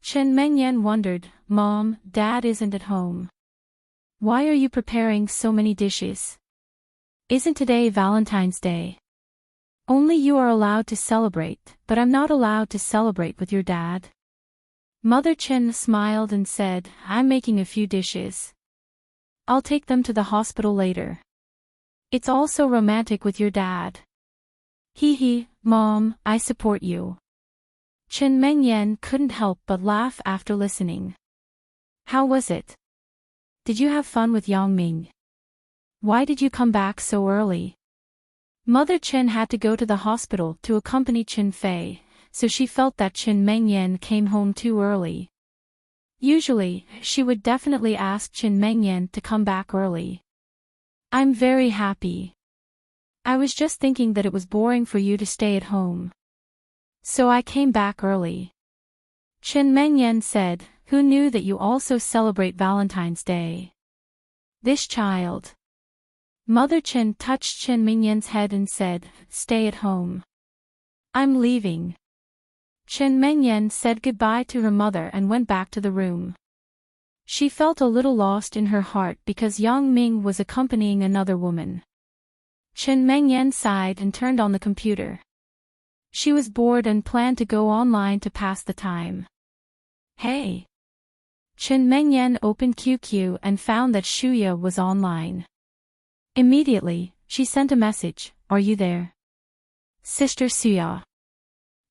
Chen Mengyan wondered, Mom, Dad isn't at home. Why are you preparing so many dishes? Isn't today Valentine's Day? Only you are allowed to celebrate, but I'm not allowed to celebrate with your dad. Mother Chen smiled and said, I'm making a few dishes. I'll take them to the hospital later. It's all so romantic with your dad. Hee hee, Mom, I support you. Chen Mengyan couldn't help but laugh after listening. How was it? Did you have fun with Yang Ming? Why did you come back so early? Mother Chen had to go to the hospital to accompany Chen Fei, so she felt that Chen Mengyan came home too early. Usually, she would definitely ask Chen Mengyan to come back early. I'm very happy. I was just thinking that it was boring for you to stay at home. So I came back early. Chen Mengyan said, who knew that you also celebrate Valentine's Day? This child. Mother Chen touched Chen Mengyan's head and said, stay at home. I'm leaving. Chen Mengyan said goodbye to her mother and went back to the room. She felt a little lost in her heart because Yang Ming was accompanying another woman. Chen Mengyan sighed and turned on the computer. She was bored and planned to go online to pass the time. Hey! Chen Mengyan opened QQ and found that Shuya was online. Immediately, she sent a message, are you there? Sister Suya.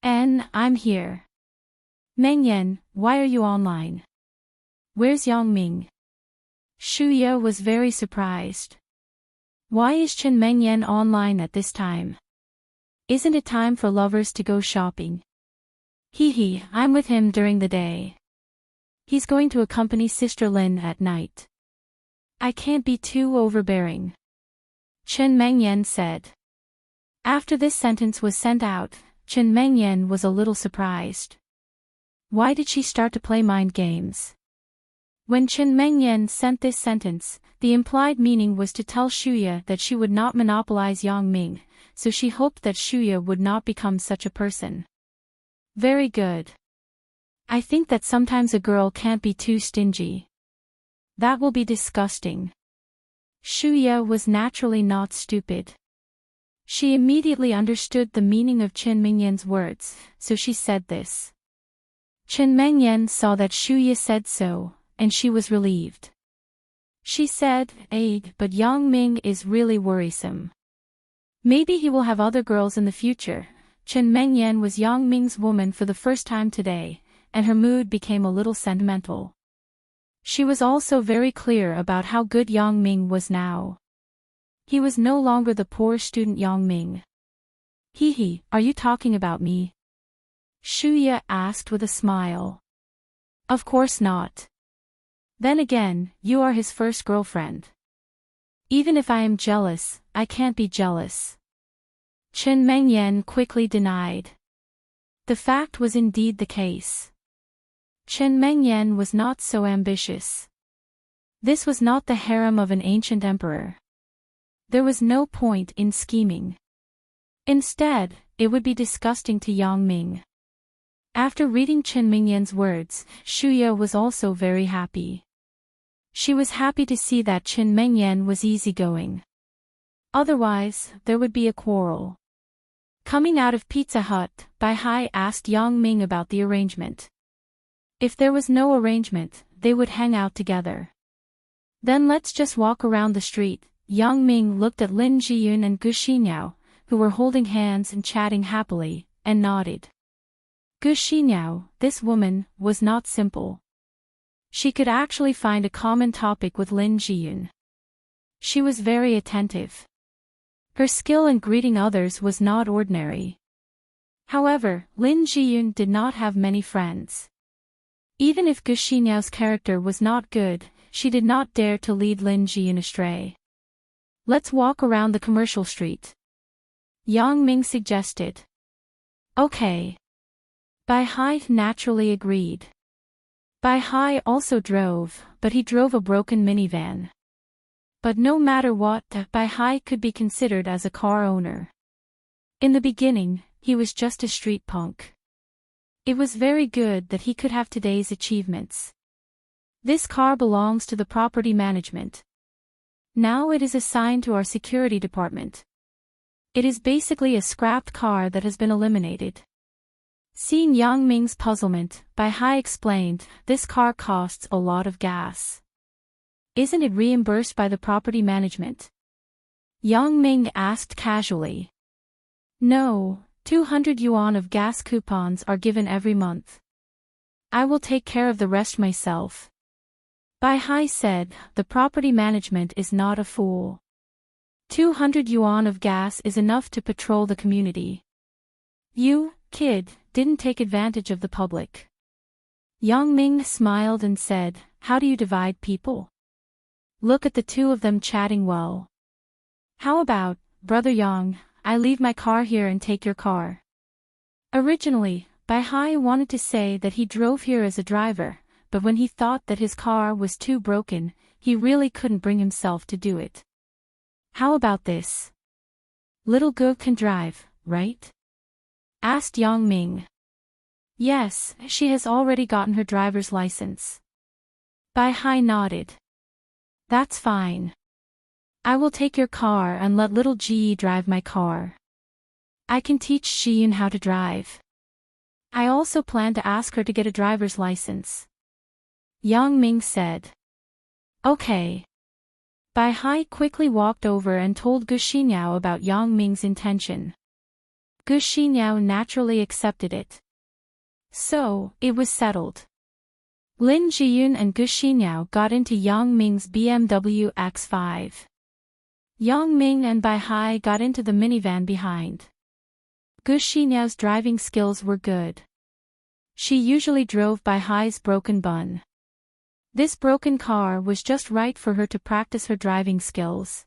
I'm here. Mengyan, why are you online? Where's Yang Ming? Shuya was very surprised. Why is Chen Mengyan online at this time? Isn't it time for lovers to go shopping? Hee hee, I'm with him during the day. He's going to accompany Sister Lin at night. I can't be too overbearing. Chen Mengyan said. After this sentence was sent out, Chen Mengyan was a little surprised. Why did she start to play mind games? When Chen Mengyan sent this sentence, the implied meaning was to tell Shuya that she would not monopolize Yang Ming, so she hoped that Shuya would not become such a person. Very good. I think that sometimes a girl can't be too stingy. That will be disgusting. Shuya was naturally not stupid. She immediately understood the meaning of Chen Mengyan's words, so she said this. Chen Mengyan saw that Shuya said so, and she was relieved. She said, but Yang Ming is really worrisome. Maybe he will have other girls in the future. Chen Mengyan was Yang Ming's woman for the first time today, and her mood became a little sentimental. She was also very clear about how good Yang Ming was now. He was no longer the poor student Yang Ming. Hee hee, are you talking about me? Shuya asked with a smile. Of course not. Then again, you are his first girlfriend. Even if I am jealous, I can't be jealous. Chen Mengyan quickly denied. The fact was indeed the case. Chen Mengyan was not so ambitious. This was not the harem of an ancient emperor. There was no point in scheming. Instead, it would be disgusting to Yang Ming. After reading Chen Mengyan's words, Shuya was also very happy. She was happy to see that Chen Mengyan was easygoing. Otherwise, there would be a quarrel. Coming out of Pizza Hut, Bai Hai asked Yang Ming about the arrangement. If there was no arrangement, they would hang out together. Then let's just walk around the street. Yang Ming looked at Lin Jiyun and Gu Xinyao, who were holding hands and chatting happily, and nodded. Gu Xinyao, this woman, was not simple. She could actually find a common topic with Lin Jiyun. She was very attentive. Her skill in greeting others was not ordinary. However, Lin Jiyun did not have many friends. Even if Gu Xinyao's character was not good, she did not dare to lead Lin Jiyun astray. Let's walk around the commercial street. Yang Ming suggested. Okay. Bai Hai naturally agreed. Bai Hai also drove, but he drove a broken minivan. But no matter what, Bai Hai could be considered as a car owner. In the beginning, he was just a street punk. It was very good that he could have today's achievements. This car belongs to the property management. Now it is assigned to our security department. It is basically a scrapped car that has been eliminated. Seeing Yang Ming's puzzlement, Bai Hai explained, this car costs a lot of gas. Isn't it reimbursed by the property management? Yang Ming asked casually. No, 200 yuan of gas coupons are given every month. I will take care of the rest myself. Bai Hai said, the property management is not a fool. 200 yuan of gas is enough to patrol the community. You, kid, didn't take advantage of the public. Yang Ming smiled and said, how do you divide people? Look at the two of them chatting well. How about, Brother Yang, I leave my car here and take your car. Originally, Bai Hai wanted to say that he drove here as a driver, but when he thought that his car was too broken, he really couldn't bring himself to do it. How about this? Little girl can drive, right? Asked Yang Ming. Yes, she has already gotten her driver's license. Bai Hai nodded. That's fine. I will take your car and let little Ji drive my car. I can teach Shiyun how to drive. I also plan to ask her to get a driver's license. Yang Ming said. Okay. Bai Hai quickly walked over and told Gu Xinyao about Yang Ming's intention. Gu Xinyao naturally accepted it. So, it was settled. Lin Jiyun and Gu Xinyao got into Yang Ming's BMW X5. Yang Ming and Bai Hai got into the minivan behind. Gu Xinyao's driving skills were good. She usually drove Bai Hai's broken bun. This broken car was just right for her to practice her driving skills.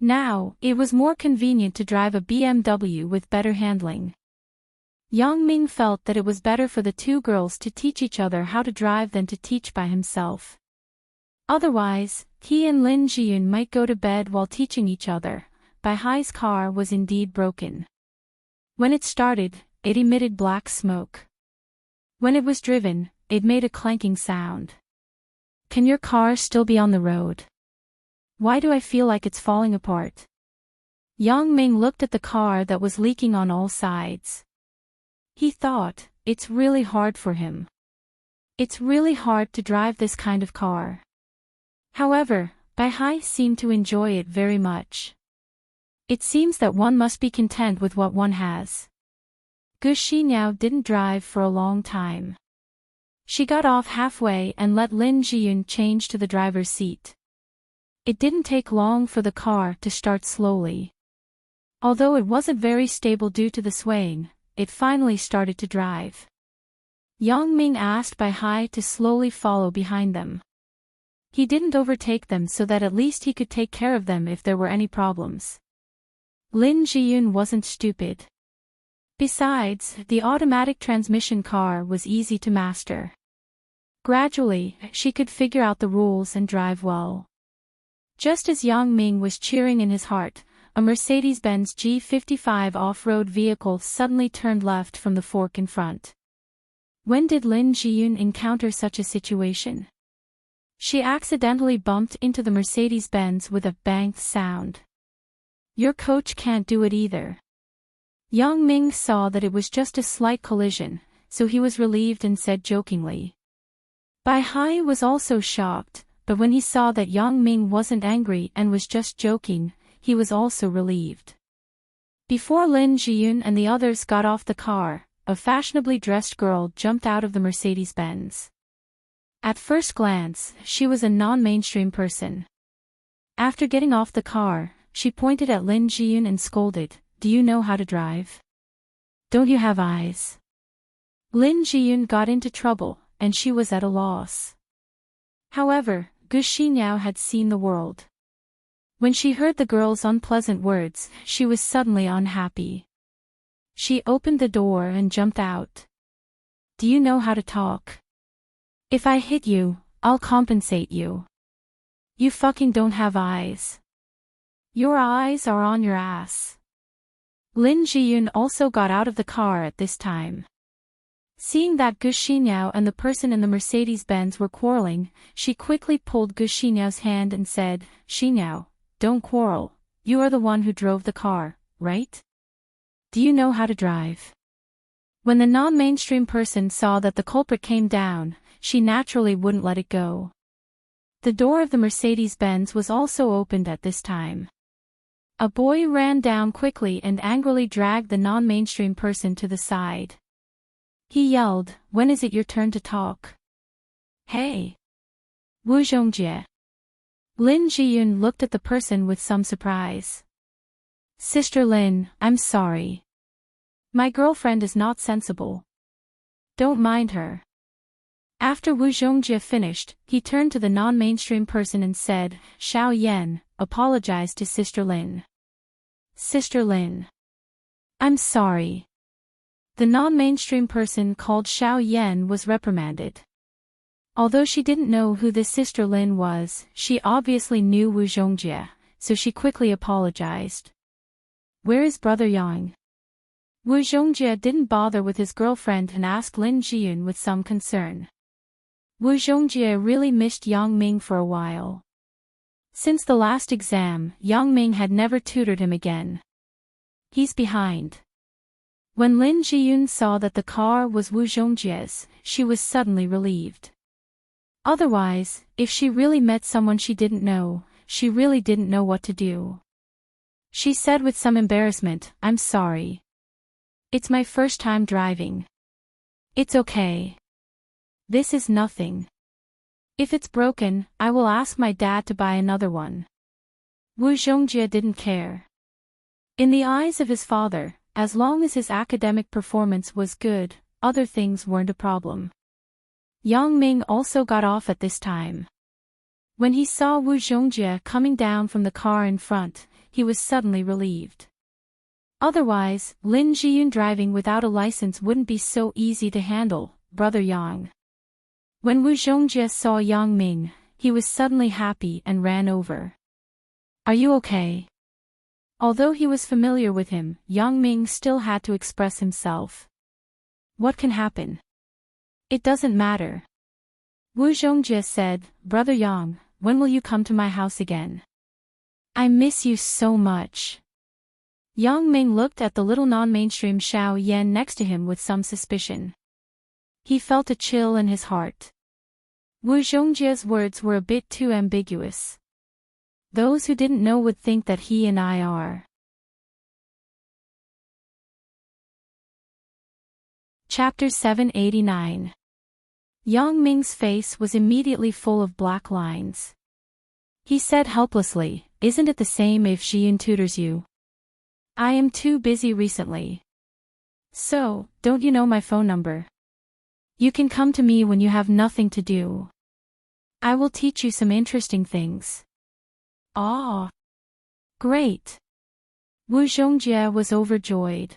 Now, it was more convenient to drive a BMW with better handling. Yang Ming felt that it was better for the two girls to teach each other how to drive than to teach by himself. Otherwise, he and Lin Jiyun might go to bed while teaching each other. Bai Hai's car was indeed broken. When it started, it emitted black smoke. When it was driven, it made a clanking sound. Can your car still be on the road? Why do I feel like it's falling apart? Yang Ming looked at the car that was leaking on all sides. He thought, it's really hard for him. It's really hard to drive this kind of car. However, Bai Hai seemed to enjoy it very much. It seems that one must be content with what one has. Gu Xinyao didn't drive for a long time. She got off halfway and let Lin Jiyun change to the driver's seat. It didn't take long for the car to start slowly. Although it wasn't very stable due to the swaying, it finally started to drive. Yang Ming asked Bai Hai to slowly follow behind them. He didn't overtake them so that at least he could take care of them if there were any problems. Lin Jiyun wasn't stupid. Besides, the automatic transmission car was easy to master. Gradually, she could figure out the rules and drive well. Just as Yang Ming was cheering in his heart, a Mercedes-Benz G55 off-road vehicle suddenly turned left from the fork in front. When did Lin Jiyun encounter such a situation? She accidentally bumped into the Mercedes-Benz with a banged sound. Your coach can't do it either. Yang Ming saw that it was just a slight collision, so he was relieved and said jokingly. Bai Hai was also shocked, but when he saw that Yang Ming wasn't angry and was just joking, he was also relieved. Before Lin Jiyun and the others got off the car, a fashionably dressed girl jumped out of the Mercedes-Benz. At first glance, she was a non-mainstream person. After getting off the car, she pointed at Lin Jiyun and scolded, "Do you know how to drive? Don't you have eyes?" Lin Jiyun got into trouble, and she was at a loss. However, Gu Xinyao had seen the world. When she heard the girl's unpleasant words, she was suddenly unhappy. She opened the door and jumped out. "Do you know how to talk? If I hit you, I'll compensate you. You fucking don't have eyes. Your eyes are on your ass." Lin Jiyun also got out of the car at this time. Seeing that Gu Xinyao and the person in the Mercedes-Benz were quarreling, she quickly pulled Gu Xinyao's hand and said, "Xinyao, don't quarrel, you are the one who drove the car, right? Do you know how to drive?" When the non-mainstream person saw that the culprit came down, she naturally wouldn't let it go. The door of the Mercedes-Benz was also opened at this time. A boy ran down quickly and angrily dragged the non-mainstream person to the side. He yelled, "When is it your turn to talk? Hey! Wu Zhongjie." Lin Jiyun looked at the person with some surprise. "Sister Lin, I'm sorry. My girlfriend is not sensible. Don't mind her." After Wu Zhongjie finished, he turned to the non-mainstream person and said, "Xiao Yan, apologize to Sister Lin." "Sister Lin. I'm sorry." The non-mainstream person called Xiao Yan was reprimanded. Although she didn't know who this Sister Lin was, she obviously knew Wu Zhongjie, so she quickly apologized. "Where is Brother Yang?" Wu Zhongjie didn't bother with his girlfriend and asked Lin Jiyun with some concern. Wu Zhongjie really missed Yang Ming for a while. Since the last exam, Yang Ming had never tutored him again. "He's behind." When Lin Jiyun saw that the car was Wu Zhongjie's, she was suddenly relieved. Otherwise, if she really met someone she didn't know, she really didn't know what to do. She said with some embarrassment, "I'm sorry. It's my first time driving." "It's okay. This is nothing. If it's broken, I will ask my dad to buy another one." Wu Zhongjie didn't care. In the eyes of his father, as long as his academic performance was good, other things weren't a problem. Yang Ming also got off at this time. When he saw Wu Zhongjie coming down from the car in front, he was suddenly relieved. Otherwise, Lin Jiyun driving without a license wouldn't be so easy to handle, Brother Yang. When Wu Zhongjie saw Yang Ming, he was suddenly happy and ran over. "Are you okay?" Although he was familiar with him, Yang Ming still had to express himself. "What can happen? It doesn't matter." Wu Zhongjie said, "Brother Yang, when will you come to my house again? I miss you so much." Yang Ming looked at the little non-mainstream Xiao Yan next to him with some suspicion. He felt a chill in his heart. Wu Zhongjie's words were a bit too ambiguous. Those who didn't know would think that he and I are. Chapter 789. Yang Ming's face was immediately full of black lines. He said helplessly, "Isn't it the same if Jiyun tutors you? I am too busy recently. So, don't you know my phone number? You can come to me when you have nothing to do. I will teach you some interesting things." "Ah! Great!" Wu Zhongjie was overjoyed.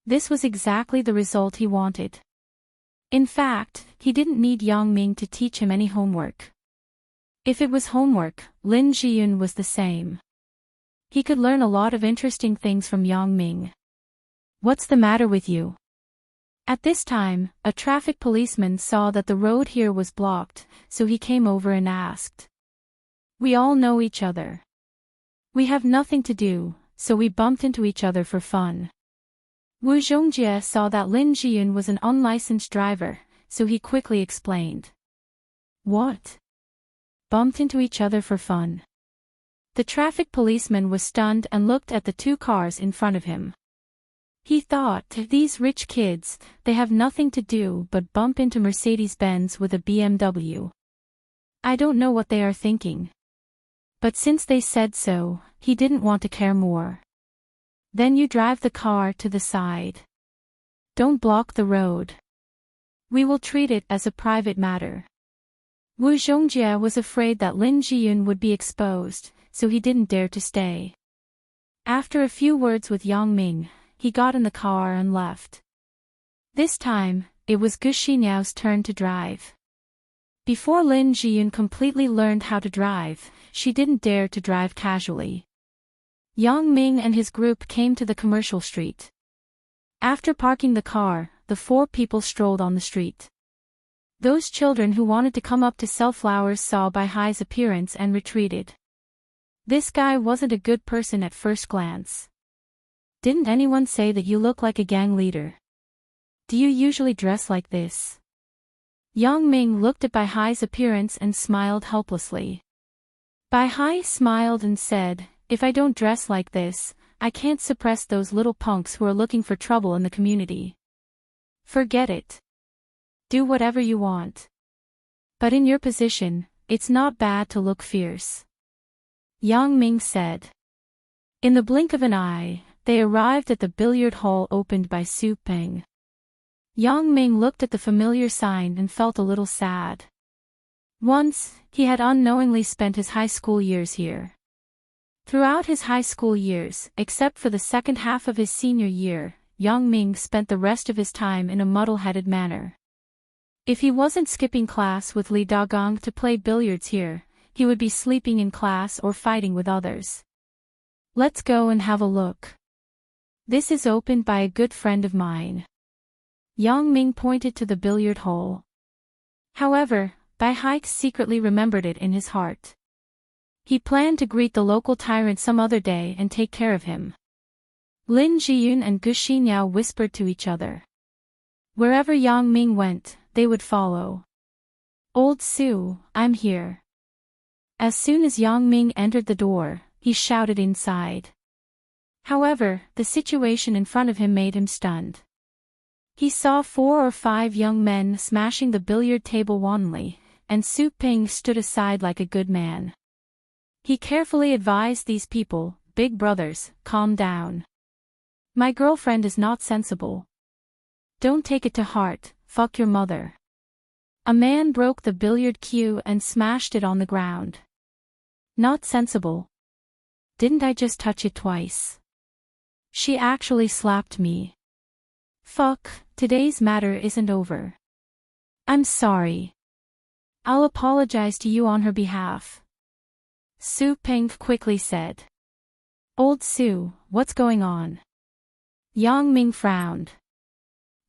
This was exactly the result he wanted. In fact, he didn't need Yang Ming to teach him any homework. If it was homework, Lin Jiyun was the same. He could learn a lot of interesting things from Yang Ming. "What's the matter with you?" At this time, a traffic policeman saw that the road here was blocked, so he came over and asked. "We all know each other. We have nothing to do, so we bumped into each other for fun." Wu Zhongjie saw that Lin Jiyun was an unlicensed driver, so he quickly explained. "What? Bumped into each other for fun?" The traffic policeman was stunned and looked at the two cars in front of him. He thought, "These rich kids, they have nothing to do but bump into Mercedes-Benz with a BMW. I don't know what they are thinking." But since they said so, he didn't want to care more. "Then you drive the car to the side. Don't block the road. We will treat it as a private matter." Wu Zhongjie was afraid that Lin Jiyun would be exposed, so he didn't dare to stay. After a few words with Yang Ming, he got in the car and left. This time, it was Gu Xiniao's turn to drive. Before Lin Jiyun completely learned how to drive, she didn't dare to drive casually. Yang Ming and his group came to the commercial street. After parking the car, the four people strolled on the street. Those children who wanted to come up to sell flowers saw Bai Hai's appearance and retreated. This guy wasn't a good person at first glance. "Didn't anyone say that you look like a gang leader? Do you usually dress like this?" Yang Ming looked at Bai Hai's appearance and smiled helplessly. Bai Hai smiled and said, if I don't dress like this, I can't suppress those little punks who are looking for trouble in the community. Forget it. Do whatever you want. But in your position, it's not bad to look fierce. Yang Ming said. In the blink of an eye, they arrived at the billiard hall opened by Su Peng. Yang Ming looked at the familiar sign and felt a little sad. Once, he had unknowingly spent his high school years here. Throughout his high school years, except for the second half of his senior year, Yang Ming spent the rest of his time in a muddle-headed manner. If he wasn't skipping class with Li Dagong to play billiards here, he would be sleeping in class or fighting with others. Let's go and have a look. This is opened by a good friend of mine. Yang Ming pointed to the billiard hole. However, Bai Hai secretly remembered it in his heart. He planned to greet the local tyrant some other day and take care of him. Lin Jiyun and Gu Xinyao whispered to each other. Wherever Yang Ming went, they would follow. Old Su, I'm here. As soon as Yang Ming entered the door, he shouted inside. However, the situation in front of him made him stunned. He saw 4 or 5 young men smashing the billiard table wantonly, and Su Ping stood aside like a good man. He carefully advised these people, big brothers, calm down. My girlfriend is not sensible. Don't take it to heart, fuck your mother. A man broke the billiard cue and smashed it on the ground. Not sensible. Didn't I just touch it twice? She actually slapped me. Fuck, today's matter isn't over. I'm sorry. I'll apologize to you on her behalf. Su Peng quickly said. Old Su, what's going on? Yang Ming frowned.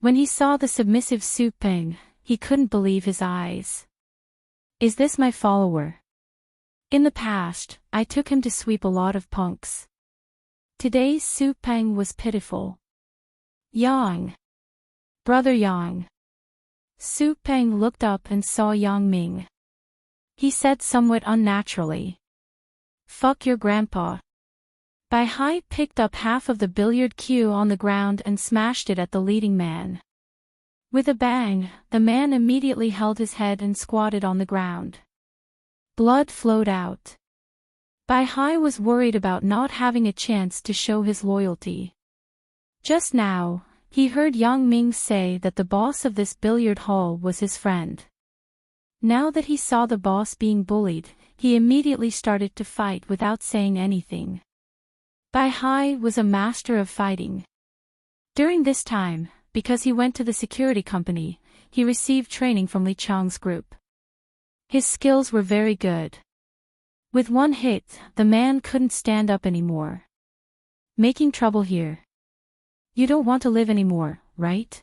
When he saw the submissive Su Peng, he couldn't believe his eyes. Is this my follower? In the past, I took him to sweep a lot of punks. Today's Su Peng was pitiful. Yang. Brother Yang. Su Peng looked up and saw Yang Ming. He said somewhat unnaturally. Fuck your grandpa. Bai Hai picked up half of the billiard cue on the ground and smashed it at the leading man. With a bang, the man immediately held his head and squatted on the ground. Blood flowed out. Bai Hai was worried about not having a chance to show his loyalty. Just now, he heard Yang Ming say that the boss of this billiard hall was his friend. Now that he saw the boss being bullied, he immediately started to fight without saying anything. Bai Hai was a master of fighting. During this time, because he went to the security company, he received training from Li Chang's group. His skills were very good. With one hit, the man couldn't stand up anymore. Making trouble here. You don't want to live anymore, right?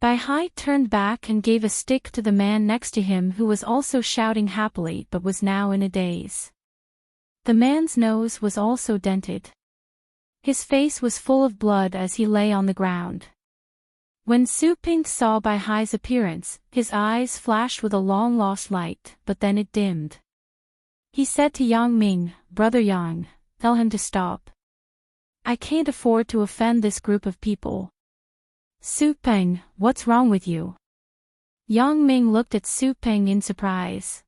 Bai Hai turned back and gave a stick to the man next to him who was also shouting happily but was now in a daze. The man's nose was also dented. His face was full of blood as he lay on the ground. When Su Ping saw Bai Hai's appearance, his eyes flashed with a long-lost light, but then it dimmed. He said to Yang Ming, Brother Yang, tell him to stop. I can't afford to offend this group of people. Su Peng, what's wrong with you? Yang Ming looked at Su Peng in surprise.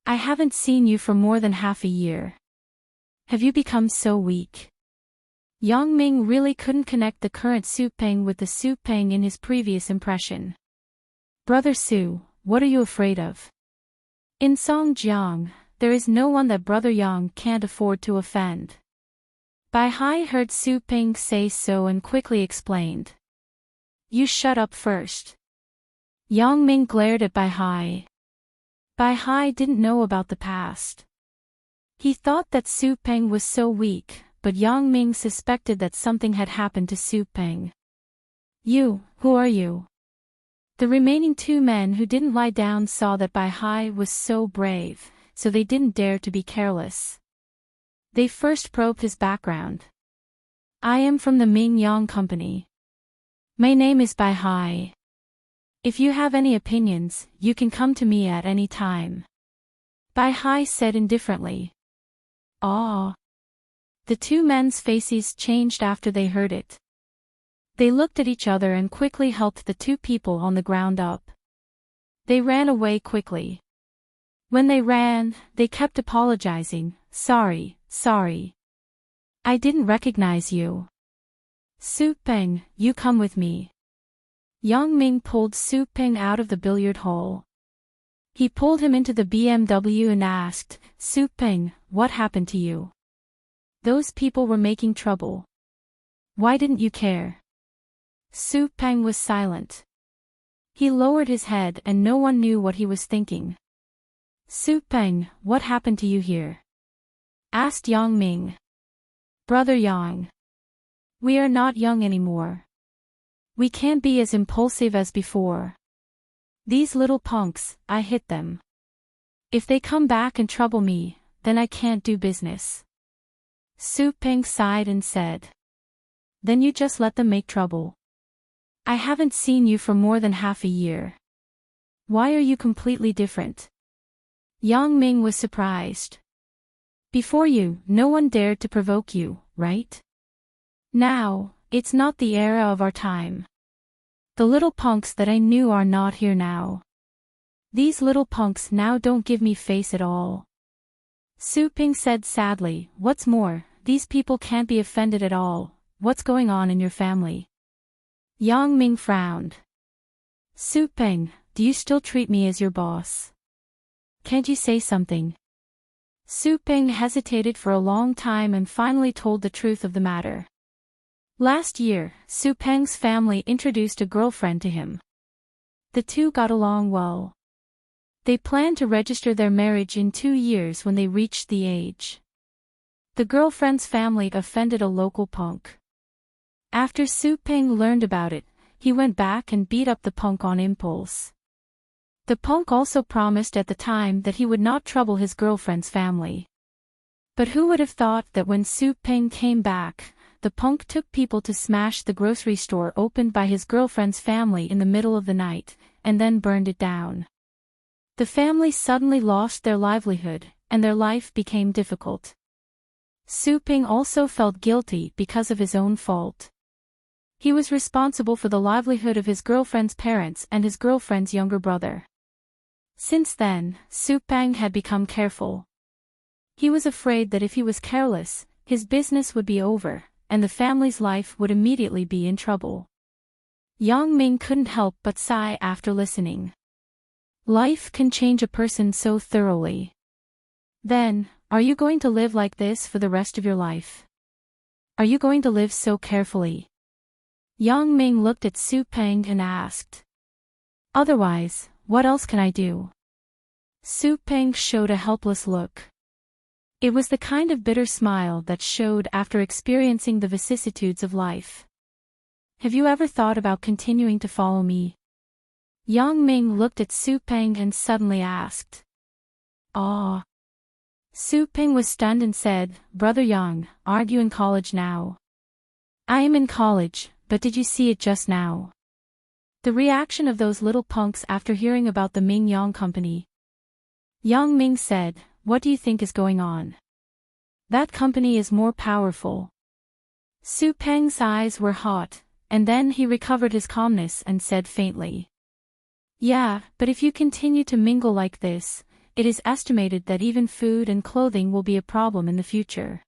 I haven't seen you for more than half a year. Have you become so weak? Yang Ming really couldn't connect the current Su Peng with the Su Peng in his previous impression. Brother Su, what are you afraid of? In Songjiang, there is no one that Brother Yang can't afford to offend. Bai Hai heard Su Peng say so and quickly explained. You shut up first. Yang Ming glared at Bai Hai. Bai Hai didn't know about the past. He thought that Su Peng was so weak, but Yang Ming suspected that something had happened to Su Peng. You, who are you? The remaining 2 men who didn't lie down saw that Bai Hai was so brave, so they didn't dare to be careless. They first probed his background. I am from the Ming Yang Company. My name is Bai Hai. If you have any opinions, you can come to me at any time. Bai Hai said indifferently. Ah. The two men's faces changed after they heard it. They looked at each other and quickly helped the two people on the ground up. They ran away quickly. When they ran, they kept apologizing. Sorry. I didn't recognize you. Su Peng, you come with me. Yang Ming pulled Su Peng out of the billiard hall. He pulled him into the BMW and asked, Su Peng, what happened to you? Those people were making trouble. Why didn't you care? Su Peng was silent. He lowered his head and no one knew what he was thinking. Su Peng, what happened to you here? Asked Yang Ming. Brother Yang. We are not young anymore. We can't be as impulsive as before. These little punks, I hit them. If they come back and trouble me, then I can't do business. Su Peng sighed and said. Then you just let them make trouble. I haven't seen you for more than half a year. Why are you completely different? Yang Ming was surprised. Before you, no one dared to provoke you, right? Now, it's not the era of our time. The little punks that I knew are not here now. These little punks now don't give me face at all. Su Peng said sadly, what's more, these people can't be offended at all. What's going on in your family? Yang Ming frowned. Su Peng, do you still treat me as your boss? Can't you say something? Su Peng hesitated for a long time and finally told the truth of the matter. Last year, Su Peng's family introduced a girlfriend to him. The two got along well. They planned to register their marriage in 2 years when they reached the age. The girlfriend's family offended a local punk. After Su Peng learned about it, he went back and beat up the punk on impulse. The punk also promised at the time that he would not trouble his girlfriend's family. But who would have thought that when Su Peng came back, the punk took people to smash the grocery store opened by his girlfriend's family in the middle of the night, and then burned it down. The family suddenly lost their livelihood, and their life became difficult. Su Peng also felt guilty because of his own fault. He was responsible for the livelihood of his girlfriend's parents and his girlfriend's younger brother. Since then, Su Peng had become careful. He was afraid that if he was careless, his business would be over, and the family's life would immediately be in trouble. Yang Ming couldn't help but sigh after listening. Life can change a person so thoroughly. Then, are you going to live like this for the rest of your life? Are you going to live so carefully? Yang Ming looked at Su Peng and asked. Otherwise, what else can I do? Su Peng showed a helpless look. It was the kind of bitter smile that showed after experiencing the vicissitudes of life. Have you ever thought about continuing to follow me? Yang Ming looked at Su Peng and suddenly asked. Ah. Su Peng was stunned and said, Brother Yang, aren't you in college now? I am in college, but did you see it just now? The reaction of those little punks after hearing about the Ming Yang company. Yang Ming said, what do you think is going on? That company is more powerful. Su Peng's eyes were hot, and then he recovered his calmness and said faintly. Yeah, but if you continue to mingle like this, it is estimated that even food and clothing will be a problem in the future.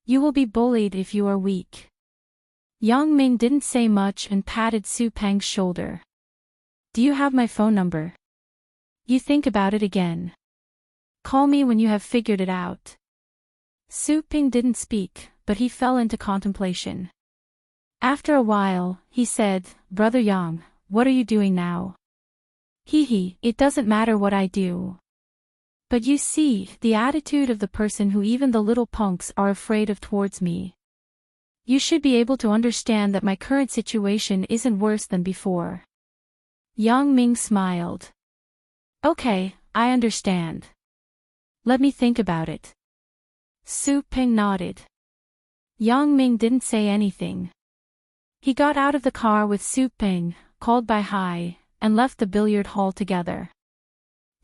You will be bullied if you are weak. Yang Ming didn't say much and patted Su Peng's shoulder. Do you have my phone number? You think about it again. Call me when you have figured it out. Su Peng didn't speak, but he fell into contemplation. After a while, he said, Brother Yang, what are you doing now? It doesn't matter what I do. But you see, the attitude of the person who even the little punks are afraid of towards me. You should be able to understand that my current situation isn't worse than before. Yang Ming smiled. Okay, I understand. Let me think about it. Su Peng nodded. Yang Ming didn't say anything. He got out of the car with Su Peng, called by Hai, and left the billiard hall together.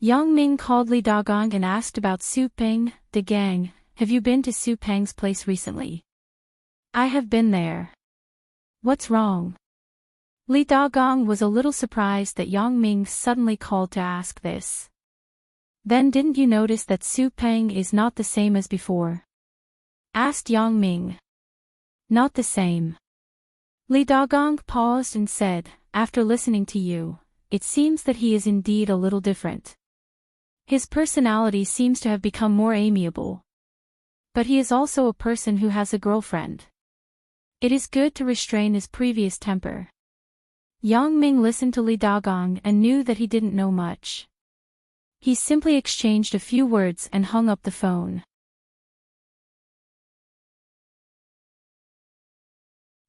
Yang Ming called Li Dagang and asked about Su Peng, the gang, have you been to Su Peng's place recently? I have been there. What's wrong? Li Dagong was a little surprised that Yang Ming suddenly called to ask this. Then didn't you notice that Su Peng is not the same as before? Asked Yang Ming. Not the same. Li Dagong paused and said, after listening to you, it seems that he is indeed a little different. His personality seems to have become more amiable. But he is also a person who has a girlfriend. It is good to restrain his previous temper. Yang Ming listened to Li Dagong and knew that he didn't know much. He simply exchanged a few words and hung up the phone.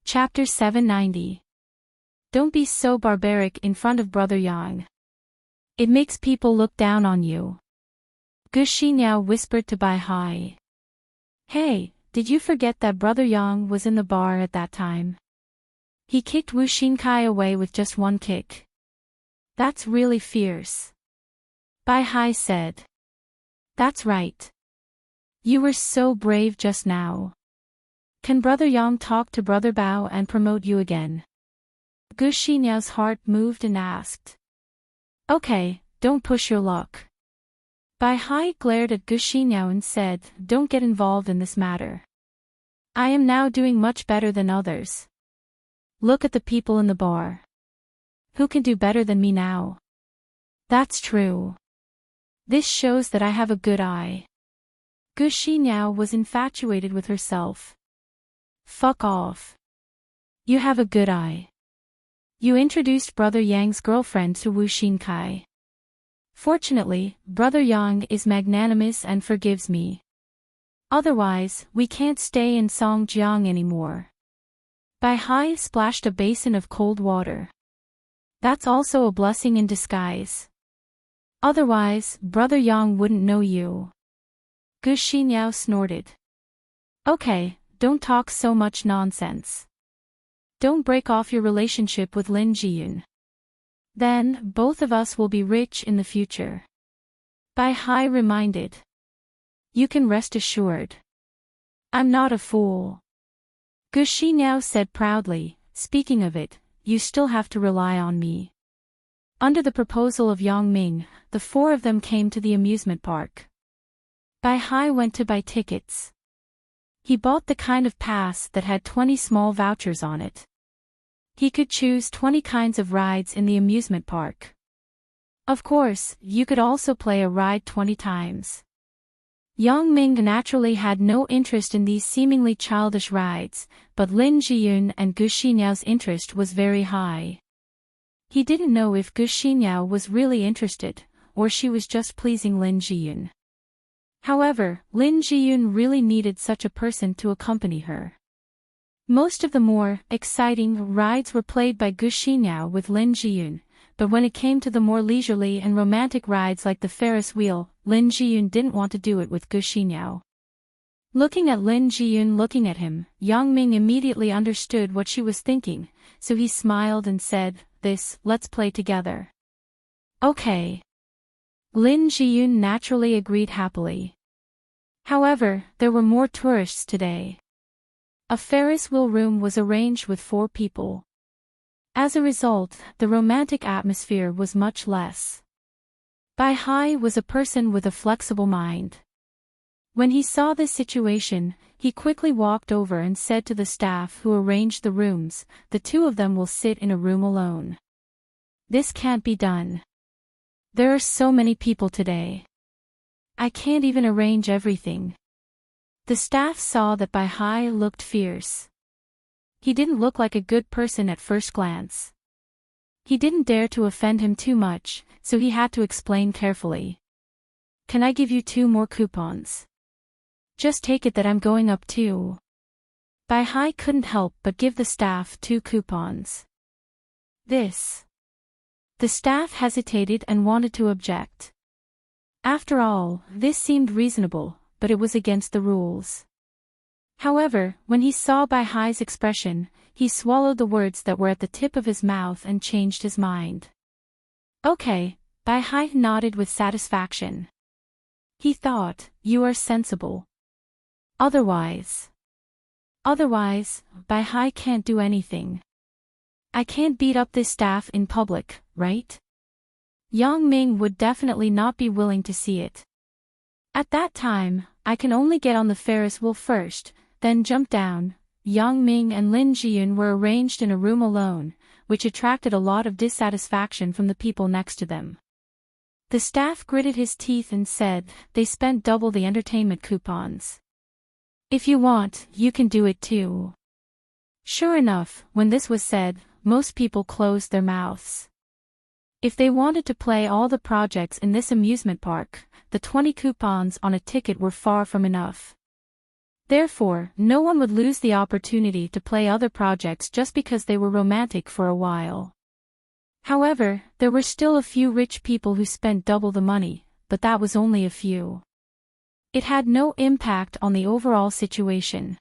Chapter 790. Don't be so barbaric in front of Brother Yang. It makes people look down on you. Gu Xiniao whispered to Bai Hai. Hey, did you forget that Brother Yang was in the bar at that time? He kicked Wu Xinkai away with just one kick. That's really fierce. Bai Hai said. That's right. You were so brave just now. Can Brother Yang talk to Brother Bao and promote you again? Gu Xiniao's heart moved and asked. Okay, don't push your luck. Bai Hai glared at Gu Xiniao and said, don't get involved in this matter. I am now doing much better than others. Look at the people in the bar. Who can do better than me now? That's true. This shows that I have a good eye. Gu Xiniao was infatuated with herself. Fuck off. You have a good eye. You introduced Brother Yang's girlfriend to Wu Xinkai. Fortunately, Brother Yang is magnanimous and forgives me. Otherwise, we can't stay in Songjiang anymore. Bai Hai splashed a basin of cold water. That's also a blessing in disguise. Otherwise, Brother Yang wouldn't know you. Gu Xiniao snorted. Okay, don't talk so much nonsense. Don't break off your relationship with Lin Jiyun. Then, both of us will be rich in the future. Bai Hai reminded. You can rest assured. I'm not a fool. Gu Xiniao said proudly, speaking of it, you still have to rely on me. Under the proposal of Yang Ming, the four of them came to the amusement park. Bai Hai went to buy tickets. He bought the kind of pass that had 20 small vouchers on it. He could choose 20 kinds of rides in the amusement park. Of course, you could also play a ride 20 times. Yang Ming naturally had no interest in these seemingly childish rides, but Lin Jiyun and Gu Xiniao's interest was very high. He didn't know if Gu Xiniao was really interested, or she was just pleasing Lin Jiyun. However, Lin Jiyun really needed such a person to accompany her. Most of the more exciting rides were played by Gu Xiniao with Lin Jiyun, but when it came to the more leisurely and romantic rides like the Ferris wheel, Lin Jiyun didn't want to do it with Gu Xiniao. Looking at Lin Jiyun looking at him, Yang Ming immediately understood what she was thinking, so he smiled and said, let's play together. Okay. Lin Jiyun naturally agreed happily. However, there were more tourists today. A Ferris wheel room was arranged with 4 people. As a result, the romantic atmosphere was much less. Bai Hai was a person with a flexible mind. When he saw this situation, he quickly walked over and said to the staff who arranged the rooms, the 2 of them will sit in a room alone. This can't be done. There are so many people today. I can't even arrange everything. The staff saw that Bai Hai looked fierce. He didn't look like a good person at first glance. He didn't dare to offend him too much, so he had to explain carefully. Can I give you 2 more coupons? Just take it that I'm going up too. Bai Hai couldn't help but give the staff 2 coupons. This. The staff hesitated and wanted to object. After all, this seemed reasonable, but it was against the rules. However, when he saw Bai Hai's expression, he swallowed the words that were at the tip of his mouth and changed his mind. Okay, Bai Hai nodded with satisfaction. He thought, you are sensible. Otherwise, Bai Hai can't do anything. I can't beat up this staff in public, right? Yang Ming would definitely not be willing to see it. At that time, I can only get on the Ferris wheel first, then jump down. Yang Ming and Lin Jiyun were arranged in a room alone, which attracted a lot of dissatisfaction from the people next to them. The staff gritted his teeth and said they spent double the entertainment coupons. If you want, you can do it too. Sure enough, when this was said, most people closed their mouths. If they wanted to play all the projects in this amusement park, the 20 coupons on a ticket were far from enough. Therefore, no one would lose the opportunity to play other projects just because they were romantic for a while. However, there were still a few rich people who spent double the money, but that was only a few. It had no impact on the overall situation.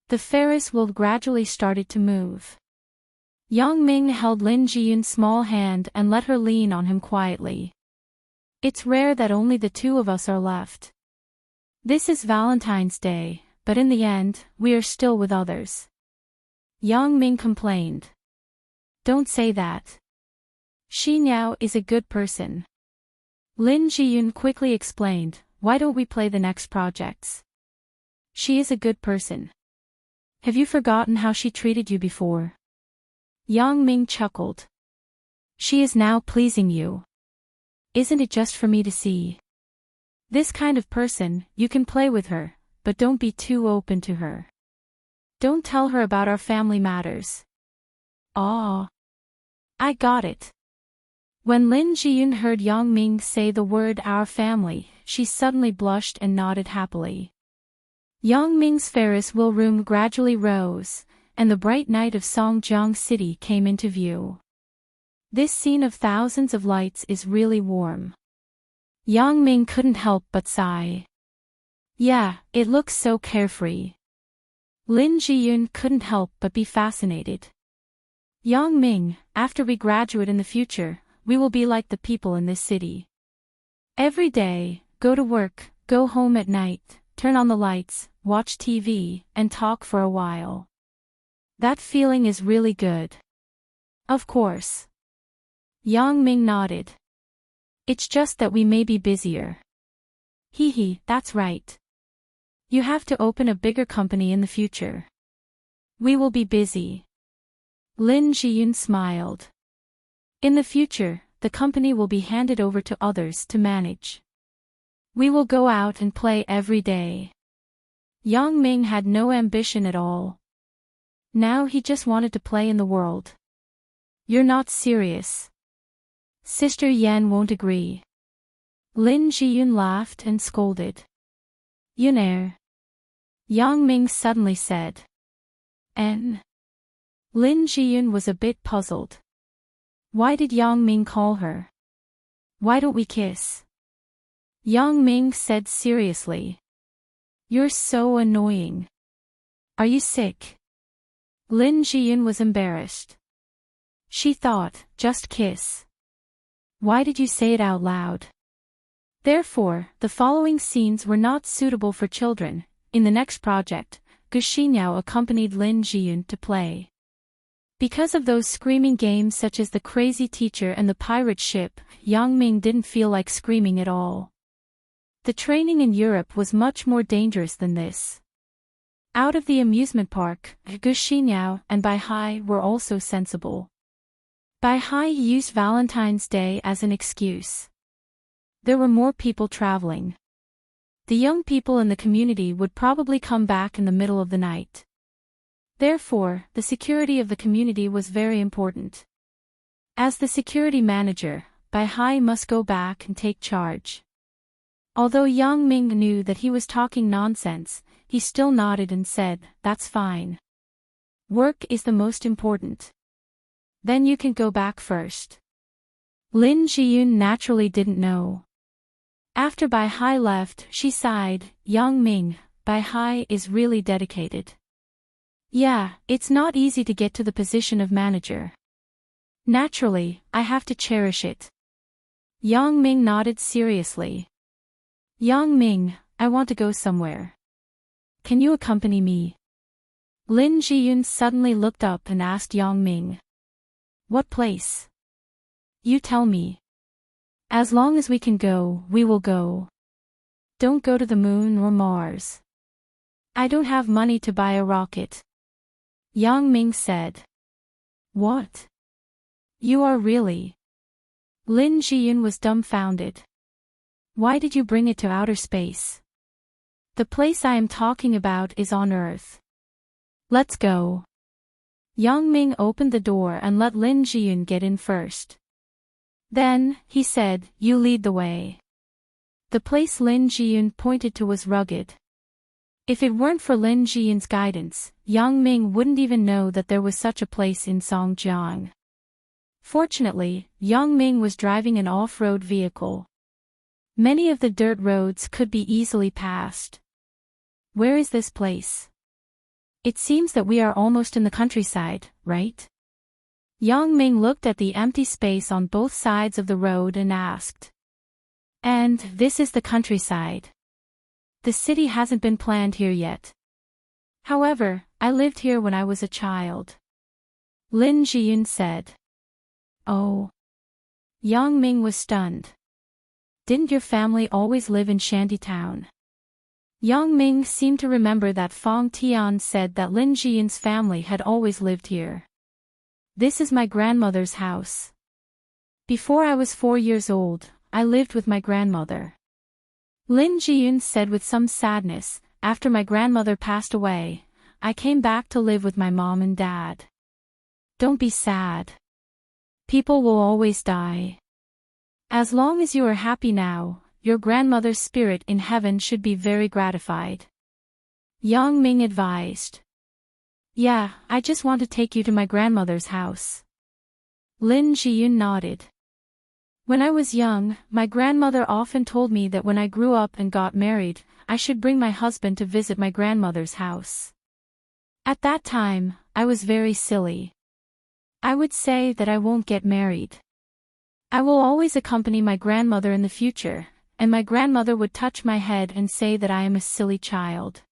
The Ferris wheel gradually started to move. Yang Ming held Lin Jiyun's small hand and let her lean on him quietly. It's rare that only the two of us are left. This is Valentine's Day, but in the end, we are still with others. Yang Ming complained. Don't say that. Xi Niao is a good person. Lin Jiyun quickly explained, why don't we play the next projects? She is a good person. Have you forgotten how she treated you before? Yang Ming chuckled. She is now pleasing you. Isn't it just for me to see? This kind of person, you can play with her, but don't be too open to her. Don't tell her about our family matters. Ah. I got it. When Lin Jiyun heard Yang Ming say the word our family, she suddenly blushed and nodded happily. Yang Ming's Ferris wheel room gradually rose, and the bright night of Songjiang City came into view. This scene of thousands of lights is really warm. Yang Ming couldn't help but sigh. Yeah, it looks so carefree. Lin Jiyun couldn't help but be fascinated. Yang Ming, after we graduate in the future, we will be like the people in this city. Every day, go to work, go home at night, turn on the lights, watch TV, and talk for a while. That feeling is really good. Of course. Yang Ming nodded. It's just that we may be busier. Hee, that's right. You have to open a bigger company in the future. We will be busy. Lin Jiyun smiled. In the future, the company will be handed over to others to manage. We will go out and play every day. Yang Ming had no ambition at all. Now he just wanted to play in the world. You're not serious. Sister Yan won't agree. Lin Jiyun laughed and scolded. Yunair. Yang Ming suddenly said. Lin Jiyun was a bit puzzled. Why did Yang Ming call her? Why don't we kiss? Yang Ming said seriously. You're so annoying. Are you sick? Lin Jiyun was embarrassed. She thought, just kiss. Why did you say it out loud? Therefore, the following scenes were not suitable for children. In the next project, Gu Xinyao accompanied Lin Jiyun to play. Because of those screaming games such as the Crazy Teacher and the Pirate Ship, Yang Ming didn't feel like screaming at all. The training in Europe was much more dangerous than this. Out of the amusement park, Gu Xinyao and Bai Hai were also sensible. Bai Hai used Valentine's Day as an excuse. There were more people traveling. The young people in the community would probably come back in the middle of the night. Therefore, the security of the community was very important. As the security manager, Bai Hai must go back and take charge. Although Yang Ming knew that he was talking nonsense, he still nodded and said, "That's fine. Work is the most important. Then you can go back first." Lin Jiyun naturally didn't know. After Bai Hai left, she sighed, "Yang Ming, Bai Hai is really dedicated. Yeah, it's not easy to get to the position of manager. Naturally, I have to cherish it." Yang Ming nodded seriously. "Yang Ming, I want to go somewhere." Can you accompany me? Lin Jiyun suddenly looked up and asked Yang Ming. What place? You tell me. As long as we can go, we will go. Don't go to the moon or Mars. I don't have money to buy a rocket. Yang Ming said. What? You are really? Lin Jiyun was dumbfounded. Why did you bring it to outer space? The place I am talking about is on Earth. Let's go. Yang Ming opened the door and let Lin Jiyun get in first. Then, he said, you lead the way. The place Lin Jiyun pointed to was rugged. If it weren't for Lin Jiyun's guidance, Yang Ming wouldn't even know that there was such a place in Songjiang. Fortunately, Yang Ming was driving an off-road vehicle. Many of the dirt roads could be easily passed. Where is this place? It seems that we are almost in the countryside, right? Yang Ming looked at the empty space on both sides of the road and asked. And this is the countryside. The city hasn't been planned here yet. However, I lived here when I was a child. Lin Jiyun said. Oh. Yang Ming was stunned. Didn't your family always live in Shantytown? Yang Ming seemed to remember that Fong Tian said that Lin Jiyun's family had always lived here. This is my grandmother's house. Before I was 4 years old, I lived with my grandmother. Lin Jiyun said with some sadness, after my grandmother passed away, I came back to live with my mom and dad. Don't be sad. People will always die. As long as you are happy now, your grandmother's spirit in heaven should be very gratified. Yang Ming advised. Yeah, I just want to take you to my grandmother's house. Lin Jiyun nodded. When I was young, my grandmother often told me that when I grew up and got married, I should bring my husband to visit my grandmother's house. At that time, I was very silly. I would say that I won't get married. I will always accompany my grandmother in the future, and my grandmother would touch my head and say that I am a silly child.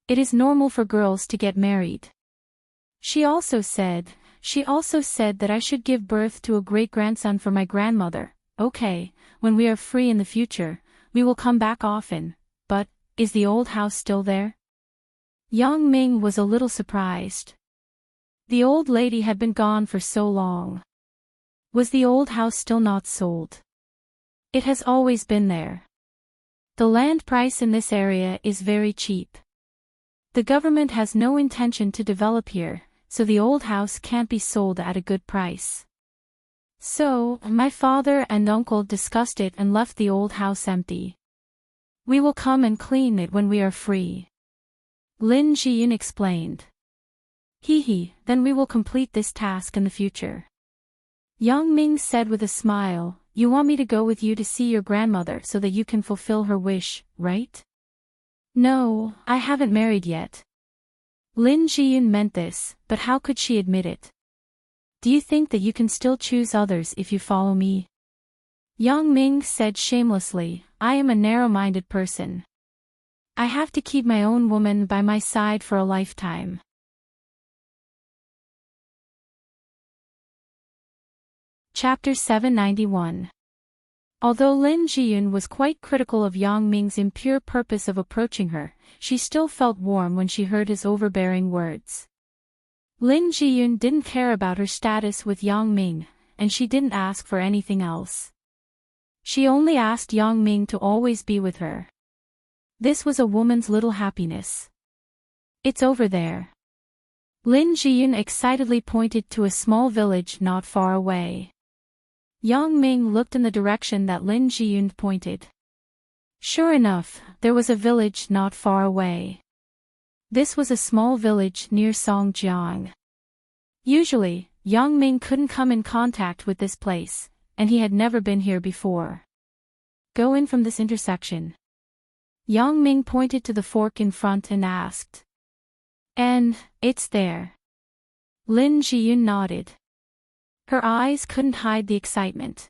It is normal for girls to get married. She also said that I should give birth to a great-grandson for my grandmother. Okay, when we are free in the future, we will come back often, but, is the old house still there? Yang Ming was a little surprised. The old lady had been gone for so long. Was the old house still not sold? It has always been there. The land price in this area is very cheap. The government has no intention to develop here, so the old house can't be sold at a good price. So, my father and uncle discussed it and left the old house empty. We will come and clean it when we are free. Lin Jiyun explained. Then we will complete this task in the future. Yang Ming said with a smile, you want me to go with you to see your grandmother so that you can fulfill her wish, right? No, I haven't married yet. Lin Jiyun meant this, but how could she admit it? Do you think that you can still choose others if you follow me? Yang Ming said shamelessly, I am a narrow-minded person. I have to keep my own woman by my side for a lifetime. Chapter 791. Although Lin Jiyun was quite critical of Yang Ming's impure purpose of approaching her, she still felt warm when she heard his overbearing words. Lin Jiyun didn't care about her status with Yang Ming, and she didn't ask for anything else. She only asked Yang Ming to always be with her. This was a woman's little happiness. It's over there. Lin Jiyun excitedly pointed to a small village not far away. Yang Ming looked in the direction that Lin Jiyun pointed. Sure enough, there was a village not far away. This was a small village near Songjiang. Usually, Yang Ming couldn't come in contact with this place, and he had never been here before. Go in from this intersection. Yang Ming pointed to the fork in front and asked. And, it's there. Lin Jiyun nodded. Her eyes couldn't hide the excitement.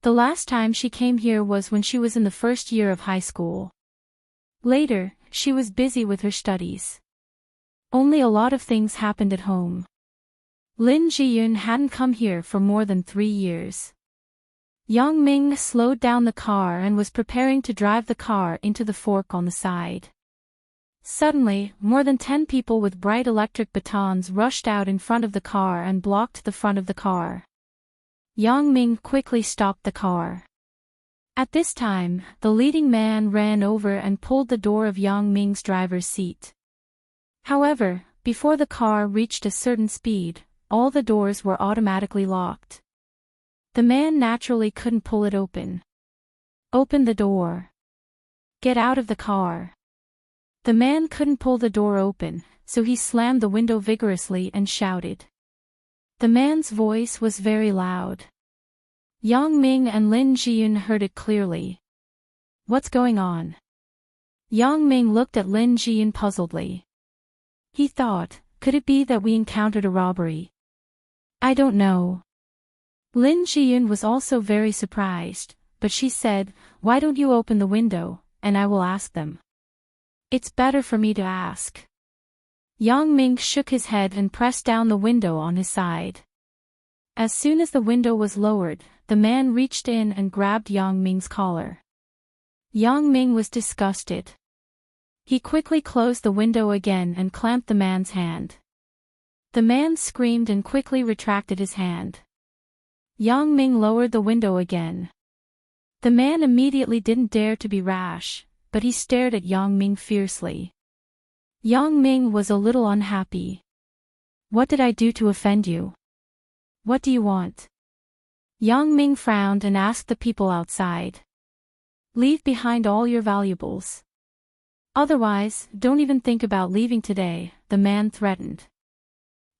The last time she came here was when she was in the first year of high school. Later, she was busy with her studies. Only a lot of things happened at home. Lin Jiyun hadn't come here for more than 3 years. Yang Ming slowed down the car and was preparing to drive the car into the fork on the side. Suddenly, more than 10 people with bright electric batons rushed out in front of the car and blocked the front of the car. Yang Ming quickly stopped the car. At this time, the leading man ran over and pulled the door of Yang Ming's driver's seat. However, before the car reached a certain speed, all the doors were automatically locked. The man naturally couldn't pull it open. Open the door. Get out of the car. The man couldn't pull the door open, so he slammed the window vigorously and shouted. The man's voice was very loud. Yang Ming and Lin Jiyun heard it clearly. What's going on? Yang Ming looked at Lin Jiyun puzzledly. He thought, could it be that we encountered a robbery? I don't know. Lin Jiyun was also very surprised, but she said, why don't you open the window, and I will ask them. It's better for me to ask. Yang Ming shook his head and pressed down the window on his side. As soon as the window was lowered, the man reached in and grabbed Yang Ming's collar. Yang Ming was disgusted. He quickly closed the window again and clamped the man's hand. The man screamed and quickly retracted his hand. Yang Ming lowered the window again. The man immediately didn't dare to be rash, but he stared at Yang Ming fiercely. Yang Ming was a little unhappy. What did I do to offend you? What do you want? Yang Ming frowned and asked the people outside. Leave behind all your valuables. Otherwise, don't even think about leaving today, the man threatened.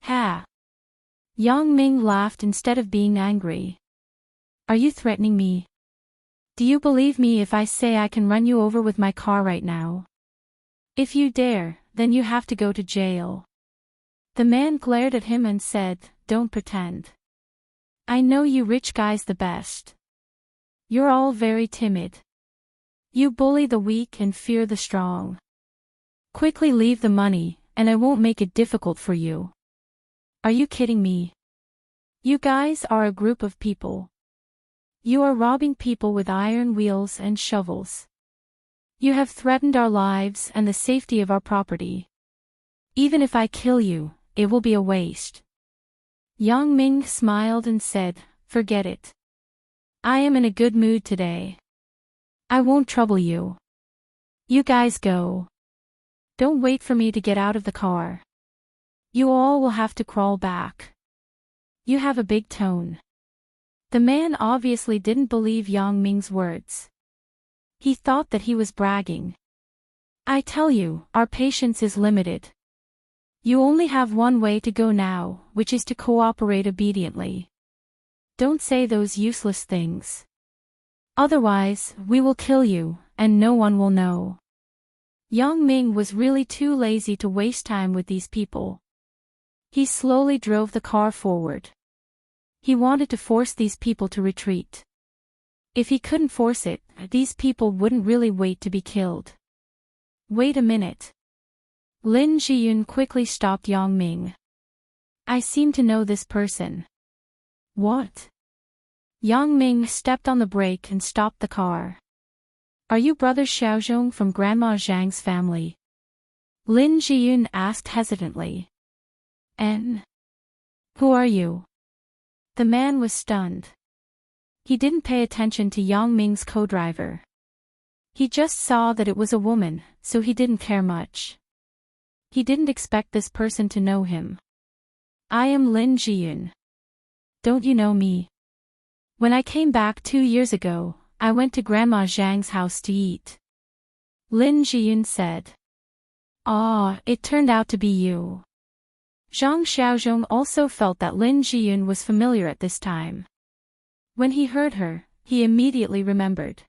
Ha! Yang Ming laughed instead of being angry. Are you threatening me? Do you believe me if I say I can run you over with my car right now? If you dare, then you have to go to jail. The man glared at him and said, don't pretend. I know you rich guys the best. You're all very timid. You bully the weak and fear the strong. Quickly leave the money, and I won't make it difficult for you. Are you kidding me? You guys are a group of people. You are robbing people with iron wheels and shovels. You have threatened our lives and the safety of our property. Even if I kill you, it will be a waste. Yang Ming smiled and said, forget it. I am in a good mood today. I won't trouble you. You guys go. Don't wait for me to get out of the car. You all will have to crawl back. You have a big tone. The man obviously didn't believe Yang Ming's words. He thought that he was bragging. I tell you, our patience is limited. You only have one way to go now, which is to cooperate obediently. Don't say those useless things. Otherwise, we will kill you, and no one will know. Yang Ming was really too lazy to waste time with these people. He slowly drove the car forward. He wanted to force these people to retreat. If he couldn't force it, these people wouldn't really wait to be killed. Wait a minute. Lin Jiyun quickly stopped Yang Ming. I seem to know this person. What? Yang Ming stepped on the brake and stopped the car. Are you brother Xiaozhong from Grandma Zhang's family? Lin Jiyun asked hesitantly. Who are you? The man was stunned. He didn't pay attention to Yang Ming's co-driver. He just saw that it was a woman, so he didn't care much. He didn't expect this person to know him. I am Lin Jiyun. Don't you know me? When I came back 2 years ago, I went to Grandma Zhang's house to eat. Lin Jiyun said. Ah, it turned out to be you. Zhang Xiaozhong also felt that Lin Jiyun was familiar at this time. When he heard her, he immediately remembered.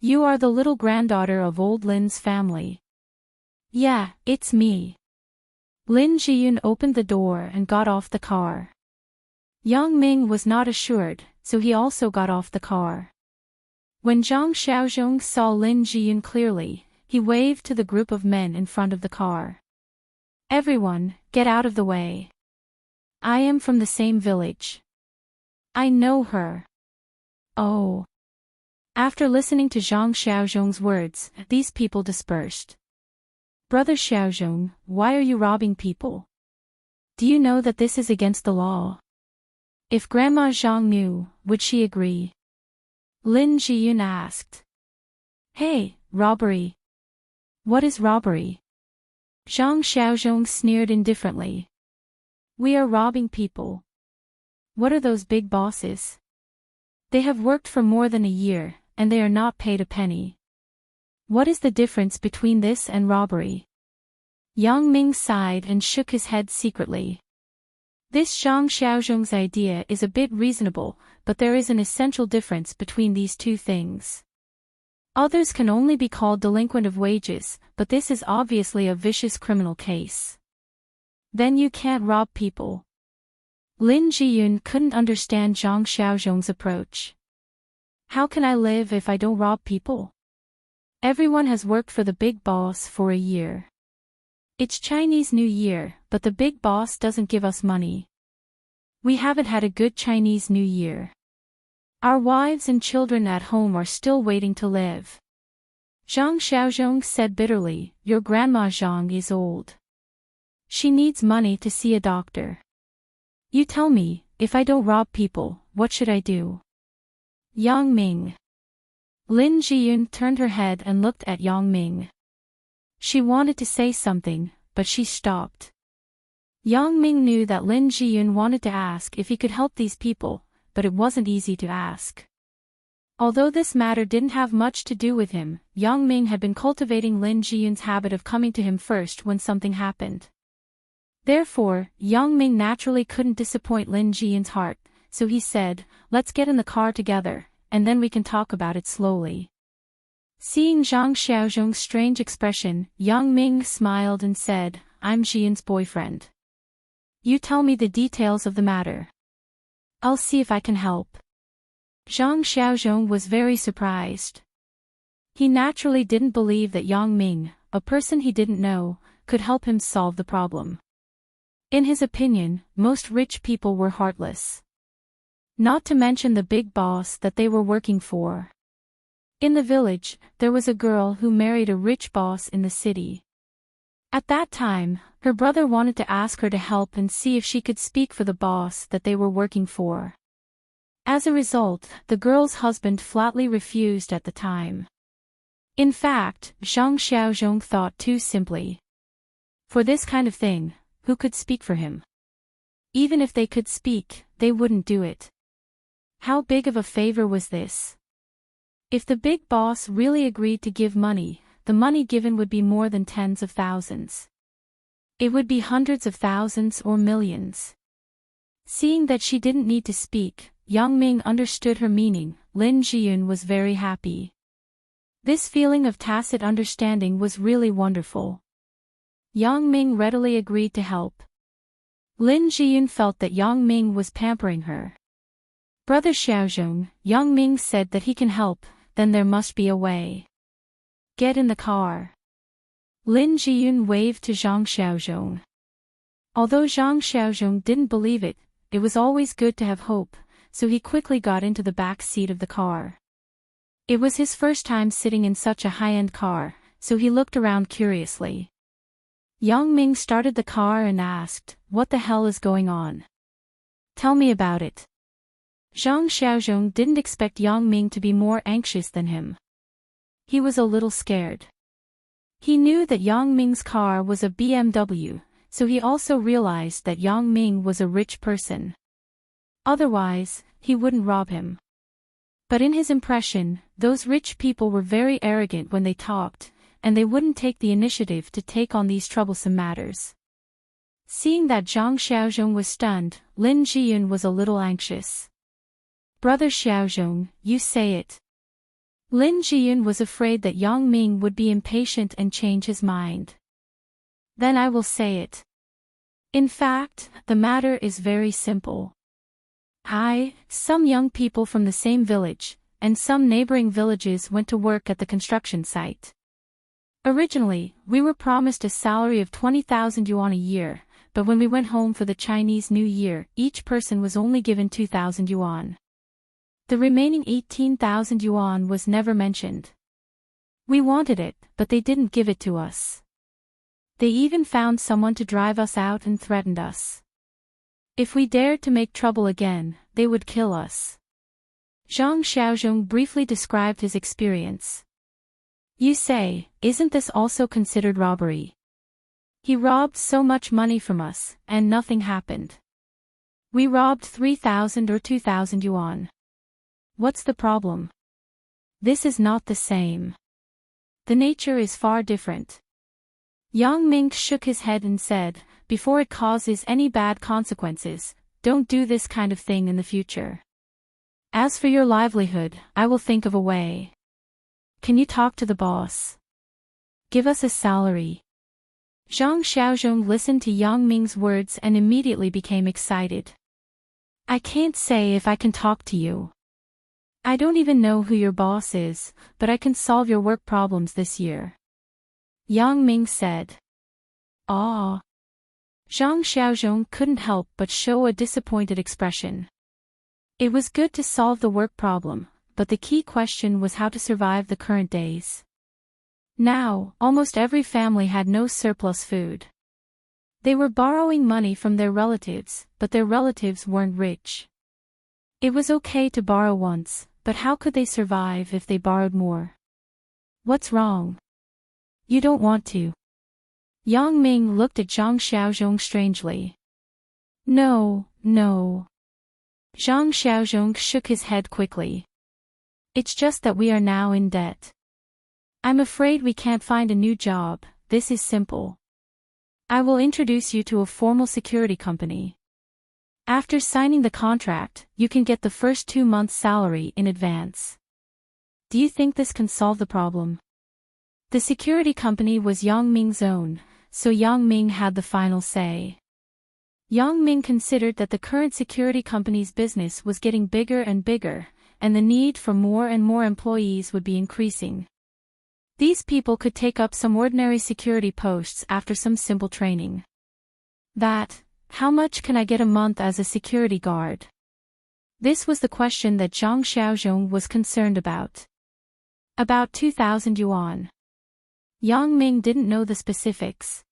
You are the little granddaughter of old Lin's family. Yeah, it's me. Lin Jiyun opened the door and got off the car. Yang Ming was not assured, so he also got off the car. When Zhang Xiaozhong saw Lin Jiyun clearly, he waved to the group of men in front of the car. Everyone, get out of the way. I am from the same village. I know her. Oh. After listening to Zhang Xiaozhong's words, these people dispersed. Brother Xiaozhong, why are you robbing people? Do you know that this is against the law? If Grandma Zhang knew, would she agree? Lin Jiyun asked. Hey, robbery. What is robbery? Zhang Xiaozhong sneered indifferently. We are robbing people. What are those big bosses? They have worked for more than a year, and they are not paid a penny. What is the difference between this and robbery? Yang Ming sighed and shook his head secretly. This Zhang Xiaozhong's idea is a bit reasonable, but there is an essential difference between these two things. Others can only be called delinquent of wages, but this is obviously a vicious criminal case. Then you can't rob people. Lin Jiyun couldn't understand Zhang Xiaozhong's approach. How can I live if I don't rob people? Everyone has worked for the big boss for a year. It's Chinese New Year, but the big boss doesn't give us money. We haven't had a good Chinese New Year. Our wives and children at home are still waiting to live. Zhang Xiaozhong said bitterly, your grandma Zhang is old. She needs money to see a doctor. You tell me, if I don't rob people, what should I do? Yang Ming. Lin Jiyun turned her head and looked at Yang Ming. She wanted to say something, but she stopped. Yang Ming knew that Lin Jiyun wanted to ask if he could help these people, but it wasn't easy to ask. Although this matter didn't have much to do with him, Yang Ming had been cultivating Lin Jiyun's habit of coming to him first when something happened. Therefore, Yang Ming naturally couldn't disappoint Lin Jiyun's heart, so he said, let's get in the car together, and then we can talk about it slowly. Seeing Zhang Xiaozhong's strange expression, Yang Ming smiled and said, I'm Jiyun's boyfriend. You tell me the details of the matter. I'll see if I can help. Zhang Xiaozhong was very surprised. He naturally didn't believe that Yang Ming, a person he didn't know, could help him solve the problem. In his opinion, most rich people were heartless. Not to mention the big boss that they were working for. In the village, there was a girl who married a rich boss in the city. At that time, her brother wanted to ask her to help and see if she could speak for the boss that they were working for. As a result, the girl's husband flatly refused at the time. In fact, Zhang Xiaozhong thought too simply. For this kind of thing, who could speak for him? Even if they could speak, they wouldn't do it. How big of a favor was this? If the big boss really agreed to give money, the money given would be more than tens of thousands. It would be hundreds of thousands or millions. Seeing that she didn't need to speak, Yang Ming understood her meaning. Lin Jiyun was very happy. This feeling of tacit understanding was really wonderful. Yang Ming readily agreed to help. Lin Jiyun felt that Yang Ming was pampering her. Brother Xiaozhong, Yang Ming said that he can help, then there must be a way. Get in the car. Lin Jiyun waved to Zhang Xiaozhong. Although Zhang Xiaozhong didn't believe it, it was always good to have hope, so he quickly got into the back seat of the car. It was his first time sitting in such a high-end car, so he looked around curiously. Yang Ming started the car and asked, what the hell is going on? Tell me about it. Zhang Xiaozhong didn't expect Yang Ming to be more anxious than him. He was a little scared. He knew that Yang Ming's car was a BMW, so he also realized that Yang Ming was a rich person. Otherwise, he wouldn't rob him. But in his impression, those rich people were very arrogant when they talked, and they wouldn't take the initiative to take on these troublesome matters. Seeing that Zhang Xiaozhong was stunned, Lin Jiyun was a little anxious. Brother Xiaozhong, you say it. Lin Jiyun was afraid that Yang Ming would be impatient and change his mind. Then I will say it. In fact, the matter is very simple. Some young people from the same village, and some neighboring villages went to work at the construction site. Originally, we were promised a salary of 20,000 yuan a year, but when we went home for the Chinese New Year, each person was only given 2,000 yuan. The remaining 18,000 yuan was never mentioned. We wanted it, but they didn't give it to us. They even found someone to drive us out and threatened us. If we dared to make trouble again, they would kill us. Zhang Xiaozhong briefly described his experience. You say, isn't this also considered robbery? He robbed so much money from us, and nothing happened. We robbed 3,000 or 2,000 yuan. What's the problem? This is not the same. The nature is far different. Yang Ming shook his head and said, before it causes any bad consequences, don't do this kind of thing in the future. As for your livelihood, I will think of a way. Can you talk to the boss? Give us a salary. Zhang Xiaozhong listened to Yang Ming's words and immediately became excited. I can't say if I can talk to you. I don't even know who your boss is, but I can solve your work problems this year. Yang Ming said. Ah. Zhang Xiaozhong couldn't help but show a disappointed expression. It was good to solve the work problem, but the key question was how to survive the current days. Now, almost every family had no surplus food. They were borrowing money from their relatives, but their relatives weren't rich. It was okay to borrow once, but how could they survive if they borrowed more? What's wrong? You don't want to. Yang Ming looked at Zhang Xiaozhong strangely. No. Zhang Xiaozhong shook his head quickly. It's just that we are now in debt. I'm afraid we can't find a new job. This is simple. I will introduce you to a formal security company. After signing the contract, you can get the first 2 months' salary in advance. Do you think this can solve the problem? The security company was Yang Ming's own, so Yang Ming had the final say. Yang Ming considered that the current security company's business was getting bigger and bigger, and the need for more and more employees would be increasing. These people could take up some ordinary security posts after some simple training. How much can I get a month as a security guard? This was the question that Zhang Xiaozhong was concerned about. About 2,000 yuan. Yang Ming didn't know the specifics.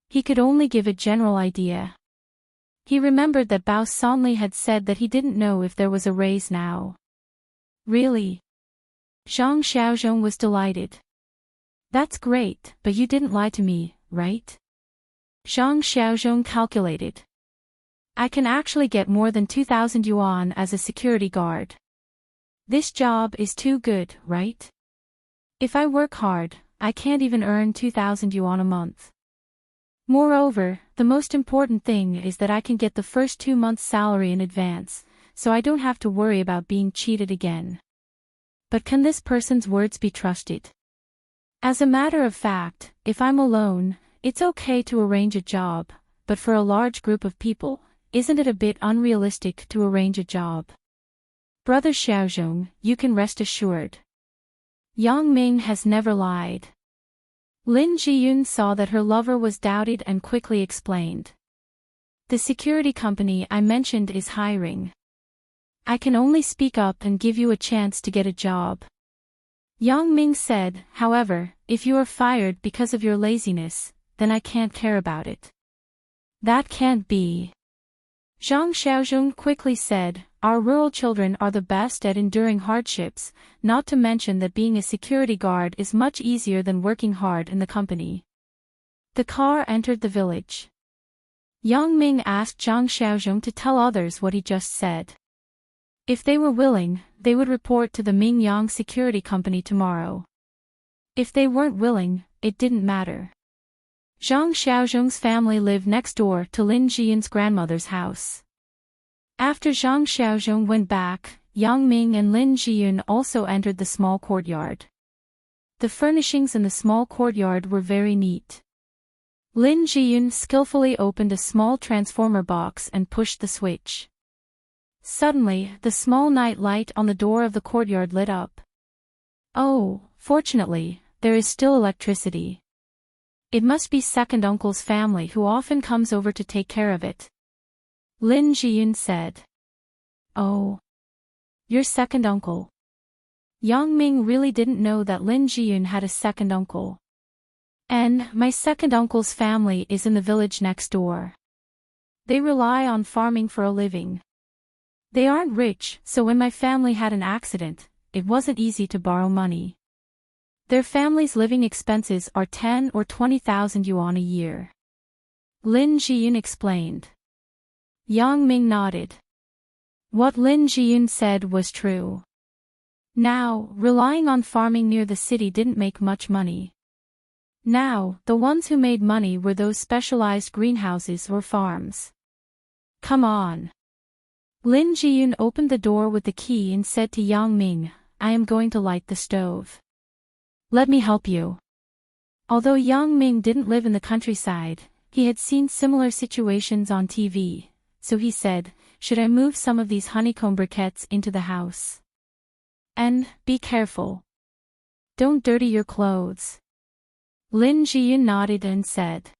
He could only give a general idea. He remembered that Bao Sonli had said that he didn't know if there was a raise now. Really? Zhang Xiaozhong was delighted. That's great, but you didn't lie to me, right? Zhang Xiaozhong calculated. I can actually get more than 2,000 yuan as a security guard. This job is too good, right? If I work hard, I can't even earn 2,000 yuan a month. Moreover, the most important thing is that I can get the first 2 months' salary in advance, so I don't have to worry about being cheated again. But can this person's words be trusted? As a matter of fact, if I'm alone, it's okay to arrange a job, but for a large group of people, isn't it a bit unrealistic to arrange a job? Brother Xiaozhong, you can rest assured. Yang Ming has never lied. Lin Jiyun saw that her lover was doubted and quickly explained. The security company I mentioned is hiring. I can only speak up and give you a chance to get a job. Yang Ming said, however, if you are fired because of your laziness, then I can't care about it. That can't be. Zhang Xiaozhong quickly said, our rural children are the best at enduring hardships, not to mention that being a security guard is much easier than working hard in the company. The car entered the village. Yang Ming asked Zhang Xiaozhong to tell others what he just said. If they were willing, they would report to the Mingyang Security Company tomorrow. If they weren't willing, it didn't matter. Zhang Xiaozhong's family lived next door to Lin Jiyun's grandmother's house. After Zhang Xiaozhong went back, Yang Ming and Lin Jiyun also entered the small courtyard. The furnishings in the small courtyard were very neat. Lin Jiyun skillfully opened a small transformer box and pushed the switch. Suddenly, the small night light on the door of the courtyard lit up. Oh, fortunately, there is still electricity. It must be second uncle's family who often comes over to take care of it. Lin Jiyun said. Oh. Your second uncle. Yang Ming really didn't know that Lin Jiyun had a second uncle. And my second uncle's family is in the village next door. They rely on farming for a living. They aren't rich, so when my family had an accident, it wasn't easy to borrow money. Their family's living expenses are 10 or 20,000 yuan a year. Lin Jiyun explained. Yang Ming nodded. What Lin Jiyun said was true. Now, relying on farming near the city didn't make much money. Now, the ones who made money were those specialized greenhouses or farms. Come on. Lin Jiyun opened the door with the key and said to Yang Ming, I am going to light the stove. Let me help you. Although Yang Ming didn't live in the countryside, he had seen similar situations on TV, so he said, should I move some of these honeycomb briquettes into the house? And, be careful. Don't dirty your clothes. Lin Jiyun nodded and said.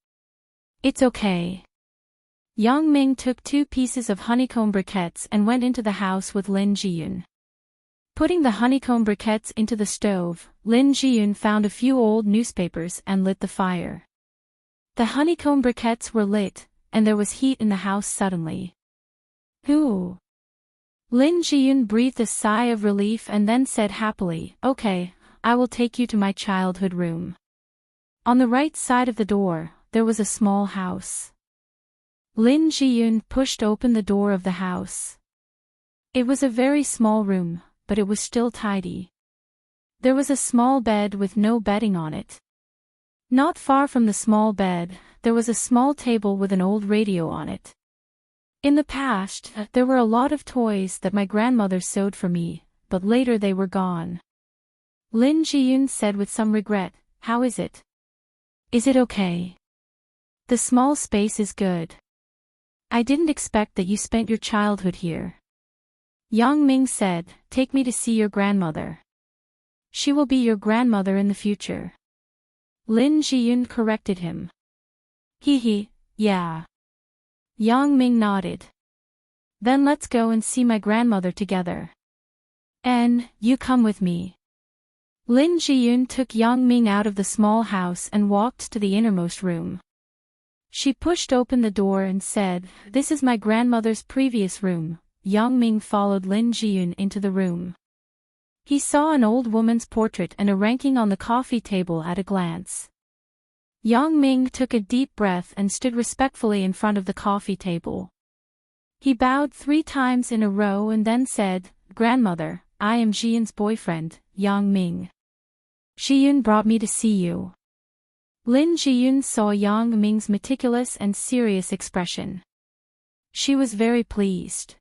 It's okay. Yang Ming took 2 pieces of honeycomb briquettes and went into the house with Lin Jiyun. Putting the honeycomb briquettes into the stove, Lin Jiyun found a few old newspapers and lit the fire. The honeycomb briquettes were lit, and there was heat in the house suddenly. Ooh. Lin Jiyun breathed a sigh of relief and then said happily, okay, I will take you to my childhood room. On the right side of the door, there was a small house. Lin Jiyun pushed open the door of the house. It was a very small room, but it was still tidy. There was a small bed with no bedding on it. Not far from the small bed, there was a small table with an old radio on it. In the past, there were a lot of toys that my grandmother sewed for me, but later they were gone. Lin Jiyun said with some regret, how is it? Is it okay? The small space is good. I didn't expect that you spent your childhood here. Yang Ming said, take me to see your grandmother. She will be your grandmother in the future. Lin Jiyun corrected him. Yeah. Yang Ming nodded. Then let's go and see my grandmother together. And, you come with me. Lin Jiyun took Yang Ming out of the small house and walked to the innermost room. She pushed open the door and said, this is my grandmother's previous room. Yang Ming followed Lin Jiyun into the room. He saw an old woman's portrait and a ranking on the coffee table at a glance. Yang Ming took a deep breath and stood respectfully in front of the coffee table. He bowed 3 times in a row and then said, Grandmother, I am Jiyun's boyfriend, Yang Ming. Jiyun brought me to see you. Lin Jiyun saw Yang Ming's meticulous and serious expression. She was very pleased.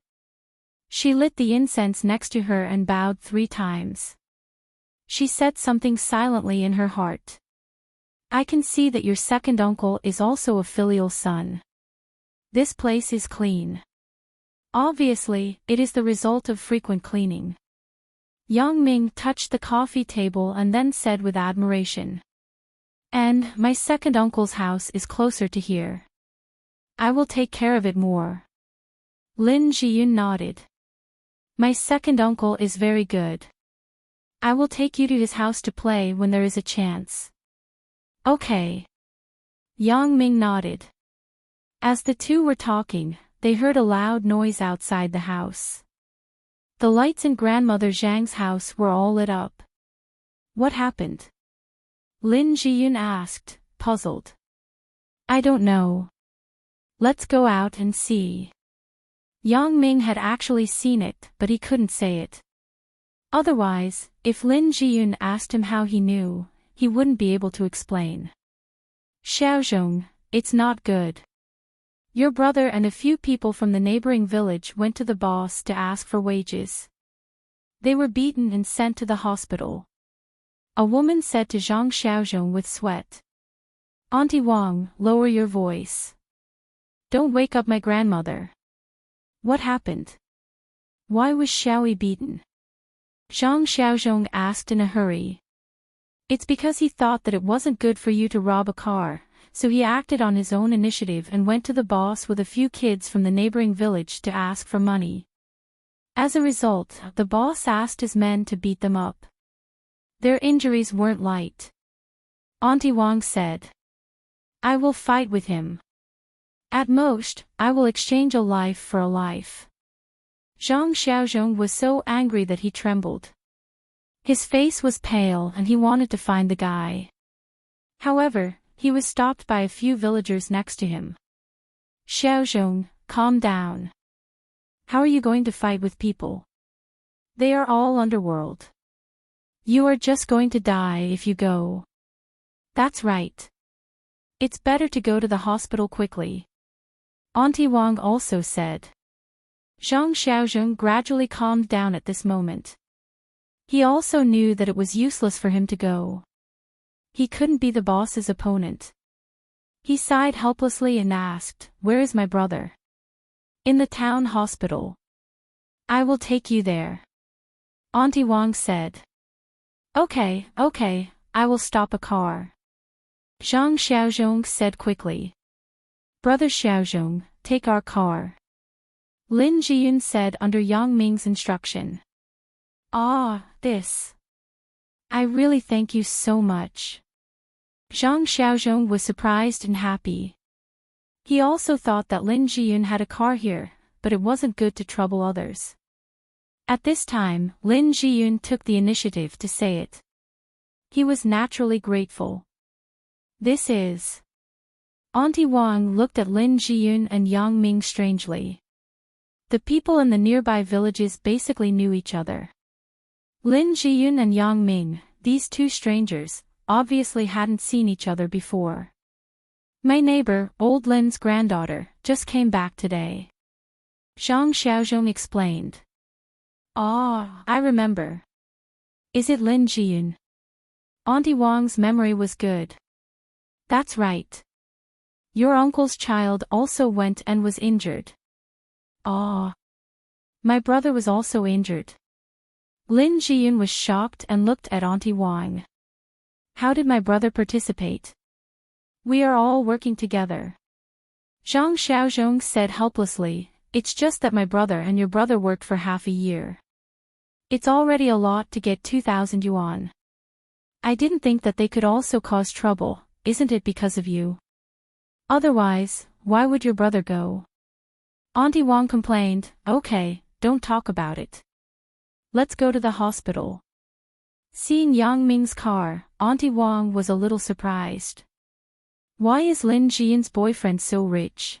She lit the incense next to her and bowed 3 times. She said something silently in her heart. I can see that your second uncle is also a filial son. This place is clean. Obviously, it is the result of frequent cleaning. Yang Ming touched the coffee table and then said with admiration. And, my second uncle's house is closer to here. I will take care of it more. Lin Jiyun nodded. My second uncle is very good. I will take you to his house to play when there is a chance. Okay. Yang Ming nodded. As the two were talking, they heard a loud noise outside the house. The lights in Grandmother Zhang's house were all lit up. What happened? Lin Jiyun asked, puzzled. I don't know. Let's go out and see. Yang Ming had actually seen it, but he couldn't say it. Otherwise, if Lin Jiyun asked him how he knew, he wouldn't be able to explain. Xiaozhong, it's not good. Your brother and a few people from the neighboring village went to the boss to ask for wages. They were beaten and sent to the hospital. A woman said to Zhang Xiaozhong with sweat. Auntie Wang, lower your voice. Don't wake up my grandmother. What happened? Why was Xiaoyi beaten? Zhang Xiaozhong asked in a hurry. It's because he thought that it wasn't good for you to rob a car, so he acted on his own initiative and went to the boss with a few kids from the neighboring village to ask for money. As a result, the boss asked his men to beat them up. Their injuries weren't light. Auntie Wang said, "I will fight with him. At most, I will exchange a life for a life." Zhang Xiaozhong was so angry that he trembled. His face was pale and he wanted to find the guy. However, he was stopped by a few villagers next to him. "Xiaozhong, calm down. How are you going to fight with people? They are all underworld. You are just going to die if you go." "That's right. It's better to go to the hospital quickly," Auntie Wang also said. Zhang Xiaozhong gradually calmed down at this moment. He also knew that it was useless for him to go. He couldn't be the boss's opponent. He sighed helplessly and asked, "Where is my brother?" "In the town hospital." "I will take you there," Auntie Wang said. Okay, I will stop a car," Zhang Xiaozhong said quickly. "Brother Xiaozhong, take our car," Lin Jiyun said under Yang Ming's instruction. This. I really thank you so much." Zhang Xiaozhong was surprised and happy. He also thought that Lin Jiyun had a car here, but it wasn't good to trouble others. At this time, Lin Jiyun took the initiative to say it. He was naturally grateful. "This is..." Auntie Wang looked at Lin Jiyun and Yang Ming strangely. The people in the nearby villages basically knew each other. Lin Jiyun and Yang Ming, these two strangers, obviously hadn't seen each other before. "My neighbor, old Lin's granddaughter, just came back today," Zhang Xiaozhong explained. I remember. Is it Lin Jiyun?" Auntie Wang's memory was good. "That's right. Your uncle's child also went and was injured." My brother was also injured." Lin Jiyun was shocked and looked at Auntie Wang. "How did my brother participate?" "We are all working together," Zhang Xiaozhong said helplessly. "It's just that my brother and your brother worked for half a year. It's already a lot to get 2,000 yuan. I didn't think that they could also cause trouble, isn't it because of you? Otherwise, why would your brother go?" Auntie Wang complained. "Okay, don't talk about it. Let's go to the hospital." Seeing Yang Ming's car, Auntie Wang was a little surprised. Why is Lin Jiyun's boyfriend so rich?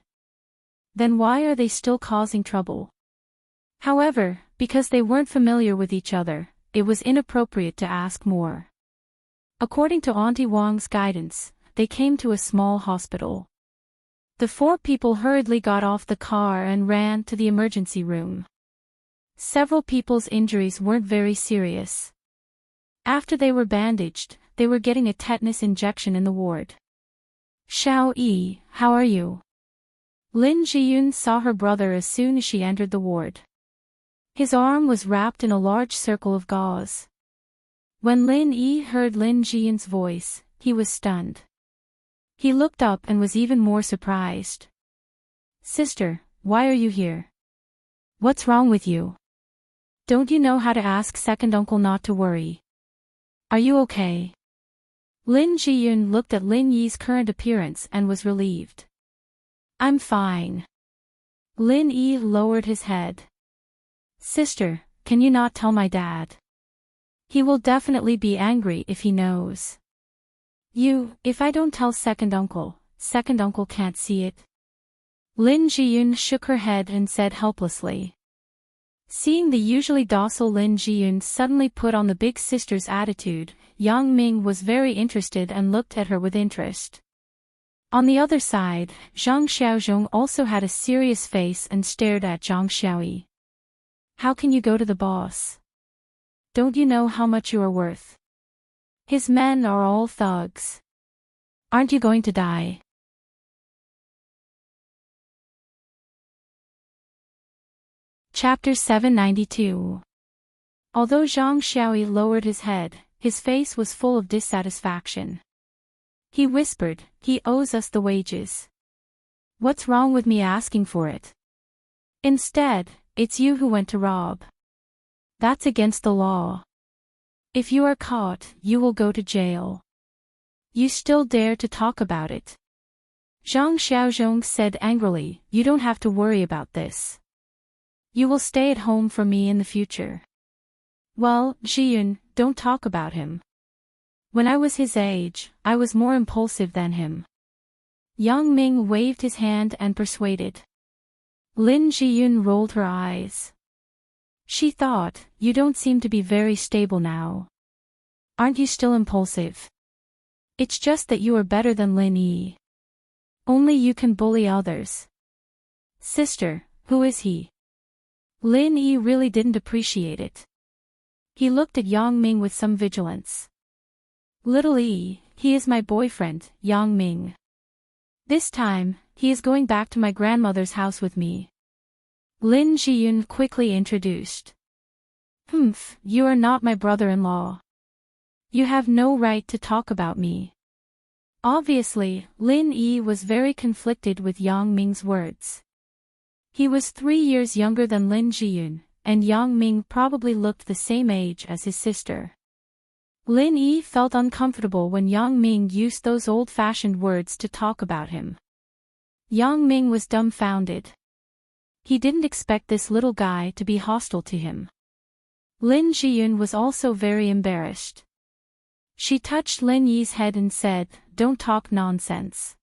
Then why are they still causing trouble? However, because they weren't familiar with each other, it was inappropriate to ask more. According to Auntie Wang's guidance, they came to a small hospital. The four people hurriedly got off the car and ran to the emergency room. Several people's injuries weren't very serious. After they were bandaged, they were getting a tetanus injection in the ward. "Xiao Yi, how are you?" Lin Jiyun saw her brother as soon as she entered the ward. His arm was wrapped in a large circle of gauze. When Lin Yi heard Lin Jiyun's voice, he was stunned. He looked up and was even more surprised. "Sister, why are you here? What's wrong with you? Don't you know how to ask second uncle not to worry? Are you okay?" Lin Jiyun looked at Lin Yi's current appearance and was relieved. "I'm fine." Lin Yi lowered his head. "Sister, can you not tell my dad? He will definitely be angry if he knows." If I don't tell second uncle can't see it." Lin Jiyun shook her head and said helplessly. Seeing the usually docile Lin Jiyun suddenly put on the big sister's attitude, Yang Ming was very interested and looked at her with interest. On the other side, Zhang Xiaozhong also had a serious face and stared at Zhang Xiaoyi. "How can you go to the boss? Don't you know how much you are worth? His men are all thugs. Aren't you going to die?" Chapter 792. Although Zhang Xiaoyi lowered his head, his face was full of dissatisfaction. He whispered, "He owes us the wages. What's wrong with me asking for it? Instead, it's you who went to rob. That's against the law. If you are caught, you will go to jail. You still dare to talk about it?" Zhang Xiaozhong said angrily, "You don't have to worry about this. You will stay at home for me in the future." "Well, Zhiyun, don't talk about him. When I was his age, I was more impulsive than him." Yang Ming waved his hand and persuaded. Lin Zhiyun rolled her eyes. She thought, "You don't seem to be very stable now. Aren't you still impulsive? It's just that you are better than Lin Yi. Only you can bully others." "Sister, who is he?" Lin Yi really didn't appreciate it. He looked at Yang Ming with some vigilance. "Little Yi, he is my boyfriend, Yang Ming. This time, he is going back to my grandmother's house with me." Lin Zhiyun quickly introduced. "Humph, you are not my brother-in-law. You have no right to talk about me." Obviously, Lin Yi was very conflicted with Yang Ming's words. He was 3 years younger than Lin Zhiyun, and Yang Ming probably looked the same age as his sister. Lin Yi felt uncomfortable when Yang Ming used those old-fashioned words to talk about him. Yang Ming was dumbfounded. He didn't expect this little guy to be hostile to him. Lin Zhiyun was also very embarrassed. She touched Lin Yi's head and said, "Don't talk nonsense.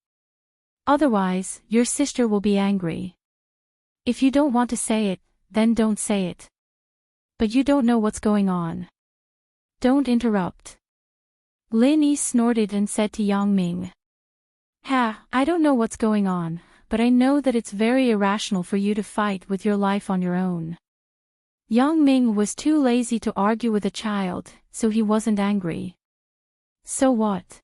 Otherwise, your sister will be angry. If you don't want to say it, then don't say it. But you don't know what's going on. Don't interrupt." Lin Yi snorted and said to Yang Ming, "Ha, I don't know what's going on, but I know that it's very irrational for you to fight with your life on your own." Yang Ming was too lazy to argue with a child, so he wasn't angry. "So what?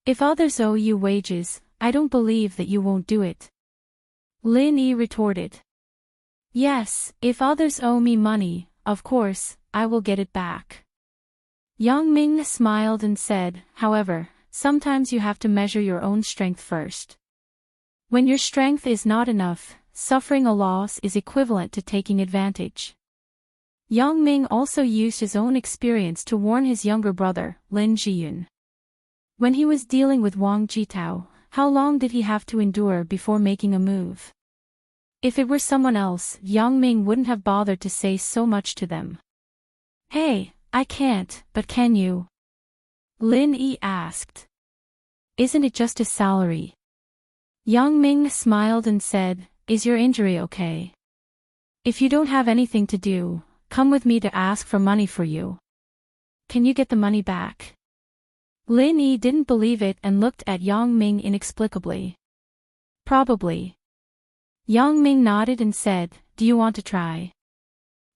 If others owe you wages, I don't believe that you won't do it." Lin Yi retorted. "Yes, if others owe me money, of course, I will get it back." Yang Ming smiled and said, "However, sometimes you have to measure your own strength first. When your strength is not enough, suffering a loss is equivalent to taking advantage." Yang Ming also used his own experience to warn his younger brother, Lin Zhiyun. When he was dealing with Wang Jitao, how long did he have to endure before making a move? If it were someone else, Yang Ming wouldn't have bothered to say so much to them. "Hey, I can't, but can you?" Lin Yi asked. "Isn't it just a salary?" Yang Ming smiled and said, "Is your injury okay? If you don't have anything to do, come with me to ask for money for you. Can you get the money back?" Lin Yi didn't believe it and looked at Yang Ming inexplicably. "Probably." Yang Ming nodded and said, "Do you want to try?"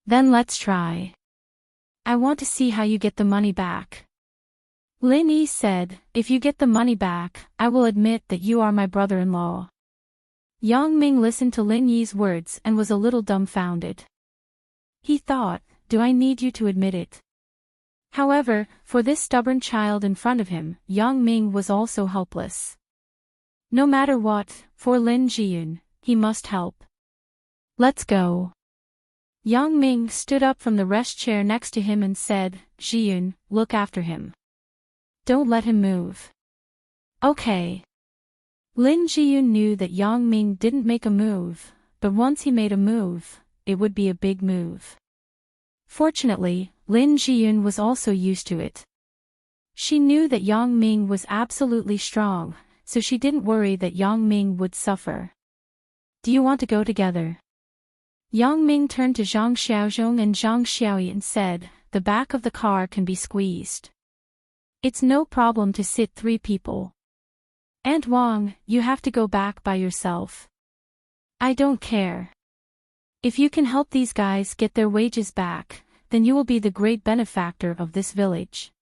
"Then let's try. I want to see how you get the money back." Lin Yi said, "If you get the money back, I will admit that you are my brother-in-law." Yang Ming listened to Lin Yi's words and was a little dumbfounded. He thought, "Do I need you to admit it?" However, for this stubborn child in front of him, Yang Ming was also helpless. No matter what, for Lin Zhiyun, he must help. "Let's go." Yang Ming stood up from the rest chair next to him and said, "Zhiyun, look after him. Don't let him move." "Okay." Lin Zhiyun knew that Yang Ming didn't make a move, but once he made a move, it would be a big move. Fortunately, Lin Zhiyun was also used to it. She knew that Yang Ming was absolutely strong, so she didn't worry that Yang Ming would suffer. "Do you want to go together?" Yang Ming turned to Zhang Xiaozhong and Zhang Xiaoyi and said, "The back of the car can be squeezed. It's no problem to sit 3 people. Aunt Wang, you have to go back by yourself." "I don't care. If you can help these guys get their wages back, then you will be the great benefactor of this village,"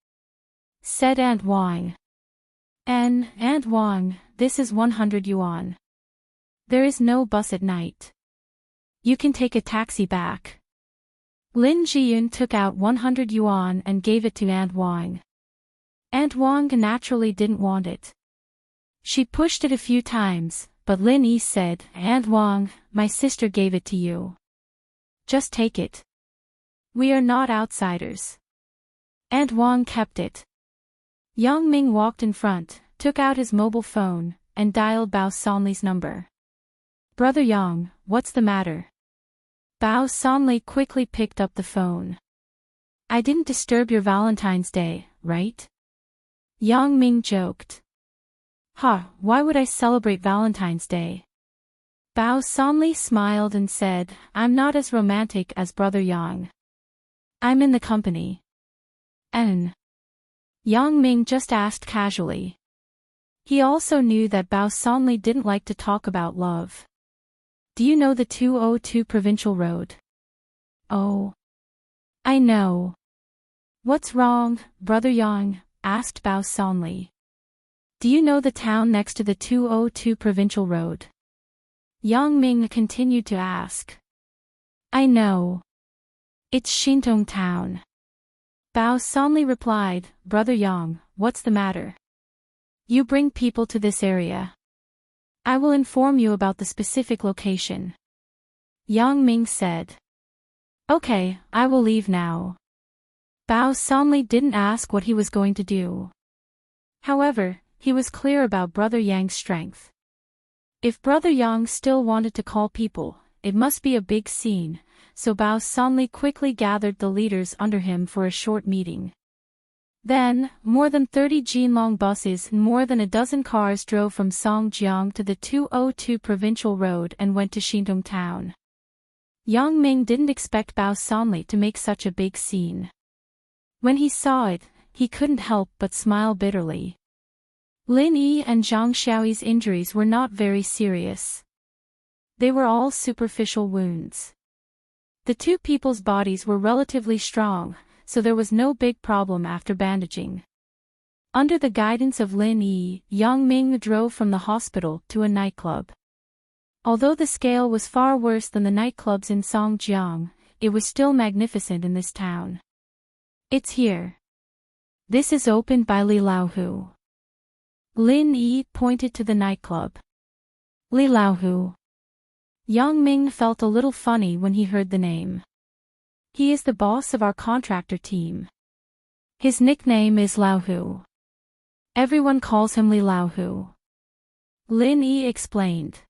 said Aunt Wang. "And, Aunt Wang, this is 100 yuan. There is no bus at night. You can take a taxi back." Lin Jiyun took out 100 yuan and gave it to Aunt Wang. Aunt Wang naturally didn't want it. She pushed it a few times, but Lin Yi said, "Aunt Wang, my sister gave it to you. Just take it. We are not outsiders." Aunt Wang kept it. Yang Ming walked in front, took out his mobile phone, and dialed Bao Sanli's number. "Brother Yang, what's the matter?" Bao Sanli quickly picked up the phone. "I didn't disturb your Valentine's Day, right?" Yang Ming joked. "Huh, why would I celebrate Valentine's Day?" Bao Sanli smiled and said, "I'm not as romantic as Brother Yang. I'm in the company." "And?" Yang Ming just asked casually. He also knew that Bao Sanli didn't like to talk about love. "Do you know the 202 Provincial Road?" "Oh. I know." "What's wrong, Brother Yang?" asked Bao Sanli. "Do you know the town next to the 202 Provincial Road?" Yang Ming continued to ask. "I know. It's Shintong Town." Bao Sanli replied, "Brother Yang, what's the matter? You bring people to this area. I will inform you about the specific location." Yang Ming said. "Okay, I will leave now." Bao Sanli didn't ask what he was going to do. However, he was clear about Brother Yang's strength. If Brother Yang still wanted to call people, it must be a big scene, so Bao Sanli quickly gathered the leaders under him for a short meeting. Then, more than 30 Jinlong buses and more than a dozen cars drove from Songjiang to the 202 Provincial Road and went to Shintong Town. Yang Ming didn't expect Bao Sanli to make such a big scene. When he saw it, he couldn't help but smile bitterly. Lin Yi and Zhang Xiaoyi's injuries were not very serious. They were all superficial wounds. The two people's bodies were relatively strong, so there was no big problem after bandaging. Under the guidance of Lin Yi, Yang Ming drove from the hospital to a nightclub. Although the scale was far worse than the nightclubs in Songjiang, it was still magnificent in this town. "It's here. This is opened by Li Laohu." Lin Yi pointed to the nightclub. Li Laohu. Yang Ming felt a little funny when he heard the name. "He is the boss of our contractor team. His nickname is Laohu. Everyone calls him Li Laohu." Lin Yi explained.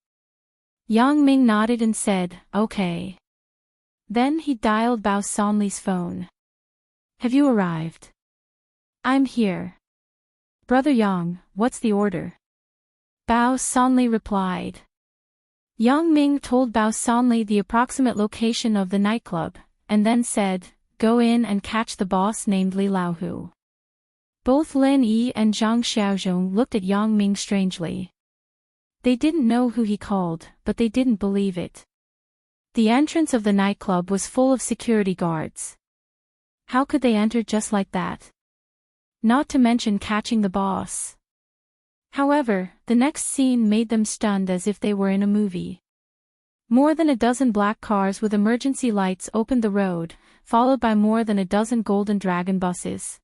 Yang Ming nodded and said, "Okay." Then he dialed Bao Sanli's phone. "Have you arrived?" "I'm here." "Brother Yang, what's the order?" Bao Sanli replied. Yang Ming told Bao Sanli the approximate location of the nightclub, and then said, "Go in and catch the boss named Li Laohu." Both Lin Yi and Zhang Xiaozhong looked at Yang Ming strangely. They didn't know who he called, but they didn't believe it. The entrance of the nightclub was full of security guards. How could they enter just like that? Not to mention catching the boss. However, the next scene made them stunned as if they were in a movie. More than a dozen black cars with emergency lights opened the road, followed by more than a dozen Golden Dragon buses.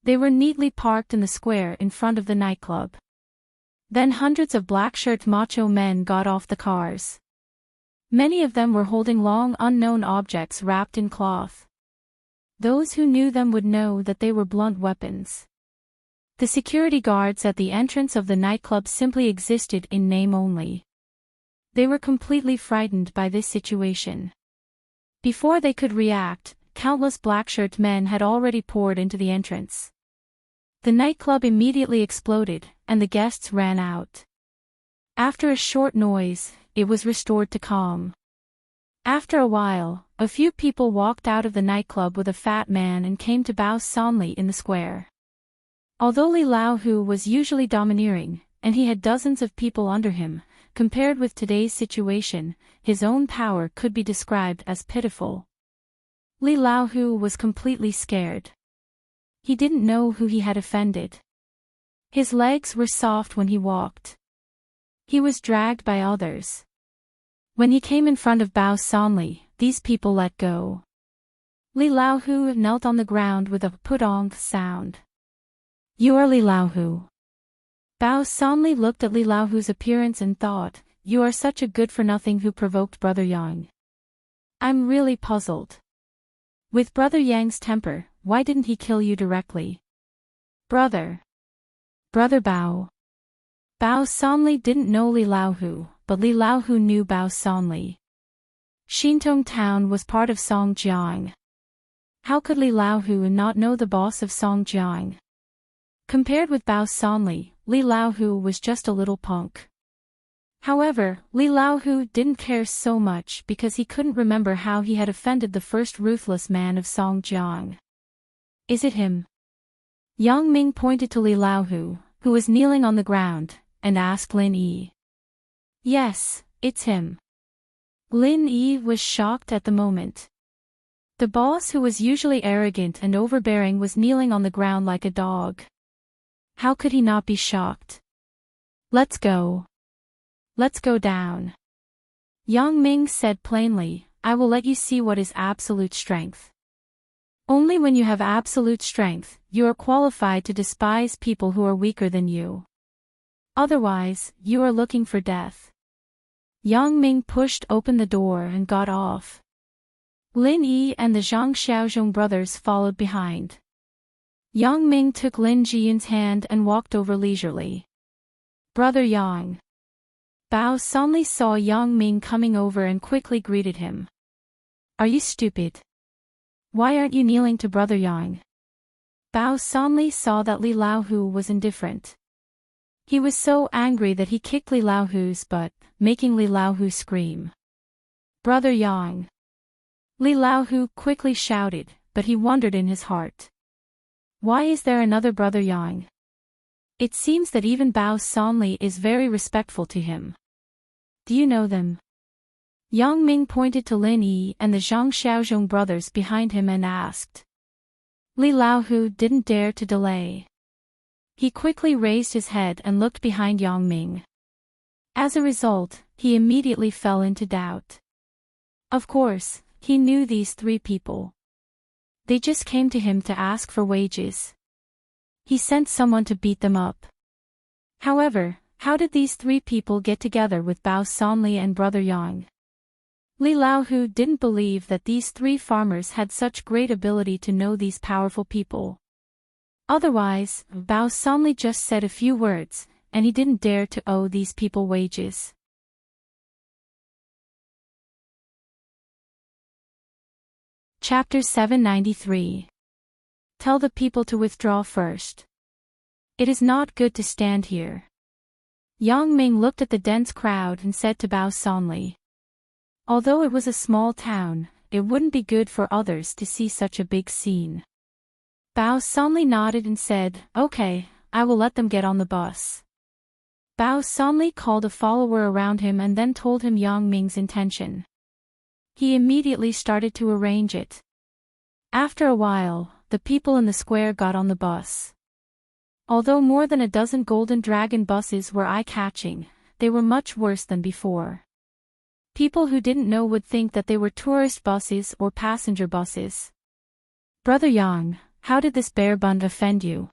They were neatly parked in the square in front of the nightclub. Then hundreds of black-shirt macho men got off the cars. Many of them were holding long unknown objects wrapped in cloth. Those who knew them would know that they were blunt weapons. The security guards at the entrance of the nightclub simply existed in name only. They were completely frightened by this situation. Before they could react, countless black-shirt men had already poured into the entrance. The nightclub immediately exploded, and the guests ran out. After a short noise, it was restored to calm. After a while, a few people walked out of the nightclub with a fat man and came to Bao Sanli in the square. Although Li Laohu was usually domineering, and he had dozens of people under him, compared with today's situation, his own power could be described as pitiful. Li Laohu was completely scared. He didn't know who he had offended. His legs were soft when he walked. He was dragged by others. When he came in front of Bao Sanli, these people let go. Li Laohu knelt on the ground with a put-on sound. You are Li Laohu. Bao Sanli looked at Li Laohu's appearance and thought, you are such a good-for-nothing who provoked Brother Yang. I'm really puzzled. With Brother Yang's temper, why didn't he kill you directly? Brother Bao. Bao Sanli didn't know Li Laohu, but Li Laohu knew Bao Sanli. Shintong Town was part of Songjiang. How could Li Laohu not know the boss of Songjiang? Compared with Bao Sanli, Li Laohu was just a little punk. However, Li Laohu didn't care so much because he couldn't remember how he had offended the first ruthless man of Songjiang. Is it him? Yang Ming pointed to Li Laohu, who was kneeling on the ground, and asked Lin Yi. Yes, it's him. Lin Yi was shocked at the moment. The boss, who was usually arrogant and overbearing, was kneeling on the ground like a dog. How could he not be shocked? Let's go. Let's go down. Yang Ming said plainly, I will let you see what is absolute strength. Only when you have absolute strength, you are qualified to despise people who are weaker than you. Otherwise, you are looking for death. Yang Ming pushed open the door and got off. Lin Yi and the Zhang Xiaozhong brothers followed behind. Yang Ming took Lin Jiyun's hand and walked over leisurely. Brother Yang. Bao Sanli saw Yang Ming coming over and quickly greeted him. Are you stupid? Why aren't you kneeling to Brother Yang? Bao Sanli saw that Li Laohu was indifferent. He was so angry that he kicked Li Laohu's butt, making Li Laohu scream. Brother Yang. Li Laohu quickly shouted, but he wondered in his heart. Why is there another Brother Yang? It seems that even Bao Sanli is very respectful to him. Do you know them? Yang Ming pointed to Lin Yi and the Zhang Xiaozhong brothers behind him and asked. Li Laohu didn't dare to delay. He quickly raised his head and looked behind Yang Ming. As a result, he immediately fell into doubt. Of course, he knew these three people. They just came to him to ask for wages. He sent someone to beat them up. However, how did these three people get together with Bao Sanli and Brother Yang? Li Laohu didn't believe that these three farmers had such great ability to know these powerful people. Otherwise, Bao Sanli just said a few words, and he didn't dare to owe these people wages. Chapter 793. Tell the people to withdraw first. It is not good to stand here. Yang Ming looked at the dense crowd and said to Bao Sanli. Although it was a small town, it wouldn't be good for others to see such a big scene. Bao Sanli nodded and said, Okay, I will let them get on the bus. Bao Sanli called a follower around him and then told him Yang Ming's intention. He immediately started to arrange it. After a while, the people in the square got on the bus. Although more than a dozen Golden Dragon buses were eye-catching, they were much worse than before. People who didn't know would think that they were tourist buses or passenger buses. Brother Yang, how did this bear bun offend you?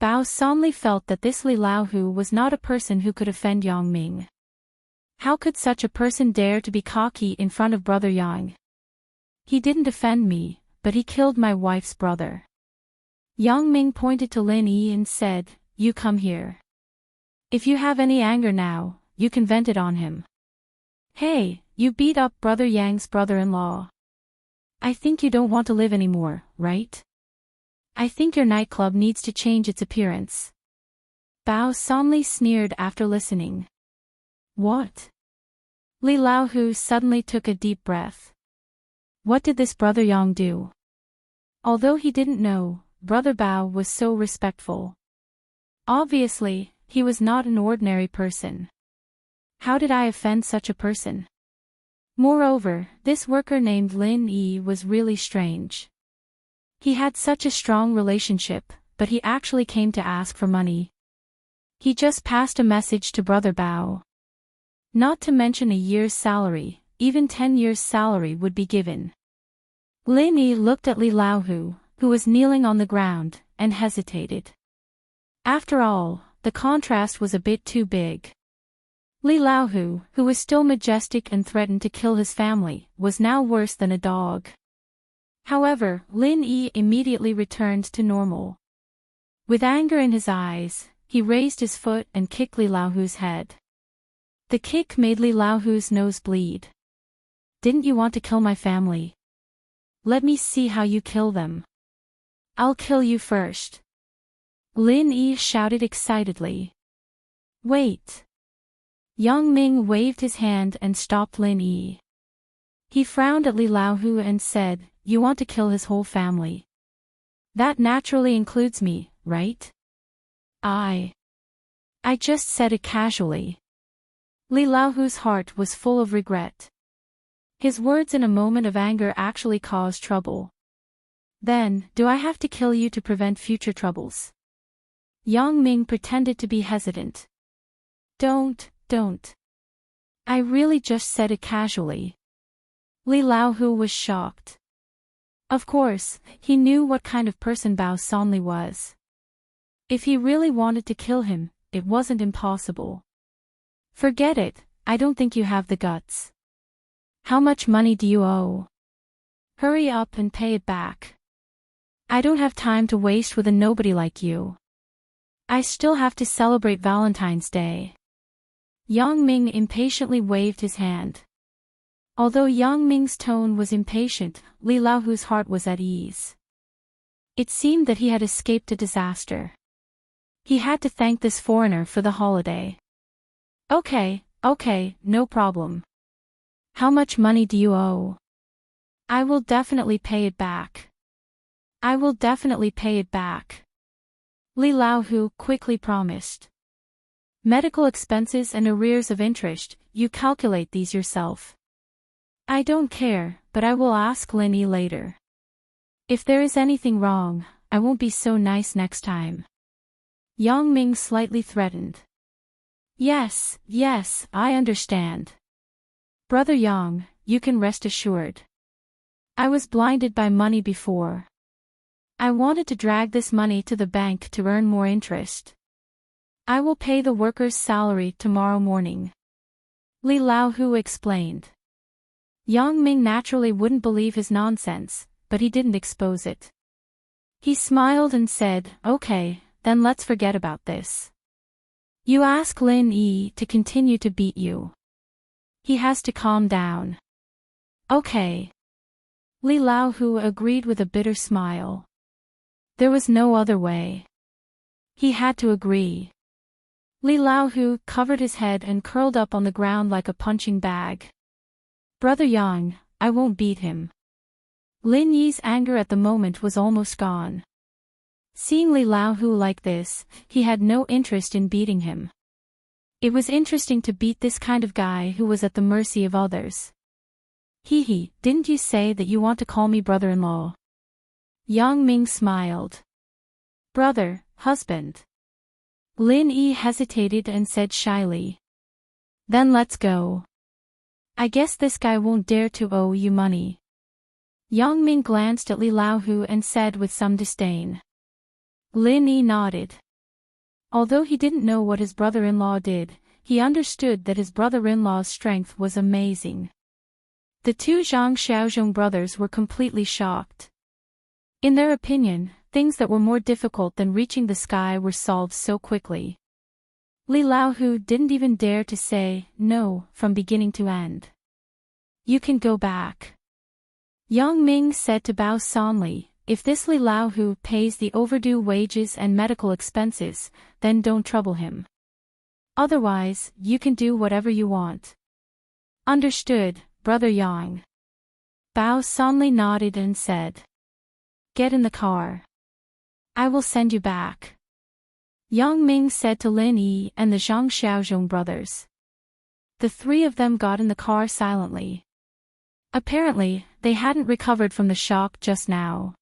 Bao Sanli felt that this Li Laohu was not a person who could offend Yang Ming. How could such a person dare to be cocky in front of Brother Yang? He didn't offend me, but he killed my wife's brother. Yang Ming pointed to Lin Yi and said, You come here. If you have any anger now, you can vent it on him. Hey, you beat up Brother Yang's brother-in-law. I think you don't want to live anymore, right? I think your nightclub needs to change its appearance. Bao Sanli sneered after listening. What? Li Laohu suddenly took a deep breath. What did this Brother Yang do? Although he didn't know, Brother Bao was so respectful. Obviously, he was not an ordinary person. How did I offend such a person? Moreover, this worker named Lin Yi was really strange. He had such a strong relationship, but he actually came to ask for money. He just passed a message to Brother Bao. Not to mention a year's salary, even 10 years' salary would be given. Lin Yi looked at Li Laohu, who was kneeling on the ground, and hesitated. After all, the contrast was a bit too big. Li Laohu, who was still majestic and threatened to kill his family, was now worse than a dog. However, Lin Yi immediately returned to normal. With anger in his eyes, he raised his foot and kicked Li Laohu's head. The kick made Li Laohu's nose bleed. Didn't you want to kill my family? Let me see how you kill them. I'll kill you first. Lin Yi shouted excitedly. Wait. Yang Ming waved his hand and stopped Lin Yi. He frowned at Li Laohu and said, You want to kill his whole family. That naturally includes me, right? I just said it casually. Li Laohu's heart was full of regret. His words in a moment of anger actually caused trouble. Then, do I have to kill you to prevent future troubles? Yang Ming pretended to be hesitant. Don't. I really just said it casually. Li Laohu was shocked. Of course, he knew what kind of person Bao Sanli was. If he really wanted to kill him, it wasn't impossible. Forget it, I don't think you have the guts. How much money do you owe? Hurry up and pay it back. I don't have time to waste with a nobody like you. I still have to celebrate Valentine's Day. Yang Ming impatiently waved his hand. Although Yang Ming's tone was impatient, Li Laohu's heart was at ease. It seemed that he had escaped a disaster. He had to thank this foreigner for the holiday. Okay, no problem. How much money do you owe? I will definitely pay it back. Li Laohu quickly promised. Medical expenses and arrears of interest, you calculate these yourself. I don't care, but I will ask Lin Yi later. If there is anything wrong, I won't be so nice next time. Yang Ming slightly threatened. Yes, I understand. Brother Yang, you can rest assured. I was blinded by money before. I wanted to drag this money to the bank to earn more interest. I will pay the worker's salary tomorrow morning. Li Laohu explained. Yang Ming naturally wouldn't believe his nonsense, but he didn't expose it. He smiled and said, Okay, then let's forget about this. You ask Lin Yi to continue to beat you. He has to calm down. Okay. Li Laohu agreed with a bitter smile. There was no other way. He had to agree. Li Laohu covered his head and curled up on the ground like a punching bag. Brother Yang, I won't beat him. Lin Yi's anger at the moment was almost gone. Seeing Li Laohu like this, he had no interest in beating him. It was interesting to beat this kind of guy who was at the mercy of others. Didn't you say that you want to call me brother-in-law? Yang Ming smiled. Brother, husband. Lin Yi hesitated and said shyly. Then let's go. I guess this guy won't dare to owe you money. Yang Ming glanced at Li Laohu and said with some disdain. Lin Yi nodded. Although he didn't know what his brother-in-law did, he understood that his brother-in-law's strength was amazing. The two Zhang Xiaozhong brothers were completely shocked. In their opinion, things that were more difficult than reaching the sky were solved so quickly. Li Laohu didn't even dare to say no from beginning to end. You can go back. Yang Ming said to Bao Sanli, if this Li Laohu pays the overdue wages and medical expenses, then don't trouble him. Otherwise, you can do whatever you want. Understood, Brother Yang. Bao Sanli nodded and said. Get in the car. I will send you back. Yang Ming said to Lin Yi and the Zhang Xiaozhong brothers. The three of them got in the car silently. Apparently, they hadn't recovered from the shock just now.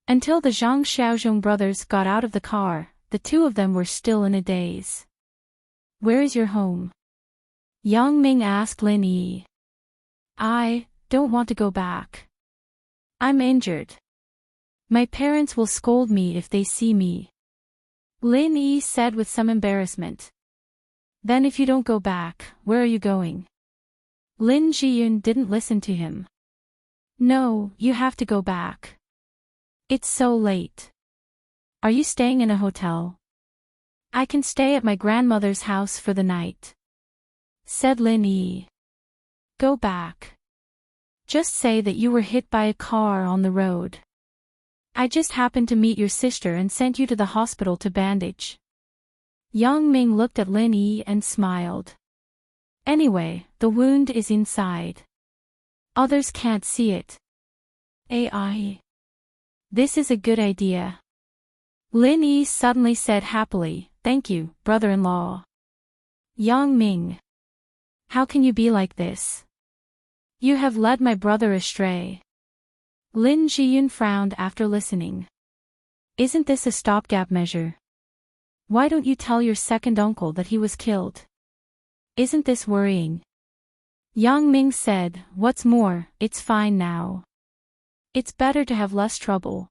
Until the Zhang Xiaozhong brothers got out of the car, the two of them were still in a daze. Where is your home? Yang Ming asked Lin Yi. I don't want to go back. I'm injured. My parents will scold me if they see me. Lin Yi said with some embarrassment. Then if you don't go back, where are you going? Lin Jiyun didn't listen to him. No, you have to go back. It's so late. Are you staying in a hotel? I can stay at my grandmother's house for the night, said Lin Yi. Go back. Just say that you were hit by a car on the road. I just happened to meet your sister and sent you to the hospital to bandage. Yang Ming looked at Lin Yi and smiled. Anyway, the wound is inside. Others can't see it. AI. This is a good idea. Lin Yi suddenly said happily, thank you, brother-in-law. Yang Ming. How can you be like this? You have led my brother astray. Lin Jiyun frowned after listening. Isn't this a stopgap measure? Why don't you tell your second uncle that he was killed? Isn't this worrying? Yang Ming said, what's more, it's fine now. It's better to have less trouble.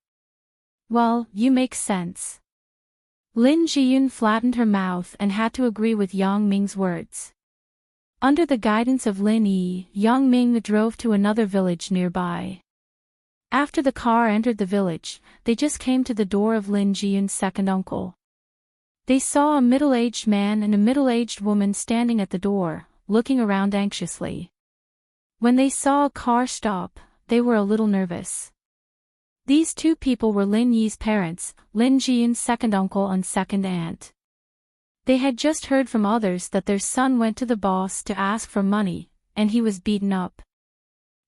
Well, you make sense. Lin Jiyun flattened her mouth and had to agree with Yang Ming's words. Under the guidance of Lin Yi, Yang Ming drove to another village nearby. After the car entered the village, they just came to the door of Lin Jiyun's second uncle. They saw a middle-aged man and a middle-aged woman standing at the door, looking around anxiously. When they saw a car stop, they were a little nervous. These two people were Lin Yi's parents, Lin Jiyun's second uncle and second aunt. They had just heard from others that their son went to the boss to ask for money, and he was beaten up.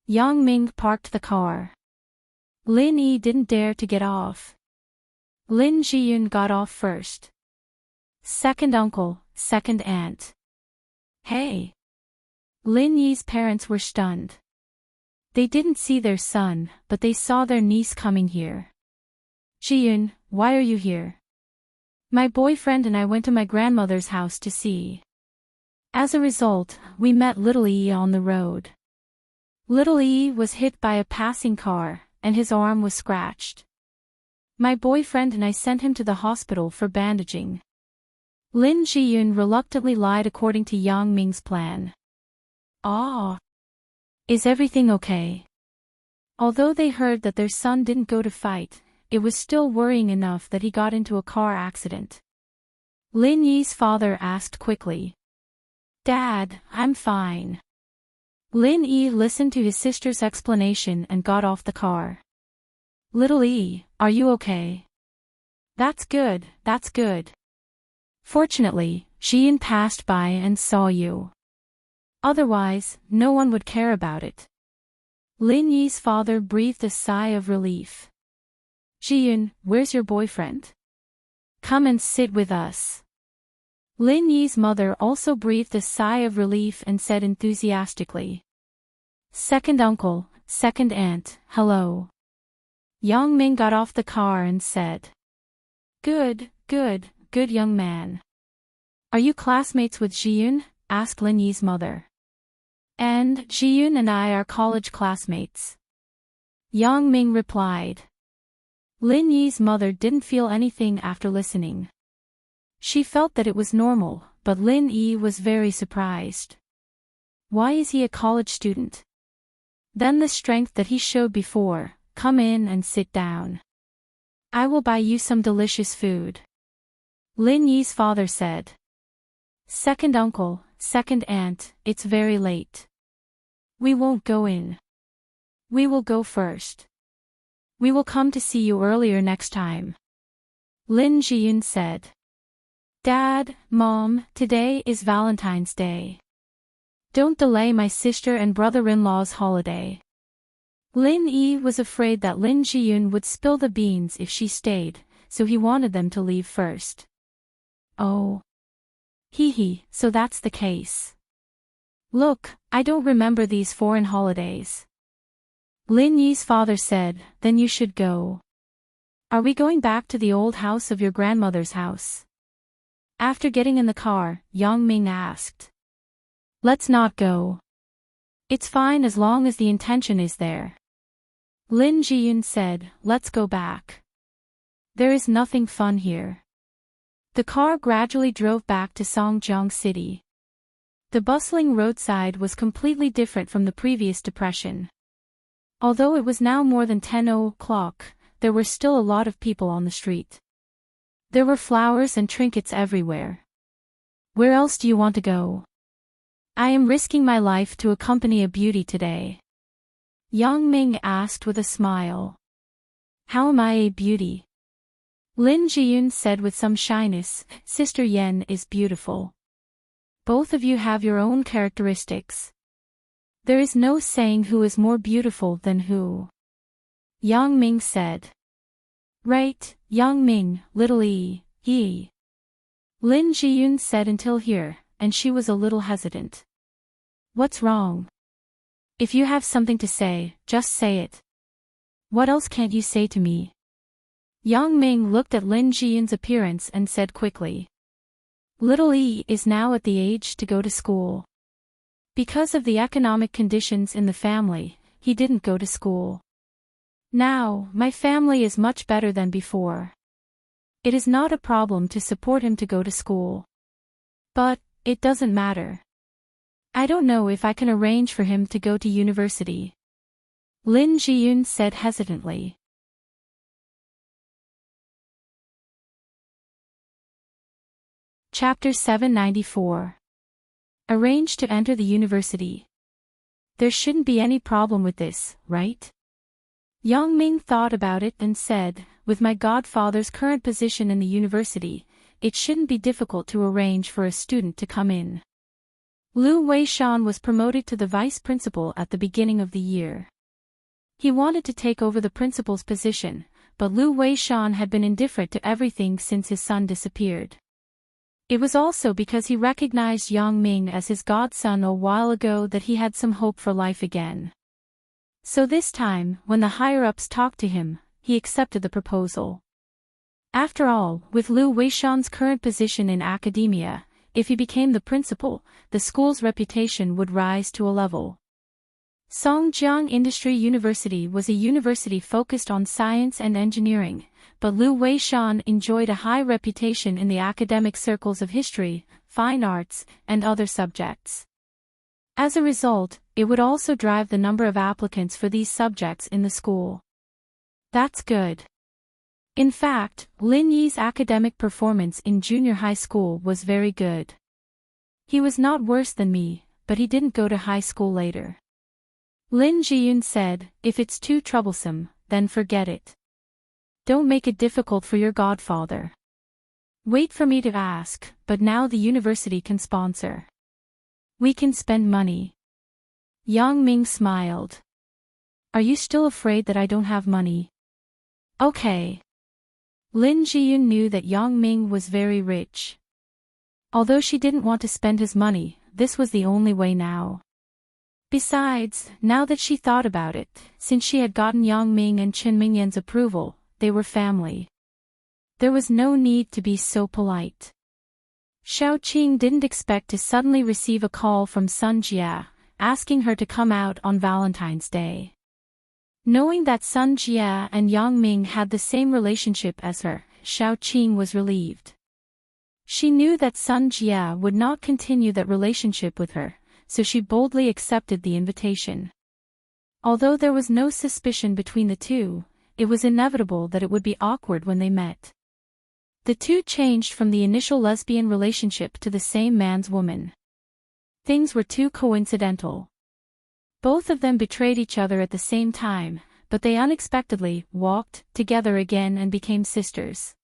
Yang Ming parked the car. Lin Yi didn't dare to get off. Lin Jiyun got off first. Second uncle, second aunt. Hey! Lin Yi's parents were stunned. They didn't see their son, but they saw their niece coming here. Jiyun, why are you here? My boyfriend and I went to my grandmother's house to see. As a result, we met Little Yi on the road. Little Yi was hit by a passing car, and his arm was scratched. My boyfriend and I sent him to the hospital for bandaging. Lin Jiyun reluctantly lied according to Yang Ming's plan. Ah. Is everything okay? Although they heard that their son didn't go to fight, it was still worrying enough that he got into a car accident. Lin Yi's father asked quickly. Dad, I'm fine. Lin Yi listened to his sister's explanation and got off the car. Little Yi, are you okay? That's good, that's good. Fortunately, Jian passed by and saw you. Otherwise, no one would care about it. Lin Yi's father breathed a sigh of relief. Jian, where's your boyfriend? Come and sit with us. Lin Yi's mother also breathed a sigh of relief and said enthusiastically. Second uncle, second aunt, hello. Yang Ming got off the car and said. Good young man. Are you classmates with Jiyun? Asked Lin Yi's mother. And Jiyun and I are college classmates. Yang Ming replied. Lin Yi's mother didn't feel anything after listening. She felt that it was normal, but Lin Yi was very surprised. Why is he a college student? Then the strength that he showed before, come in and sit down. I will buy you some delicious food. Lin Yi's father said. Second uncle, second aunt, it's very late. We won't go in. We will go first. We will come to see you earlier next time. Lin Jiyun said. Dad, Mom, today is Valentine's Day. Don't delay my sister and brother-in-law's holiday. Lin Yi was afraid that Lin Jiyun would spill the beans if she stayed, so he wanted them to leave first. Oh. So that's the case. Look, I don't remember these foreign holidays. Lin Yi's father said, then you should go. Are we going back to the old house of your grandmother's house? After getting in the car, Yang Ming asked. Let's not go. It's fine as long as the intention is there. Lin Jiyun said, let's go back. There is nothing fun here. The car gradually drove back to Songjiang City. The bustling roadside was completely different from the previous depression. Although it was now more than 10 o'clock, there were still a lot of people on the street. There were flowers and trinkets everywhere. Where else do you want to go? I am risking my life to accompany a beauty today. Yang Ming asked with a smile. How am I a beauty? Lin Jiyun said with some shyness, Sister Yen is beautiful. Both of you have your own characteristics. There is no saying who is more beautiful than who. Yang Ming said. Right, Yang Ming, little Lin Jiyun said until here, and she was a little hesitant. What's wrong? If you have something to say, just say it. What else can't you say to me? Yang Ming looked at Lin Jiyun's appearance and said quickly. Little Yi is now at the age to go to school. Because of the economic conditions in the family, he didn't go to school. Now, my family is much better than before. It is not a problem to support him to go to school. But, it doesn't matter. I don't know if I can arrange for him to go to university. Lin Jiyun said hesitantly. Chapter 794. Arrange to enter the university. There shouldn't be any problem with this, right? Yang Ming thought about it and said, with my godfather's current position in the university, it shouldn't be difficult to arrange for a student to come in. Lu Weishan was promoted to the vice principal at the beginning of the year. He wanted to take over the principal's position, but Lu Weishan had been indifferent to everything since his son disappeared. It was also because he recognized Yang Ming as his godson a while ago that he had some hope for life again. So this time, when the higher-ups talked to him, he accepted the proposal. After all, with Lu Weishan's current position in academia, if he became the principal, the school's reputation would rise to a level. Songjiang Industry University was a university focused on science and engineering, but Lu Weishan enjoyed a high reputation in the academic circles of history, fine arts, and other subjects. As a result, it would also drive the number of applicants for these subjects in the school. That's good. In fact, Lin Yi's academic performance in junior high school was very good. He was not worse than me, but he didn't go to high school later. Lin Jiyun said, if it's too troublesome, then forget it. Don't make it difficult for your godfather. Wait for me to ask, but now the university can sponsor. We can spend money. Yang Ming smiled. Are you still afraid that I don't have money? Okay. Lin Jiyun knew that Yang Ming was very rich. Although she didn't want to spend his money, this was the only way now. Besides, now that she thought about it, since she had gotten Yang Ming and Qin Mingyan's approval, they were family. There was no need to be so polite. Xiao Qing didn't expect to suddenly receive a call from Sun Jia, asking her to come out on Valentine's Day. Knowing that Sun Jia and Yang Ming had the same relationship as her, Xiao Qing was relieved. She knew that Sun Jia would not continue that relationship with her, so she boldly accepted the invitation. Although there was no suspicion between the two, it was inevitable that it would be awkward when they met. The two changed from the initial lesbian relationship to the same man's woman. Things were too coincidental. Both of them betrayed each other at the same time, but they unexpectedly walked together again and became sisters.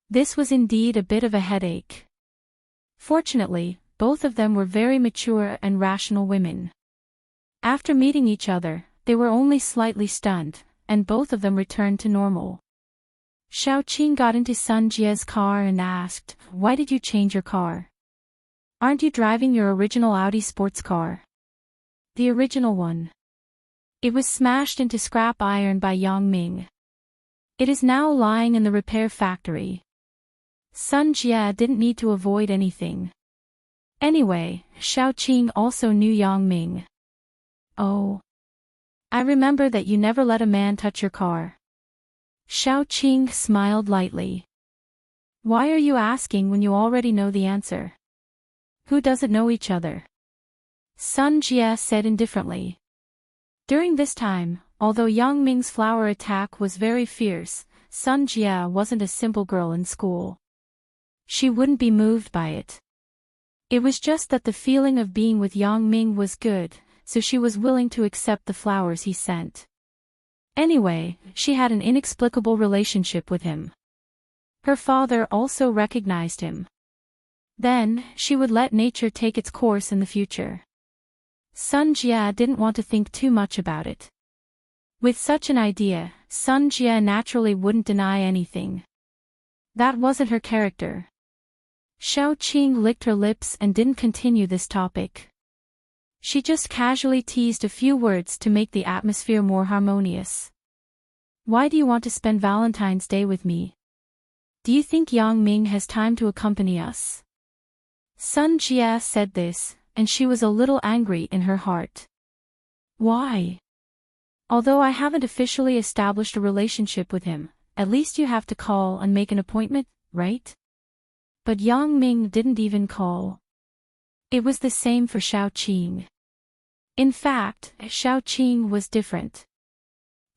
This was indeed a bit of a headache. Fortunately, both of them were very mature and rational women. After meeting each other, they were only slightly stunned, and both of them returned to normal. Xiao Qing got into Sun Jia's car and asked, "Why did you change your car? Aren't you driving your original Audi sports car?" The original one. It was smashed into scrap iron by Yang Ming. It is now lying in the repair factory. Sun Jia didn't need to avoid anything. Anyway, Xiao Qing also knew Yang Ming. Oh. I remember that you never let a man touch your car. Xiao Qing smiled lightly. Why are you asking when you already know the answer? Who doesn't know each other? Sun Jie said indifferently. During this time, although Yang Ming's flower attack was very fierce, Sun Jie wasn't a simple girl in school. She wouldn't be moved by it. It was just that the feeling of being with Yang Ming was good, so she was willing to accept the flowers he sent. Anyway, she had an inexplicable relationship with him. Her father also recognized him. Then, she would let nature take its course in the future. Sun Jie didn't want to think too much about it. With such an idea, Sun Jie naturally wouldn't deny anything. That wasn't her character. Xiao Qing licked her lips and didn't continue this topic. She just casually teased a few words to make the atmosphere more harmonious. Why do you want to spend Valentine's Day with me? Do you think Yang Ming has time to accompany us? Sun Jie said this, and she was a little angry in her heart. Why? Although I haven't officially established a relationship with him, at least you have to call and make an appointment, right? But Yang Ming didn't even call. It was the same for Xiao Qing. In fact, Xiao Qing was different.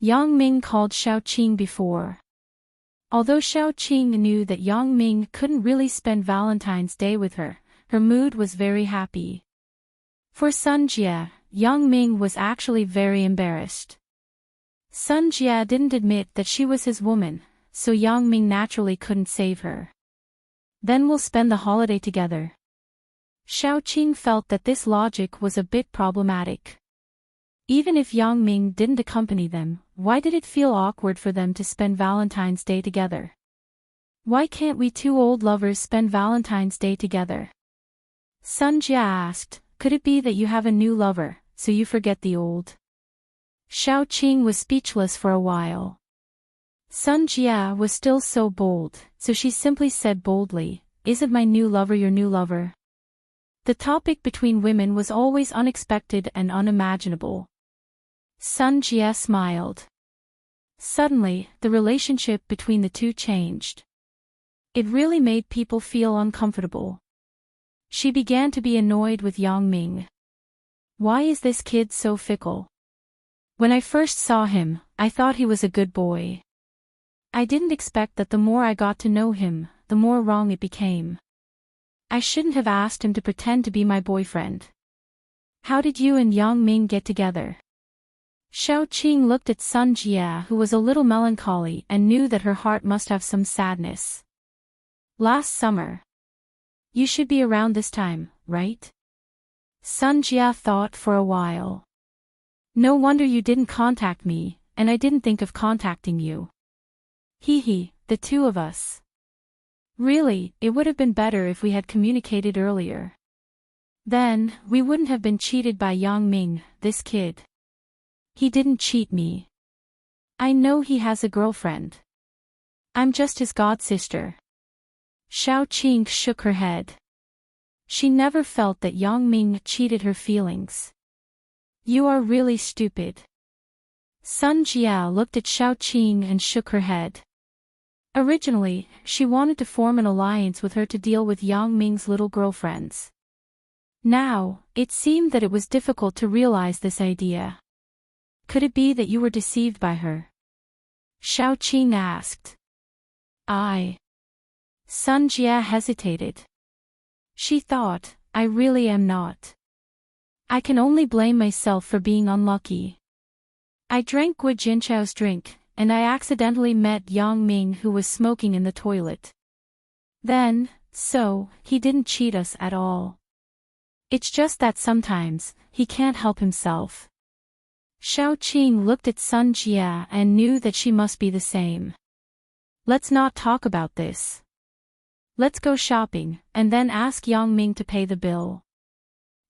Yang Ming called Xiao Qing before. Although Xiao Qing knew that Yang Ming couldn't really spend Valentine's Day with her, her mood was very happy. For Sun Jie, Yang Ming was actually very embarrassed. Sun Jie didn't admit that she was his woman, so Yang Ming naturally couldn't save her. Then we'll spend the holiday together. Xiao Qing felt that this logic was a bit problematic. Even if Yang Ming didn't accompany them, why did it feel awkward for them to spend Valentine's Day together? Why can't we two old lovers spend Valentine's Day together? Sun Jie asked, could it be that you have a new lover, so you forget the old? Xiao Qing was speechless for a while. Sun Jie was still so bold, so she simply said boldly, isn't my new lover your new lover? The topic between women was always unexpected and unimaginable. Sun Jie smiled. Suddenly, the relationship between the two changed. It really made people feel uncomfortable. She began to be annoyed with Yang Ming. Why is this kid so fickle? When I first saw him, I thought he was a good boy. I didn't expect that the more I got to know him, the more wrong it became. I shouldn't have asked him to pretend to be my boyfriend. How did you and Yang Ming get together? Xiao Qing looked at Sun Jie, who was a little melancholy and knew that her heart must have some sadness. Last summer. You should be around this time, right? Sun Jie thought for a while. No wonder you didn't contact me, and I didn't think of contacting you. The two of us. Really, it would have been better if we had communicated earlier. Then, we wouldn't have been cheated by Yang Ming, this kid. He didn't cheat me. I know he has a girlfriend. I'm just his godsister. Xiao Qing shook her head. She never felt that Yang Ming cheated her feelings. You are really stupid. Sun Jie looked at Xiao Qing and shook her head. Originally, she wanted to form an alliance with her to deal with Yang Ming's little girlfriends. Now, it seemed that it was difficult to realize this idea. Could it be that you were deceived by her? Xiao Qing asked. Sun Jie hesitated. She thought, I really am not. I can only blame myself for being unlucky. I drank Gu Jinchao's drink, and I accidentally met Yang Ming who was smoking in the toilet. Then, he didn't cheat us at all. It's just that sometimes, he can't help himself. Xiao Qing looked at Sun Jie and knew that she must be the same. Let's not talk about this. Let's go shopping, and then ask Yang Ming to pay the bill.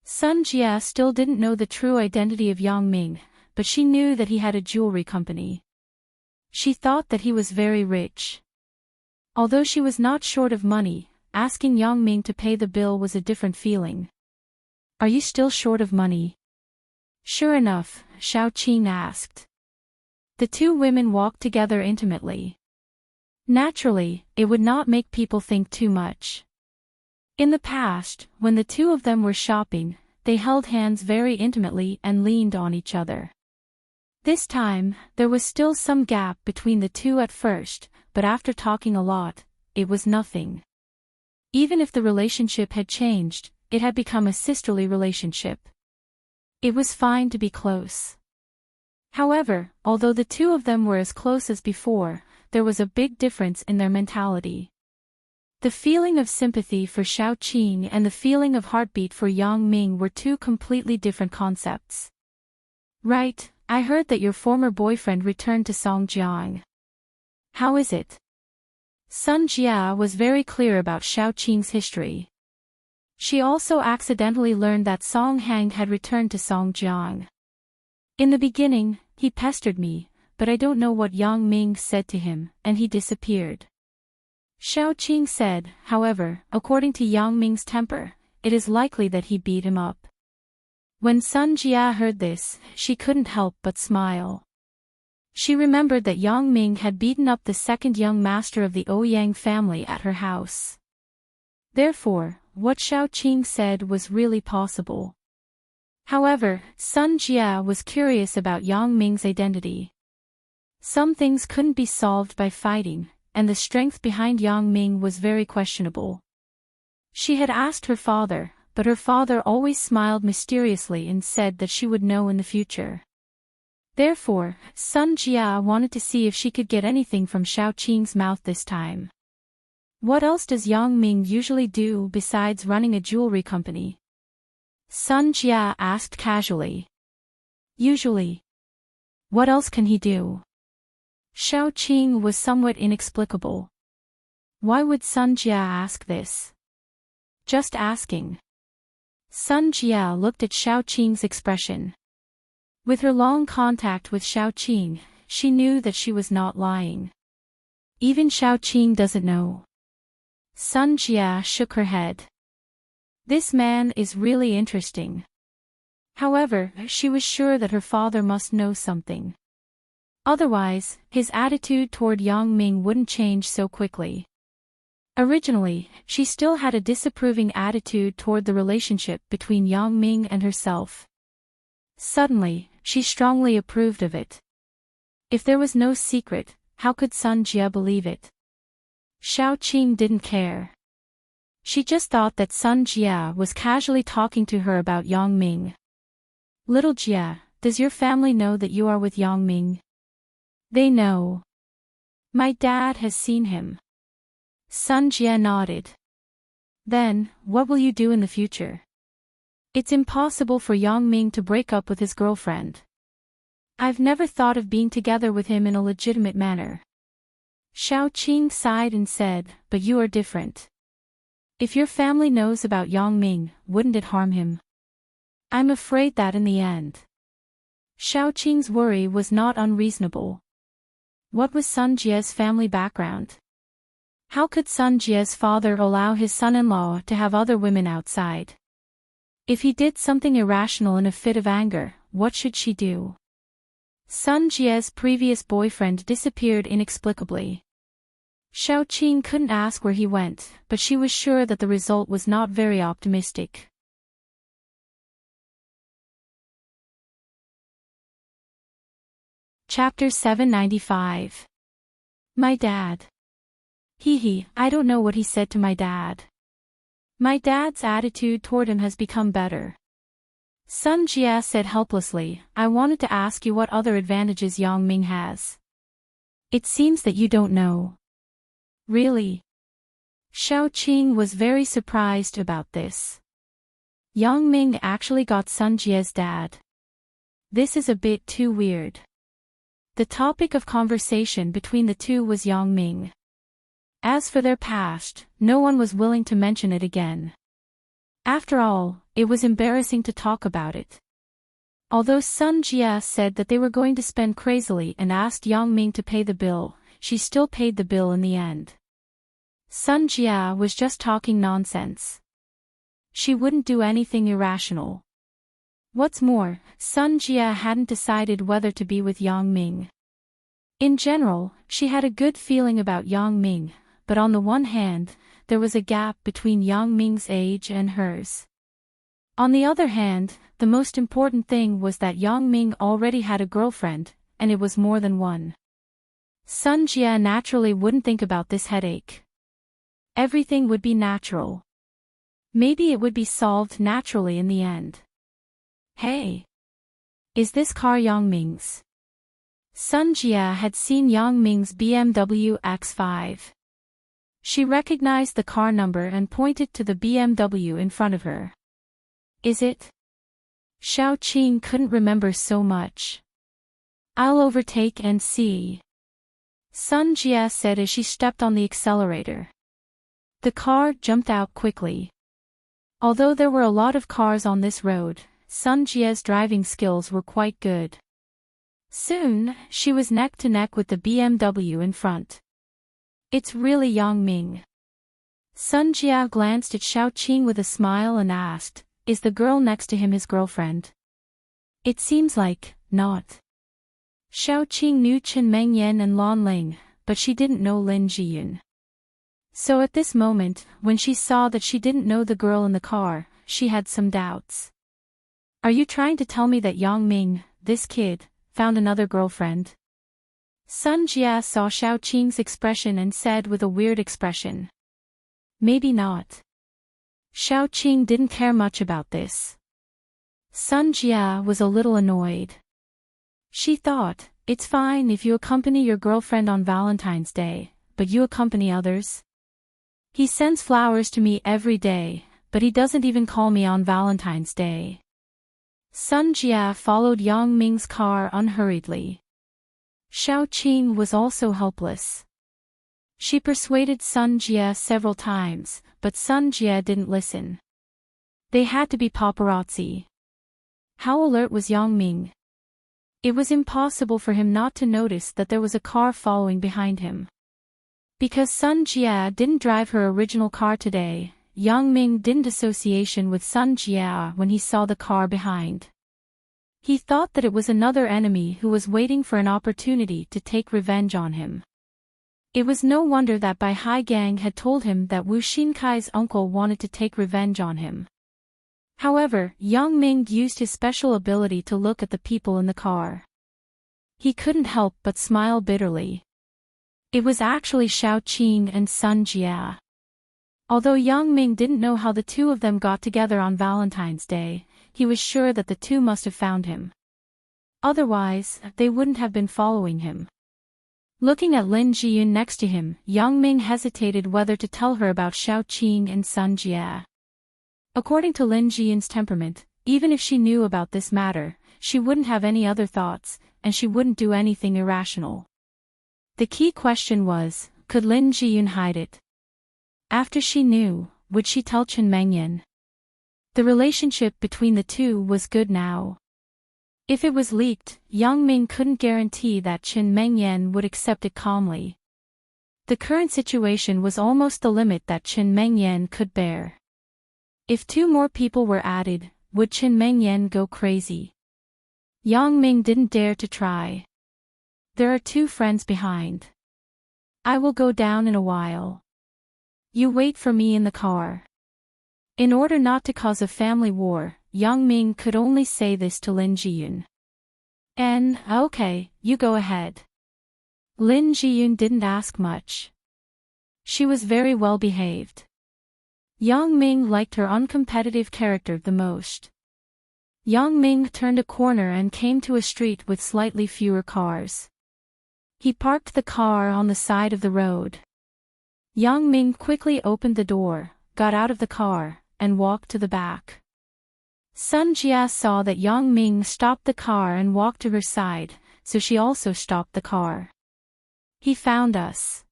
Sun Jie still didn't know the true identity of Yang Ming, but she knew that he had a jewelry company. She thought that he was very rich. Although she was not short of money, asking Yang Ming to pay the bill was a different feeling. Are you still short of money? Sure enough, Xiaoqing asked. The two women walked together intimately. Naturally, it would not make people think too much. In the past, when the two of them were shopping, they held hands very intimately and leaned on each other. This time, there was still some gap between the two at first, but after talking a lot, it was nothing. Even if the relationship had changed, it had become a sisterly relationship. It was fine to be close. However, although the two of them were as close as before, there was a big difference in their mentality. The feeling of sympathy for Xiaoqing and the feeling of heartbeat for Yang Ming were two completely different concepts. Right, I heard that your former boyfriend returned to Songjiang. How is it? Sun Jia was very clear about Xiaoqing's history. She also accidentally learned that Song Hang had returned to Songjiang. In the beginning, he pestered me, but I don't know what Yang Ming said to him, and he disappeared. Xiaoqing said, however, according to Yang Ming's temper, it is likely that he beat him up. When Sun Jia heard this, she couldn't help but smile. She remembered that Yang Ming had beaten up the second young master of the Ouyang family at her house. Therefore, what Xiaoqing said was really possible. However, Sun Jia was curious about Yang Ming's identity. Some things couldn't be solved by fighting, and the strength behind Yang Ming was very questionable. She had asked her father, but her father always smiled mysteriously and said that she would know in the future. Therefore, Sun Jia wanted to see if she could get anything from Xiaoqing's mouth this time. What else does Yang Ming usually do besides running a jewelry company? Sun Jia asked casually. Usually. What else can he do? Xiaoqing was somewhat inexplicable. Why would Sun Jia ask this? Just asking. Sun Jia looked at Xiaoqing's expression. With her long contact with Xiaoqing, she knew that she was not lying. Even Xiaoqing doesn't know. Sun Jia shook her head. This man is really interesting. However, she was sure that her father must know something. Otherwise, his attitude toward Yang Ming wouldn't change so quickly. Originally, she still had a disapproving attitude toward the relationship between Yang Ming and herself. Suddenly, she strongly approved of it. If there was no secret, how could Sun Jia believe it? Xiaoqing didn't care. She just thought that Sun Jia was casually talking to her about Yang Ming. Little Jia, does your family know that you are with Yang Ming? They know. My dad has seen him. Sun Jia nodded. Then, what will you do in the future? It's impossible for Yang Ming to break up with his girlfriend. I've never thought of being together with him in a legitimate manner. Xiaoqing sighed and said, but you are different. If your family knows about Yang Ming, wouldn't it harm him? I'm afraid that in the end. Xiaoqing's worry was not unreasonable. What was Sun Jia's family background? How could Sun Jia's father allow his son-in-law to have other women outside? If he did something irrational in a fit of anger, what should she do? Sun Jia's previous boyfriend disappeared inexplicably. Xiaoqing couldn't ask where he went, but she was sure that the result was not very optimistic. Chapter 795. My dad. I don't know what he said to my dad. My dad's attitude toward him has become better. Sun Jia said helplessly, I wanted to ask you what other advantages Yang Ming has. It seems that you don't know. Really? Xiaoqing was very surprised about this. Yang Ming actually got Sun Jia's dad. This is a bit too weird. The topic of conversation between the two was Yang Ming. As for their past, no one was willing to mention it again. After all, it was embarrassing to talk about it. Although Sun Jia said that they were going to spend crazily and asked Yang Ming to pay the bill, she still paid the bill in the end. Sun Jia was just talking nonsense. She wouldn't do anything irrational. What's more, Sun Jia hadn't decided whether to be with Yang Ming. In general, she had a good feeling about Yang Ming, but on the one hand, there was a gap between Yang Ming's age and hers. On the other hand, the most important thing was that Yang Ming already had a girlfriend, and it was more than one. Sun Jia naturally wouldn't think about this headache. Everything would be natural. Maybe it would be solved naturally in the end. Hey! Is this car Yang Ming's? Sun Jia had seen Yang Ming's BMW X5. She recognized the car number and pointed to the BMW in front of her. Is it? Xiao Qing couldn't remember so much. I'll overtake and see. Sun Jia said as she stepped on the accelerator. The car jumped out quickly. Although there were a lot of cars on this road, Sun Jia's driving skills were quite good. Soon, she was neck to neck with the BMW in front. It's really Yang Ming. Sun Jia glanced at Xiao Qing with a smile and asked, is the girl next to him his girlfriend? It seems like, not. Xiao Qing knew Chen Mengyan and Lan Ling, but she didn't know Lin Jiyun. So at this moment, when she saw that she didn't know the girl in the car, she had some doubts. Are you trying to tell me that Yang Ming, this kid, found another girlfriend? Sun Jia saw Xiao Qing's expression and said with a weird expression. Maybe not. Xiao Qing didn't care much about this. Sun Jia was a little annoyed. She thought, it's fine if you accompany your girlfriend on Valentine's Day, but you accompany others? He sends flowers to me every day, but he doesn't even call me on Valentine's Day. Sun Jia followed Yang Ming's car unhurriedly. Xiao Qing was also helpless. She persuaded Sun Jia several times, but Sun Jia didn't listen. They had to be paparazzi. How alert was Yang Ming? It was impossible for him not to notice that there was a car following behind him. Because Sun Jia didn't drive her original car today, Yang Ming didn't association with Sun Jia when he saw the car behind. He thought that it was another enemy who was waiting for an opportunity to take revenge on him. It was no wonder that Bai Hai Gang had told him that Wu Xinkai's uncle wanted to take revenge on him. However, Yang Ming used his special ability to look at the people in the car. He couldn't help but smile bitterly. It was actually Xiao Qing and Sun Jia. Although Yang Ming didn't know how the two of them got together on Valentine's Day, he was sure that the two must have found him. Otherwise, they wouldn't have been following him. Looking at Lin Jiyun next to him, Yang Ming hesitated whether to tell her about Xiao Qing and Sun Jia. According to Lin Jiyun's temperament, even if she knew about this matter, she wouldn't have any other thoughts, and she wouldn't do anything irrational. The key question was, could Lin Jiyun hide it? After she knew, would she tell Chen Mengyan? The relationship between the two was good now. If it was leaked, Yang Ming couldn't guarantee that Chen Mengyan would accept it calmly. The current situation was almost the limit that Chen Mengyan could bear. If two more people were added, would Chen Mengyan go crazy? Yang Ming didn't dare to try. There are two friends behind. I will go down in a while. You wait for me in the car. In order not to cause a family war, Yang Ming could only say this to Lin Jiyun. Okay, you go ahead. Lin Jiyun didn't ask much. She was very well behaved. Yang Ming liked her uncompetitive character the most. Yang Ming turned a corner and came to a street with slightly fewer cars. He parked the car on the side of the road. Yang Ming quickly opened the door, got out of the car, and walked to the back. Sun Jia saw that Yang Ming stopped the car and walked to her side, so she also stopped the car. He found us.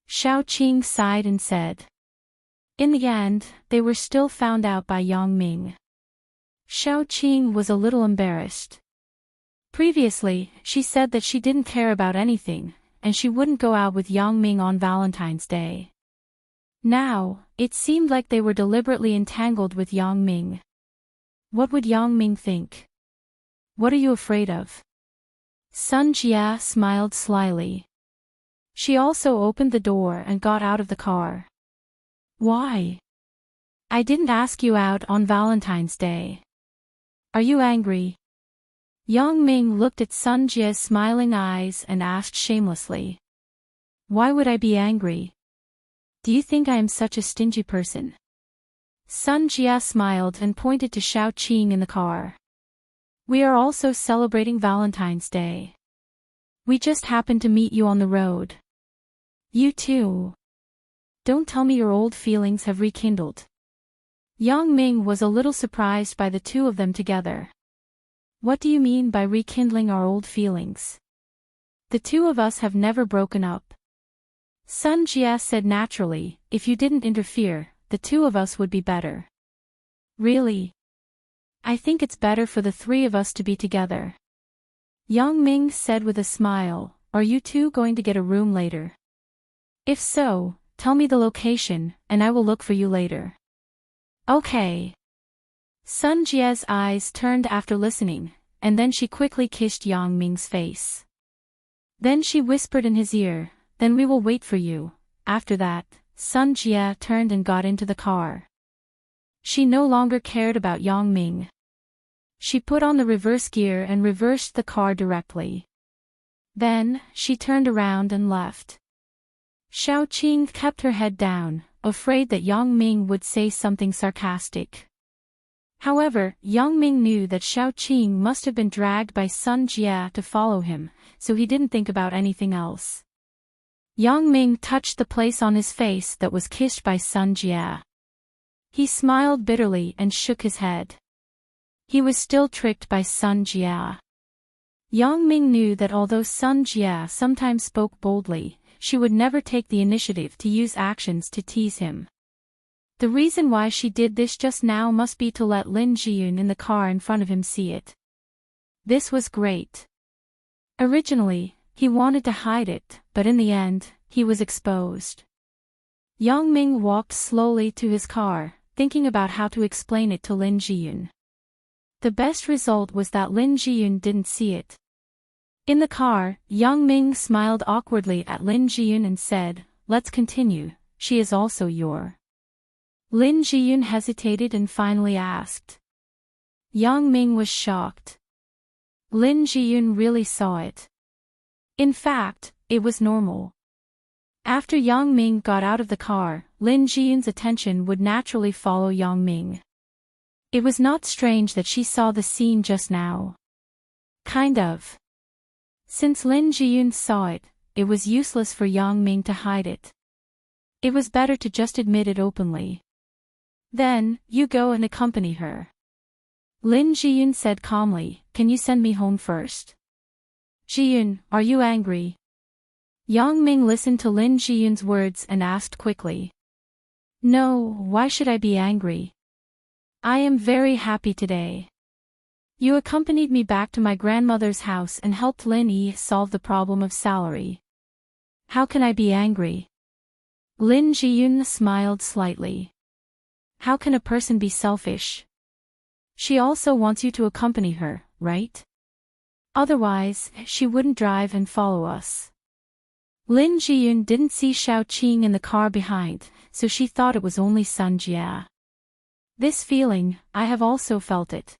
Xiao Qing sighed and said. In the end, they were still found out by Yang Ming. Xiao Qing was a little embarrassed. Previously, she said that she didn't care about anything, and she wouldn't go out with Yang Ming on Valentine's Day. Now, it seemed like they were deliberately entangled with Yang Ming. What would Yang Ming think? What are you afraid of? Sun Jia smiled slyly. She also opened the door and got out of the car. Why? I didn't ask you out on Valentine's Day. Are you angry? Yang Ming looked at Sun Jia's smiling eyes and asked shamelessly. Why would I be angry? Do you think I am such a stingy person? Sun Jia smiled and pointed to Xiao Qing in the car. We are also celebrating Valentine's Day. We just happened to meet you on the road. You too. Don't tell me your old feelings have rekindled. Yang Ming was a little surprised by the two of them together. What do you mean by rekindling our old feelings? The two of us have never broken up. Sun Jia said naturally, if you didn't interfere, the two of us would be better. Really? I think it's better for the three of us to be together. Yang Ming said with a smile, are you two going to get a room later? If so, tell me the location, and I will look for you later. Okay. Sun Jia's eyes turned after listening, and then she quickly kissed Yang Ming's face. Then she whispered in his ear, then we will wait for you. After that, Sun Jia turned and got into the car. She no longer cared about Yang Ming. She put on the reverse gear and reversed the car directly. Then, she turned around and left. Xiao Qing kept her head down, afraid that Yang Ming would say something sarcastic. However, Yang Ming knew that Xiao Qing must have been dragged by Sun Jia to follow him, so he didn't think about anything else. Yang Ming touched the place on his face that was kissed by Sun Jia. He smiled bitterly and shook his head. He was still tricked by Sun Jia. Yang Ming knew that although Sun Jia sometimes spoke boldly, she would never take the initiative to use actions to tease him. The reason why she did this just now must be to let Lin Jiyun in the car in front of him see it. This was great. Originally, he wanted to hide it, but in the end, he was exposed. Yang Ming walked slowly to his car, thinking about how to explain it to Lin Jiyun. The best result was that Lin Jiyun didn't see it. In the car, Yang Ming smiled awkwardly at Lin Jiyun and said, let's continue, she is also your. Lin Jiyun hesitated and finally asked. Yang Ming was shocked. Lin Jiyun really saw it. In fact, it was normal. After Yang Ming got out of the car, Lin Jiyun's attention would naturally follow Yang Ming. It was not strange that she saw the scene just now. Kind of. Since Lin Jiyun saw it, it was useless for Yang Ming to hide it. It was better to just admit it openly. Then, you go and accompany her. Lin Jiyun said calmly, can you send me home first? Jiyun, are you angry? Yang Ming listened to Lin Jiyun's words and asked quickly. No, why should I be angry? I am very happy today. You accompanied me back to my grandmother's house and helped Lin Yi solve the problem of salary. How can I be angry? Lin Jiyun smiled slightly. How can a person be selfish? She also wants you to accompany her, right? Otherwise, she wouldn't drive and follow us. Lin Jiyun didn't see Xiao Qing in the car behind, so she thought it was only Sun Jia. This feeling, I have also felt it.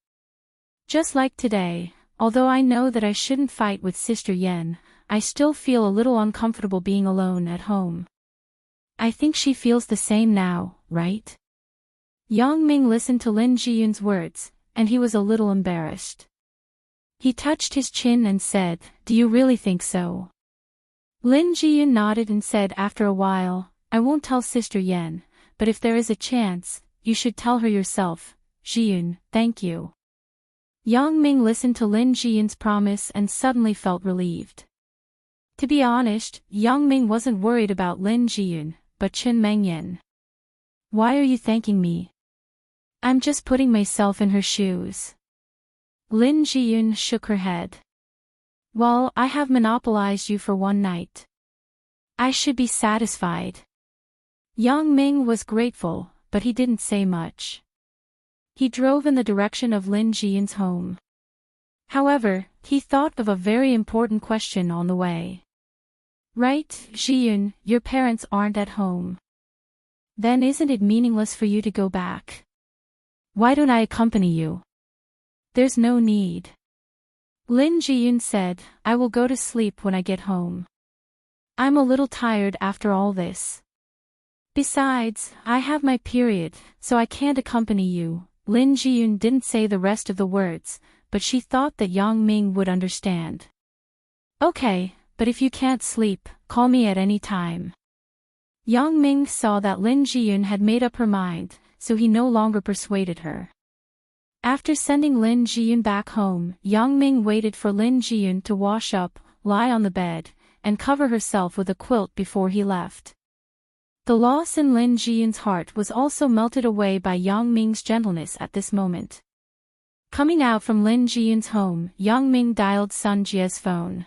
Just like today, although I know that I shouldn't fight with Sister Yen, I still feel a little uncomfortable being alone at home. I think she feels the same now, right? Yang Ming listened to Lin Jiyun's words, and he was a little embarrassed. He touched his chin and said, do you really think so? Lin Jiyun nodded and said after a while, I won't tell Sister Yen, but if there is a chance, you should tell her yourself. Jiyun, thank you. Yang Ming listened to Lin Jiyun's promise and suddenly felt relieved. To be honest, Yang Ming wasn't worried about Lin Jiyun, but Chen Mengyan. Why are you thanking me? I'm just putting myself in her shoes. Lin Jiyun shook her head. Well, I have monopolized you for one night. I should be satisfied. Yang Ming was grateful, but he didn't say much. He drove in the direction of Lin Jiyun's home. However, he thought of a very important question on the way. Right, Jiyun, your parents aren't at home. Then isn't it meaningless for you to go back? Why don't I accompany you? There's no need. Lin Jiyun said, I will go to sleep when I get home. I'm a little tired after all this. Besides, I have my period, so I can't accompany you. Lin Jiyun didn't say the rest of the words, but she thought that Yang Ming would understand. Okay, but if you can't sleep, call me at any time. Yang Ming saw that Lin Jiyun had made up her mind, so he no longer persuaded her. After sending Lin Jiyun back home, Yang Ming waited for Lin Jiyun to wash up, lie on the bed, and cover herself with a quilt before he left. The loss in Lin Jiyun's heart was also melted away by Yang Ming's gentleness at this moment. Coming out from Lin Jiyun's home, Yang Ming dialed Sun Jie's phone.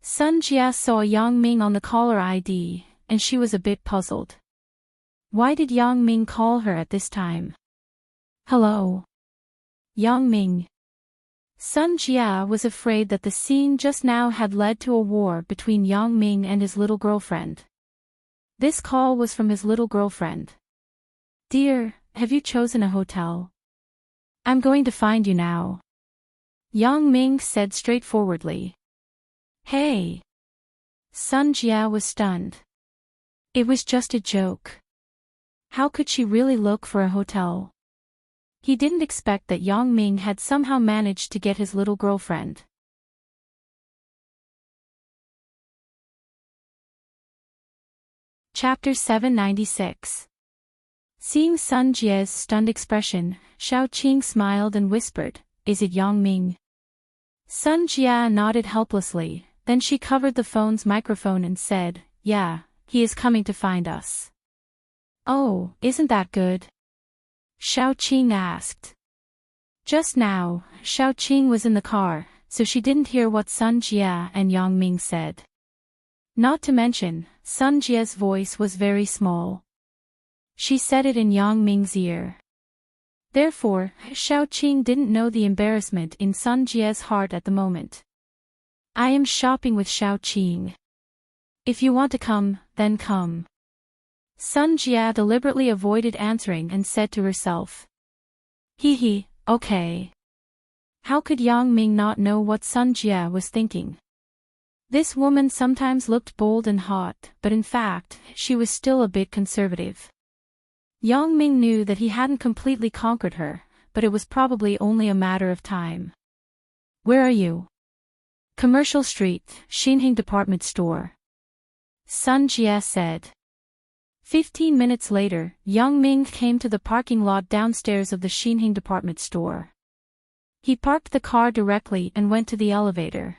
Sun Jie saw Yang Ming on the caller ID, and she was a bit puzzled. Why did Yang Ming call her at this time? Hello? Yang Ming. Sun Jie was afraid that the scene just now had led to a war between Yang Ming and his little girlfriend. This call was from his little girlfriend. Dear, have you chosen a hotel? I'm going to find you now. Yang Ming said straightforwardly. Hey. Sun Jie was stunned. It was just a joke. How could she really look for a hotel? He didn't expect that Yang Ming had somehow managed to get his little girlfriend. Chapter 796. Seeing Sun Jie's stunned expression, Shao Qing smiled and whispered, Is it Yang Ming? Sun Jie nodded helplessly, then she covered the phone's microphone and said, Yeah, he is coming to find us. Oh, isn't that good? Shao Qing asked. Just now, Shao Qing was in the car, so she didn't hear what Sun Jie and Yang Ming said. Not to mention, Sun Jie's voice was very small. She said it in Yang Ming's ear. Therefore, Shao Qing didn't know the embarrassment in Sun Jie's heart at the moment. I am shopping with Shao Qing. If you want to come, then come. Sun Jie deliberately avoided answering and said to herself. Hee, okay. How could Yang Ming not know what Sun Jie was thinking? This woman sometimes looked bold and hot, but in fact, she was still a bit conservative. Yang Ming knew that he hadn't completely conquered her, but it was probably only a matter of time. Where are you? Commercial Street, Xinheng Department Store. Sun Jie said. 15 minutes later, Yang Ming came to the parking lot downstairs of the Xinheng Department Store. He parked the car directly and went to the elevator.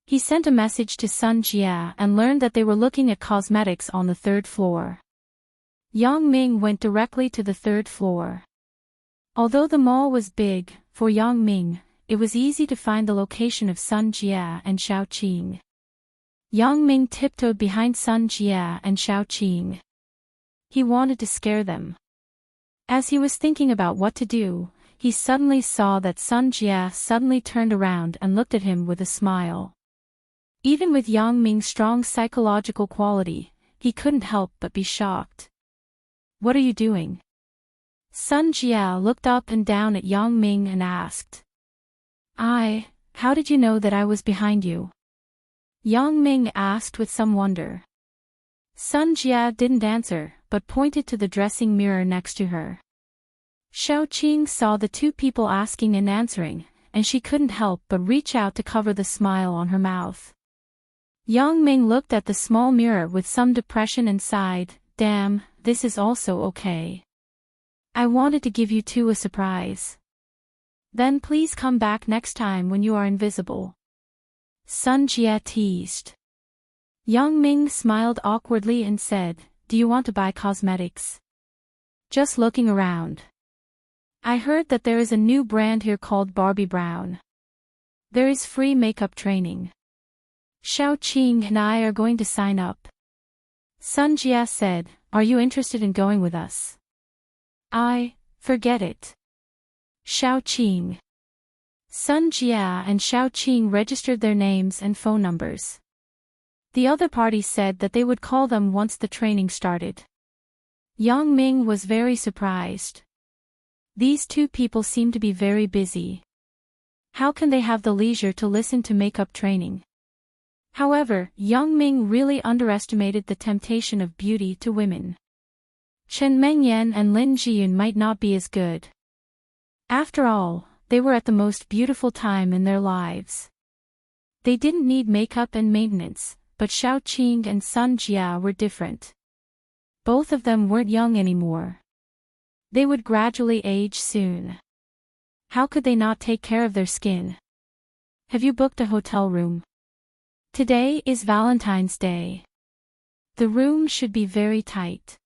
He sent a message to Sun Jie and learned that they were looking at cosmetics on the 3rd floor. Yang Ming went directly to the 3rd floor. Although the mall was big, for Yang Ming, it was easy to find the location of Sun Jie and Shao Qing. Yang Ming tiptoed behind Sun Jie and Shao Qing. He wanted to scare them. As he was thinking about what to do, he suddenly saw that Sun Jie suddenly turned around and looked at him with a smile. Even with Yang Ming's strong psychological quality, he couldn't help but be shocked. What are you doing? Sun Jie looked up and down at Yang Ming and asked. How did you know that I was behind you? Yang Ming asked with some wonder. Sun Jie didn't answer, but pointed to the dressing mirror next to her. Shao Qing saw the two people asking and answering, and she couldn't help but reach out to cover the smile on her mouth. Yang Ming looked at the small mirror with some depression and sighed, Damn, this is also okay. I wanted to give you two a surprise. Then please come back next time when you are invisible. Sun Jie teased. Yang Ming smiled awkwardly and said, Do you want to buy cosmetics? Just looking around. I heard that there is a new brand here called Barbie Brown. There is free makeup training. Shao Qing and I are going to sign up. Sun Jie said, Are you interested in going with us? Forget it. Xiaoqing. Sun Jia and Xiaoqing registered their names and phone numbers. The other party said that they would call them once the training started. Yang Ming was very surprised. These two people seem to be very busy. How can they have the leisure to listen to makeup training? However, Yang Ming really underestimated the temptation of beauty to women. Chen Mengyan and Lin Jiyun might not be as good. After all, they were at the most beautiful time in their lives. They didn't need makeup and maintenance, but Xiaoqing and Sun Jia were different. Both of them weren't young anymore. They would gradually age soon. How could they not take care of their skin? Have you booked a hotel room? Today is Valentine's Day. The room should be very tight.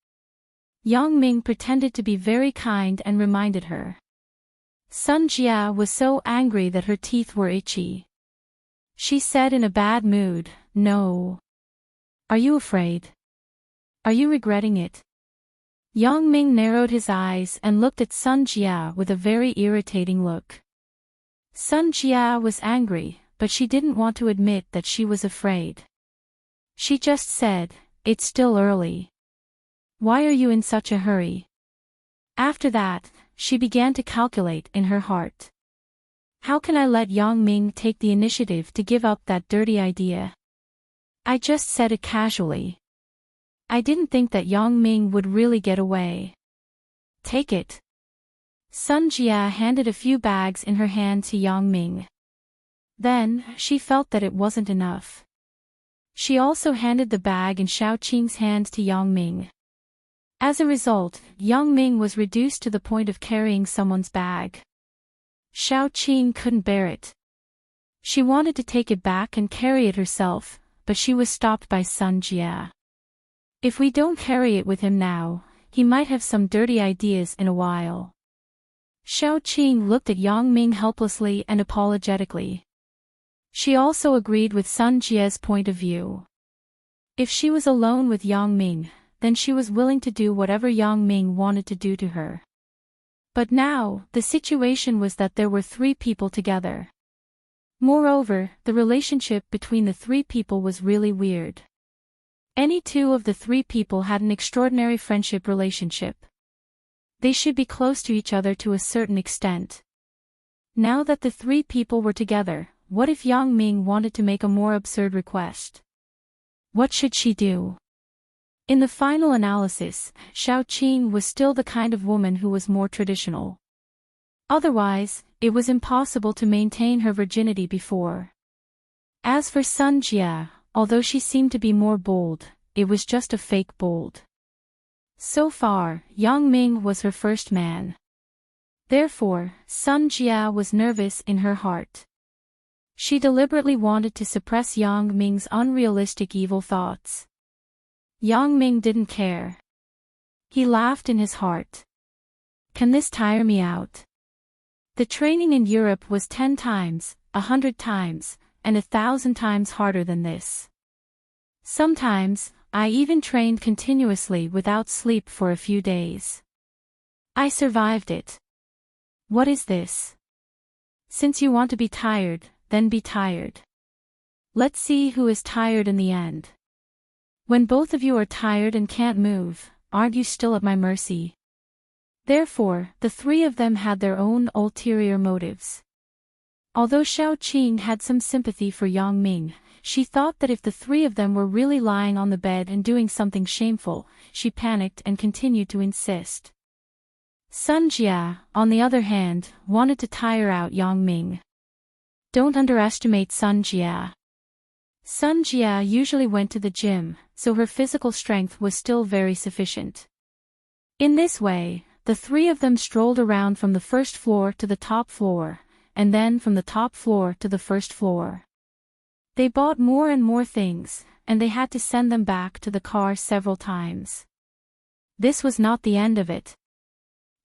Yang Ming pretended to be very kind and reminded her. Sun Jia was so angry that her teeth were itchy. She said in a bad mood, "No. Are you afraid? Are you regretting it?" Yang Ming narrowed his eyes and looked at Sun Jia with a very irritating look. Sun Jia was angry, but she didn't want to admit that she was afraid. She just said, "It's still early. Why are you in such a hurry?" After that, she began to calculate in her heart. How can I let Yang Ming take the initiative to give up that dirty idea? I just said it casually. I didn't think that Yang Ming would really get away. Take it. Sun Jia handed a few bags in her hand to Yang Ming. Then, she felt that it wasn't enough. She also handed the bag in Xiaoqing's hand to Yang Ming. As a result, Yang Ming was reduced to the point of carrying someone's bag. Xiaoqing couldn't bear it. She wanted to take it back and carry it herself, but she was stopped by Sun Jia. If we don't carry it with him now, he might have some dirty ideas in a while. Xiaoqing looked at Yang Ming helplessly and apologetically. She also agreed with Sun Jia's point of view. If she was alone with Yang Ming, then she was willing to do whatever Yang Ming wanted to do to her. But now, the situation was that there were three people together. Moreover, the relationship between the three people was really weird. Any two of the three people had an extraordinary friendship relationship. They should be close to each other to a certain extent. Now that the three people were together, what if Yang Ming wanted to make a more absurd request? What should she do? In the final analysis, Xiaoqing was still the kind of woman who was more traditional. Otherwise, it was impossible to maintain her virginity before. As for Sun Jia, although she seemed to be more bold, it was just a fake bold. So far, Yang Ming was her first man. Therefore, Sun Jia was nervous in her heart. She deliberately wanted to suppress Yang Ming's unrealistic evil thoughts. Yang Ming didn't care. He laughed in his heart. Can this tire me out? The training in Europe was 10 times, 100 times, and 1,000 times harder than this. Sometimes, I even trained continuously without sleep for a few days. I survived it. What is this? Since you want to be tired, then be tired. Let's see who is tired in the end. When both of you are tired and can't move, aren't you still at my mercy? Therefore, the three of them had their own ulterior motives. Although Xiaoqing had some sympathy for Yang Ming, she thought that if the three of them were really lying on the bed and doing something shameful, she panicked and continued to insist. Sun Jia, on the other hand, wanted to tire out Yang Ming. Don't underestimate Sun Jia. Sun Jia usually went to the gym, so her physical strength was still very sufficient. In this way, the three of them strolled around from the first floor to the top floor, and then from the top floor to the first floor. They bought more and more things, and they had to send them back to the car several times. This was not the end of it.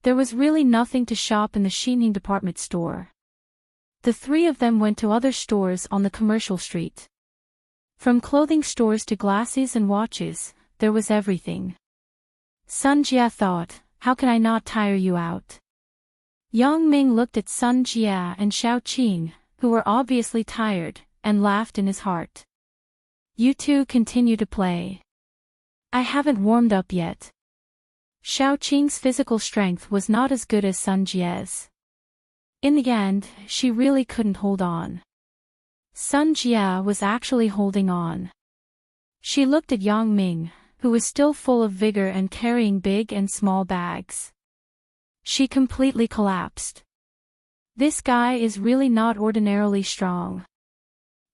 There was really nothing to shop in the Xining department store. The three of them went to other stores on the commercial street. From clothing stores to glasses and watches, there was everything. Sun Jia thought, how can I not tire you out? Yang Ming looked at Sun Jia and Xiao Qing, who were obviously tired, and laughed in his heart. You two continue to play. I haven't warmed up yet. Xiao Qing's physical strength was not as good as Sun Jia's. In the end, she really couldn't hold on. Sun Jia was actually holding on. She looked at Yang Ming, who was still full of vigor and carrying big and small bags. She completely collapsed. This guy is really not ordinarily strong.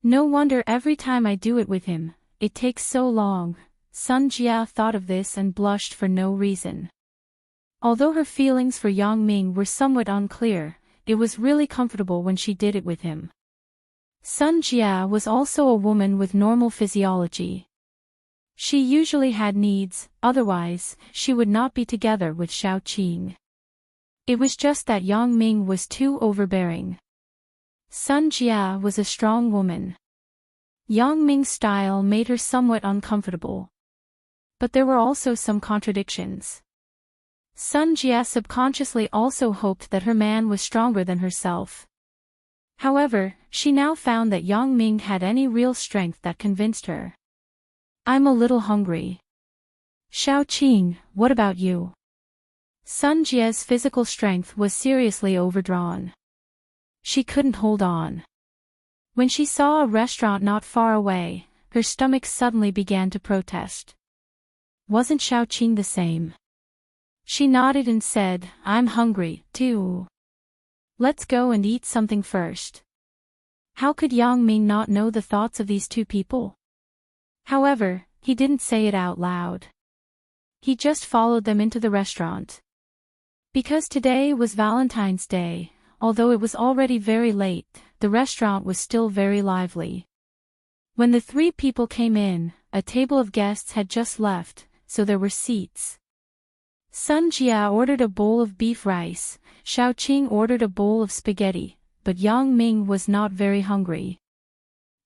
No wonder every time I do it with him, it takes so long. Sun Jia thought of this and blushed for no reason. Although her feelings for Yang Ming were somewhat unclear, it was really comfortable when she did it with him. Sun Jia was also a woman with normal physiology. She usually had needs, otherwise, she would not be together with Xiao Qing. It was just that Yang Ming was too overbearing. Sun Jia was a strong woman. Yang Ming's style made her somewhat uncomfortable. But there were also some contradictions. Sun Jia subconsciously also hoped that her man was stronger than herself. However, she now found that Yang Ming had any real strength that convinced her. I'm a little hungry. Xiao Qing, what about you? Sun Jia's physical strength was seriously overdrawn. She couldn't hold on. When she saw a restaurant not far away, her stomach suddenly began to protest. Wasn't Xiao Qing the same? She nodded and said, I'm hungry, too. Let's go and eat something first. How could Yang Ming not know the thoughts of these two people? However, he didn't say it out loud. He just followed them into the restaurant. Because today was Valentine's Day, although it was already very late, the restaurant was still very lively. When the three people came in, a table of guests had just left, so there were seats. Sun Jia ordered a bowl of beef rice, Xiao Qing ordered a bowl of spaghetti, but Yang Ming was not very hungry.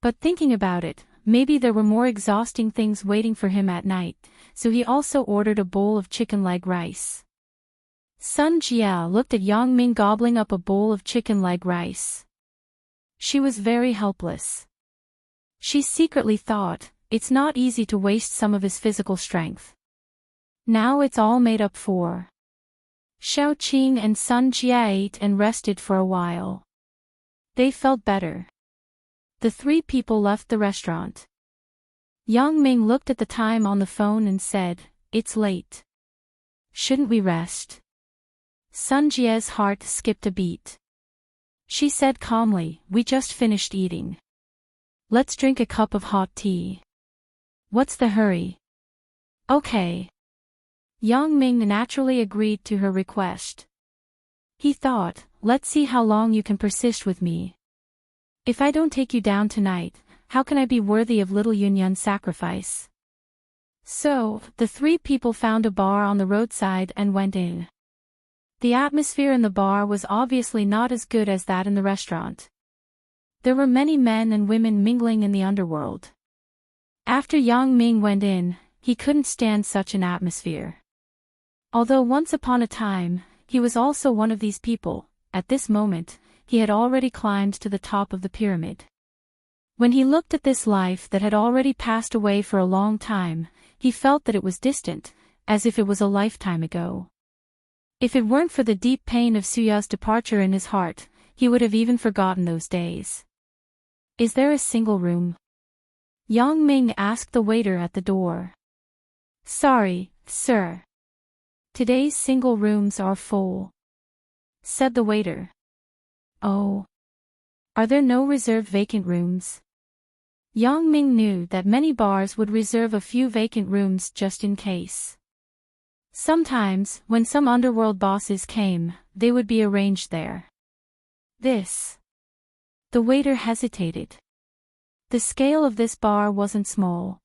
But thinking about it, maybe there were more exhausting things waiting for him at night, so he also ordered a bowl of chicken leg rice. Sun Jia looked at Yang Ming gobbling up a bowl of chicken leg rice. She was very helpless. She secretly thought, it's not easy to waste some of his physical strength. Now it's all made up for. Xiao Qing and Sun Jia ate and rested for a while. They felt better. The three people left the restaurant. Yang Ming looked at the time on the phone and said, it's late. Shouldn't we rest? Sun Jia's heart skipped a beat. She said calmly, we just finished eating. Let's drink a cup of hot tea. What's the hurry? Okay. Yang Ming naturally agreed to her request. He thought, let's see how long you can persist with me. If I don't take you down tonight, how can I be worthy of little Yunyun's sacrifice? So, the three people found a bar on the roadside and went in. The atmosphere in the bar was obviously not as good as that in the restaurant. There were many men and women mingling in the underworld. After Yang Ming went in, he couldn't stand such an atmosphere. Although once upon a time, he was also one of these people, at this moment, he had already climbed to the top of the pyramid. When he looked at this life that had already passed away for a long time, he felt that it was distant, as if it was a lifetime ago. If it weren't for the deep pain of Suya's departure in his heart, he would have even forgotten those days. Is there a single room? Yang Ming asked the waiter at the door. Sorry, sir. Today's single rooms are full, said the waiter. Oh. Are there no reserved vacant rooms? Yang Ming knew that many bars would reserve a few vacant rooms just in case. Sometimes, when some underworld bosses came, they would be arranged there. This. The waiter hesitated. The scale of this bar wasn't small.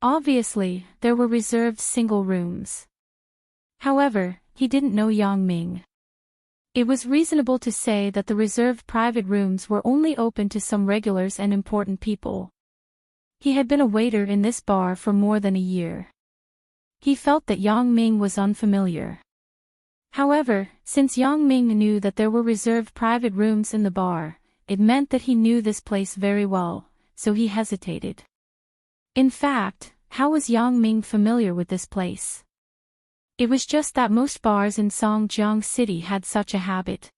Obviously, there were reserved single rooms. However, he didn't know Yang Ming. It was reasonable to say that the reserved private rooms were only open to some regulars and important people. He had been a waiter in this bar for more than a year. He felt that Yang Ming was unfamiliar. However, since Yang Ming knew that there were reserved private rooms in the bar, it meant that he knew this place very well, so he hesitated. In fact, how was Yang Ming familiar with this place? It was just that most bars in Songjiang City had such a habit.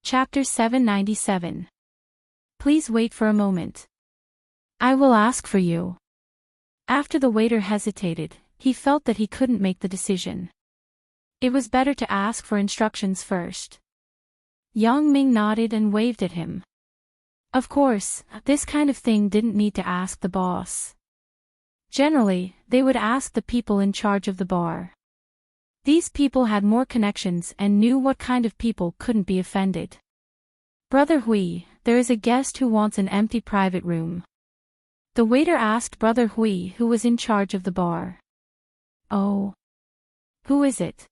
Chapter 797. Please wait for a moment. I will ask for you. After the waiter hesitated, he felt that he couldn't make the decision. It was better to ask for instructions first. Yang Ming nodded and waved at him. Of course, this kind of thing didn't need to ask the boss. Generally, they would ask the people in charge of the bar. These people had more connections and knew what kind of people couldn't be offended. Brother Hui, there is a guest who wants an empty private room. The waiter asked Brother Hui, who was in charge of the bar. Oh. Who is it?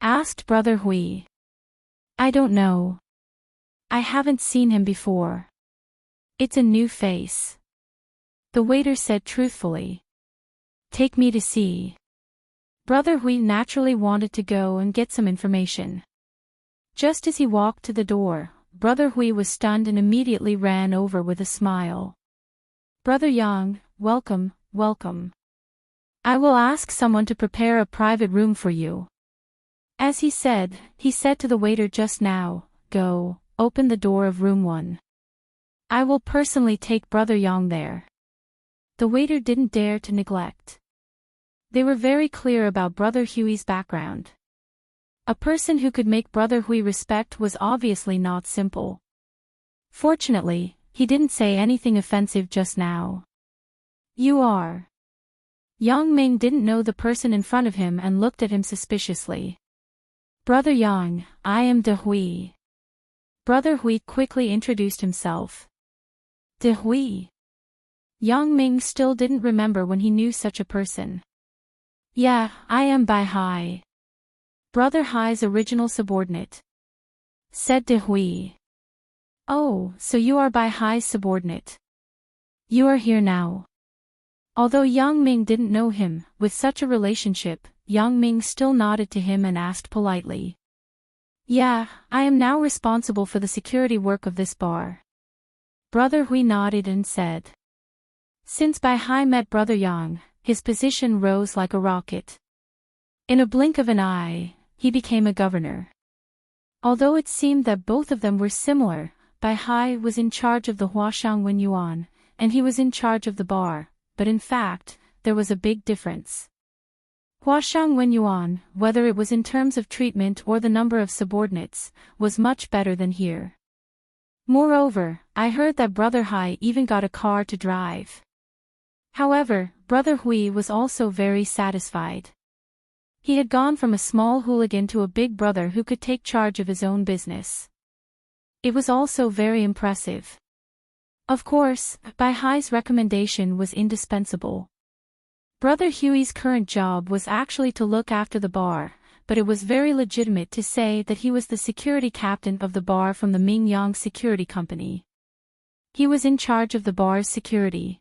Asked Brother Hui. I don't know. I haven't seen him before. It's a new face. The waiter said truthfully. Take me to see. Brother Hui naturally wanted to go and get some information. Just as he walked to the door, Brother Hui was stunned and immediately ran over with a smile. Brother Yang, welcome, welcome. I will ask someone to prepare a private room for you. As he said to the waiter just now, go, open the door of room 1. I will personally take Brother Yang there. The waiter didn't dare to neglect. They were very clear about Brother Hui's background. A person who could make Brother Hui respect was obviously not simple. Fortunately, he didn't say anything offensive just now. You are. Yang Ming didn't know the person in front of him and looked at him suspiciously. Brother Yang, I am De Hui. Brother Hui quickly introduced himself. De Hui. Yang Ming still didn't remember when he knew such a person. Yeah, I am Bai Hai. Brother Hai's original subordinate. Said De Hui. Oh, so you are Bai Hai's subordinate. You are here now. Although Yang Ming didn't know him, with such a relationship, Yang Ming still nodded to him and asked politely. Yeah, I am now responsible for the security work of this bar. Brother Hui nodded and said. Since Bai Hai met Brother Yang, his position rose like a rocket. In a blink of an eye, he became a governor. Although it seemed that both of them were similar, Bai Hai was in charge of the Huashang Wenyuan, and he was in charge of the bar, but in fact, there was a big difference. Huashang Wenyuan, whether it was in terms of treatment or the number of subordinates, was much better than here. Moreover, I heard that Brother Hai even got a car to drive. However, Brother Hui was also very satisfied. He had gone from a small hooligan to a big brother who could take charge of his own business. It was also very impressive. Of course, Bai Hai's recommendation was indispensable. Brother Hui's current job was actually to look after the bar, but it was very legitimate to say that he was the security captain of the bar from the Mingyang Security Company. He was in charge of the bar's security.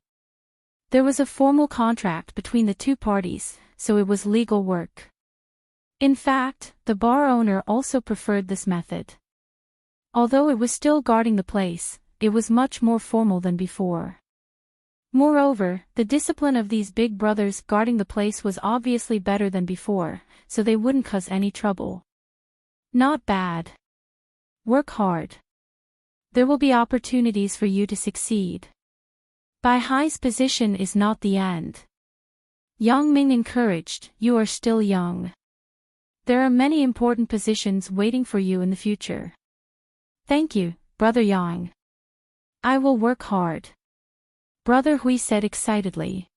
There was a formal contract between the two parties, so it was legal work. In fact, the bar owner also preferred this method. Although it was still guarding the place, it was much more formal than before. Moreover, the discipline of these big brothers guarding the place was obviously better than before, so they wouldn't cause any trouble. Not bad. Work hard. There will be opportunities for you to succeed. Bai Hai's position is not the end. Yang Ming encouraged, you are still young. There are many important positions waiting for you in the future. Thank you, Brother Yang. I will work hard. Brother Hui said excitedly.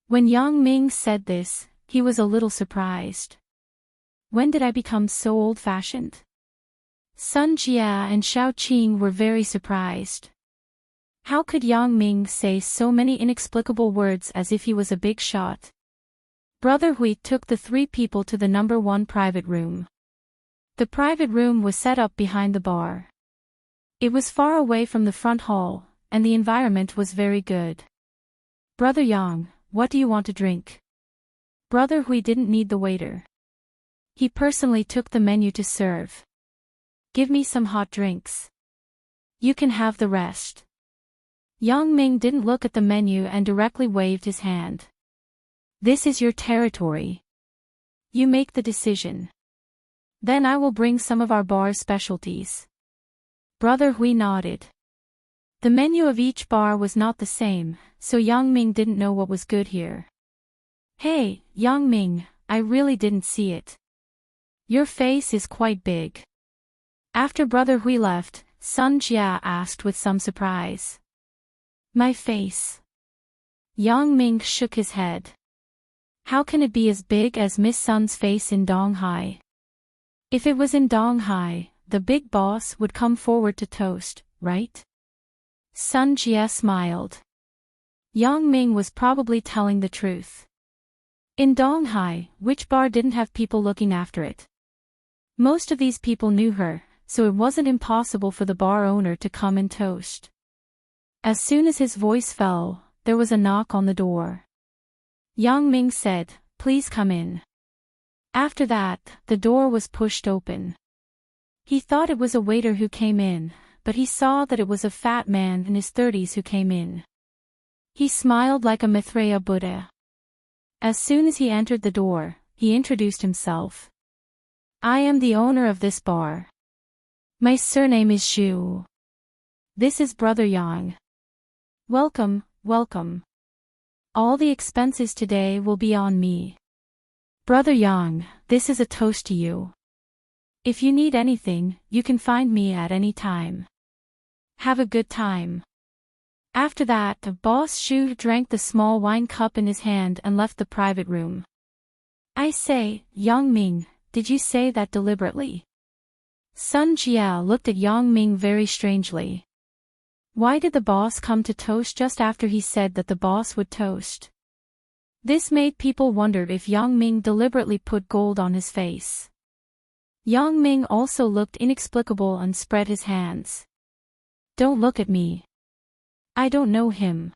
When Yang Ming said this, he was a little surprised. When did I become so old-fashioned? Sun Jia and Shao Qing were very surprised. How could Yang Ming say so many inexplicable words as if he was a big shot? Brother Hui took the three people to the number 1 private room. The private room was set up behind the bar. It was far away from the front hall, and the environment was very good. Brother Yang, what do you want to drink? Brother Hui didn't need the waiter. He personally took the menu to serve. Give me some hot drinks. You can have the rest. Yang Ming didn't look at the menu and directly waved his hand. This is your territory. You make the decision. Then I will bring some of our bar's specialties. Brother Hui nodded. The menu of each bar was not the same, so Yang Ming didn't know what was good here. Hey, Yang Ming, I really didn't see it. Your face is quite big. After Brother Hui left, Sun Jia asked with some surprise. My face. Yang Ming shook his head. How can it be as big as Miss Sun's face in Donghai? If it was in Donghai, the big boss would come forward to toast, right? Sun Jia smiled. Yang Ming was probably telling the truth. In Donghai, which bar didn't have people looking after it? Most of these people knew her, so it wasn't impossible for the bar owner to come and toast. As soon as his voice fell, there was a knock on the door. Yang Ming said, please come in. After that, the door was pushed open. He thought it was a waiter who came in, but he saw that it was a fat man in his 30s who came in. He smiled like a Maitreya Buddha. As soon as he entered the door, he introduced himself. I am the owner of this bar. My surname is Xu. This is Brother Yang. Welcome, welcome. All the expenses today will be on me. Brother Yang, this is a toast to you. If you need anything, you can find me at any time. Have a good time. After that, Boss Xu drank the small wine cup in his hand and left the private room. I say, Yang Ming, did you say that deliberately? Sun Jia looked at Yang Ming very strangely. Why did the boss come to toast just after he said that the boss would toast? This made people wonder if Yang Ming deliberately put gold on his face. Yang Ming also looked inexplicable and spread his hands. Don't look at me. I don't know him.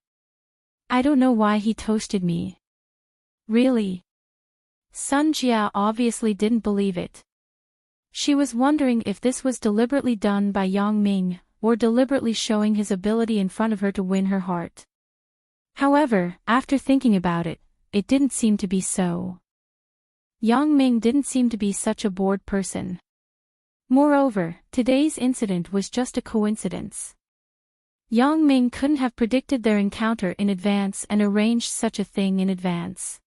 I don't know why he toasted me. Really? Sun Jia obviously didn't believe it. She was wondering if this was deliberately done by Yang Ming, or deliberately showing his ability in front of her to win her heart. However, after thinking about it, it didn't seem to be so. Yang Ming didn't seem to be such a bored person. Moreover, today's incident was just a coincidence. Yang Ming couldn't have predicted their encounter in advance and arranged such a thing in advance.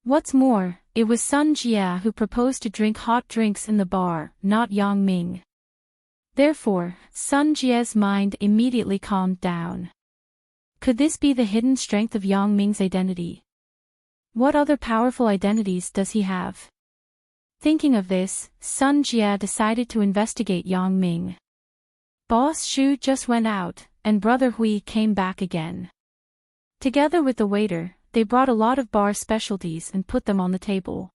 What's more, it was Sun Jia who proposed to drink hot drinks in the bar, not Yang Ming. Therefore, Sun Jia's mind immediately calmed down. Could this be the hidden strength of Yang Ming's identity? What other powerful identities does he have? Thinking of this, Sun Jia decided to investigate Yang Ming. Boss Xu just went out, and Brother Hui came back again. Together with the waiter, they brought a lot of bar specialties and put them on the table.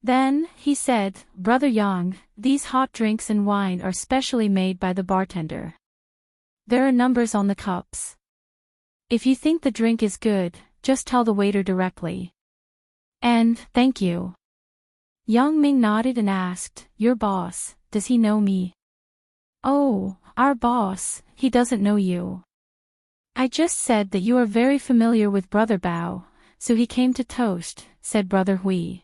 Then, he said, Brother Yang, these hot drinks and wine are specially made by the bartender. There are numbers on the cups. If you think the drink is good, just tell the waiter directly. And, thank you. Yang Ming nodded and asked, your boss, does he know me? Oh, our boss, he doesn't know you. I just said that you are very familiar with Brother Bao, so he came to toast, said Brother Hui.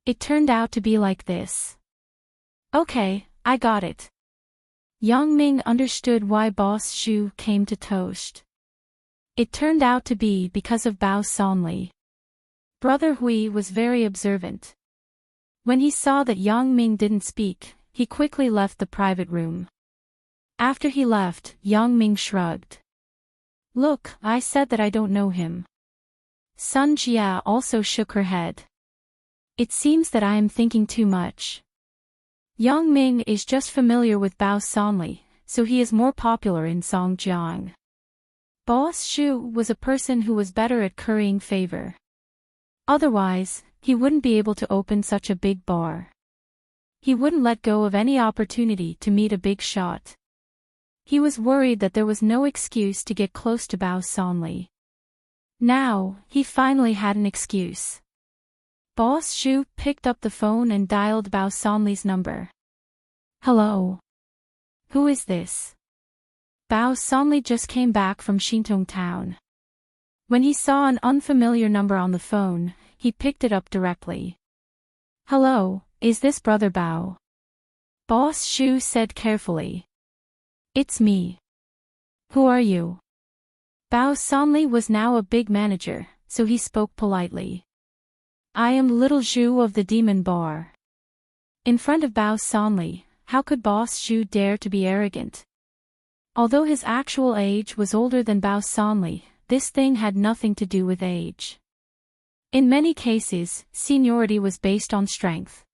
It turned out to be like this. Okay, I got it. Yang Ming understood why Boss Xu came to toast. It turned out to be because of Bao Sonli. Brother Hui was very observant. When he saw that Yang Ming didn't speak, he quickly left the private room. After he left, Yang Ming shrugged. Look, I said that I don't know him. Sun Jia also shook her head. It seems that I am thinking too much. Yang Ming is just familiar with Bao Sonli, so he is more popular in Songjiang. Boss Xu was a person who was better at currying favor. Otherwise, he wouldn't be able to open such a big bar. He wouldn't let go of any opportunity to meet a big shot. He was worried that there was no excuse to get close to Bao Sonli. Now, he finally had an excuse. Boss Shu picked up the phone and dialed Bao Sonli's number. Hello. Who is this? Bao Sonli just came back from Shintong town. When he saw an unfamiliar number on the phone, he picked it up directly. Hello, is this Brother Bao? Boss Shu said carefully. It's me. Who are you? Bao Sonli was now a big manager, so he spoke politely. I am Little Zhu of the Demon Bar. In front of Bao Sonli, how could Boss Shu dare to be arrogant? Although his actual age was older than Bao Sonli, this thing had nothing to do with age. In many cases, seniority was based on strength.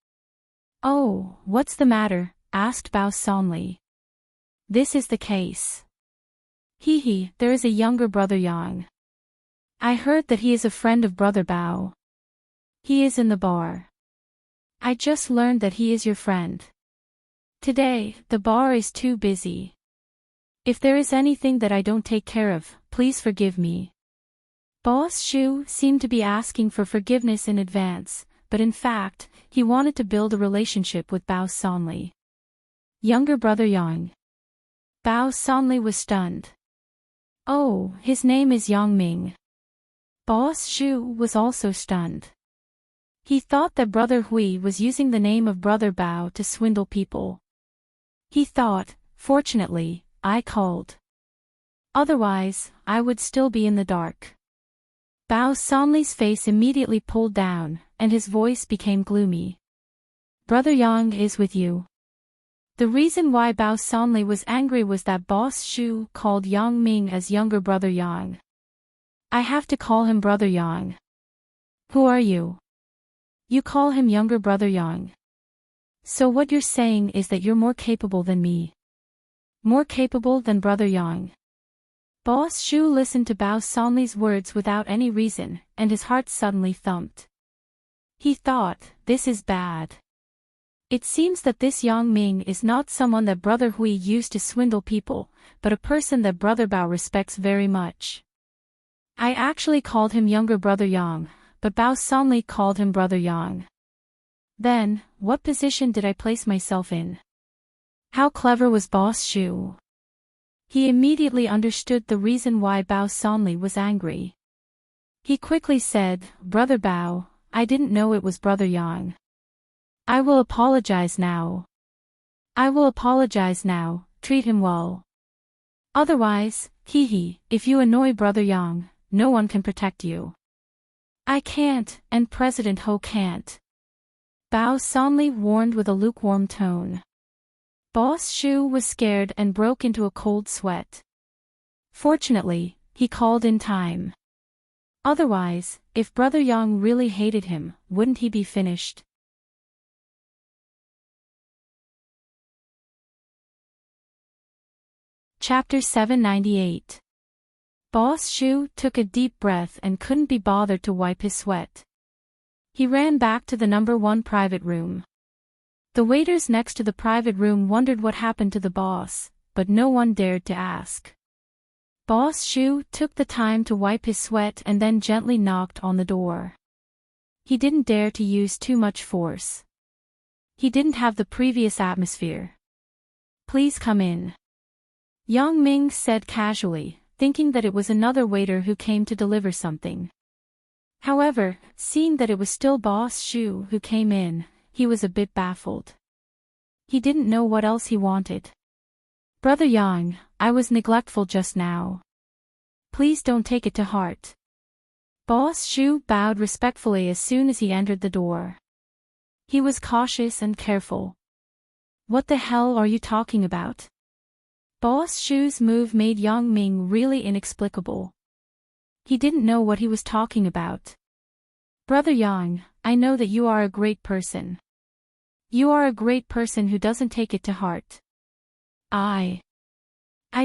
Oh, what's the matter? Asked Bao Sonli. This is the case. There is a younger brother Yang. I heard that he is a friend of Brother Bao. He is in the bar. I just learned that he is your friend. Today, the bar is too busy. If there is anything that I don't take care of, please forgive me. Boss Shu seemed to be asking for forgiveness in advance, but in fact, he wanted to build a relationship with Bao Sonli. Younger brother Yang. Bao Sonli was stunned. Oh, his name is Yang Ming. Boss Shu was also stunned. He thought that Brother Hui was using the name of Brother Bao to swindle people. He thought, fortunately, I called. Otherwise, I would still be in the dark. Bao Sonli's face immediately pulled down, and his voice became gloomy. Brother Yang is with you. The reason why Bao Sonli was angry was that Boss Shu called Yang Ming as younger brother Yang. I have to call him Brother Yang. Who are you? You call him younger brother Yang. So what you're saying is that you're more capable than me. More capable than Brother Yang. Boss Shu listened to Bao Sonli's words without any reason, and his heart suddenly thumped. He thought, this is bad. It seems that this Yang Ming is not someone that Brother Hui used to swindle people, but a person that Brother Bao respects very much. I actually called him younger brother Yang, but Bao Sonli called him Brother Yang. Then, what position did I place myself in? How clever was Boss Shu? He immediately understood the reason why Bao Sonli was angry. He quickly said, Brother Bao, I didn't know it was Brother Yang. I will apologize now. I will apologize now, treat him well. Otherwise, if you annoy Brother Yang, no one can protect you. I can't, and President Ho can't. Bao Sonli warned with a lukewarm tone. Boss Shu was scared and broke into a cold sweat. Fortunately, he called in time. Otherwise, if Brother Yang really hated him, wouldn't he be finished? Chapter 798. Boss Shu took a deep breath and couldn't be bothered to wipe his sweat. He ran back to the number 1 private room. The waiters next to the private room wondered what happened to the boss, but no one dared to ask. Boss Shu took the time to wipe his sweat and then gently knocked on the door. He didn't dare to use too much force. He didn't have the previous atmosphere. Please come in. Yang Ming said casually, thinking that it was another waiter who came to deliver something. However, seeing that it was still Boss Shu who came in, he was a bit baffled. He didn't know what else he wanted. Brother Yang, I was neglectful just now. Please don't take it to heart. Boss Shu bowed respectfully as soon as he entered the door. He was cautious and careful. What the hell are you talking about? Boss Shu's move made Yang Ming really inexplicable. He didn't know what he was talking about. Brother Yang, I know that you are a great person. You are a great person who doesn't take it to heart. I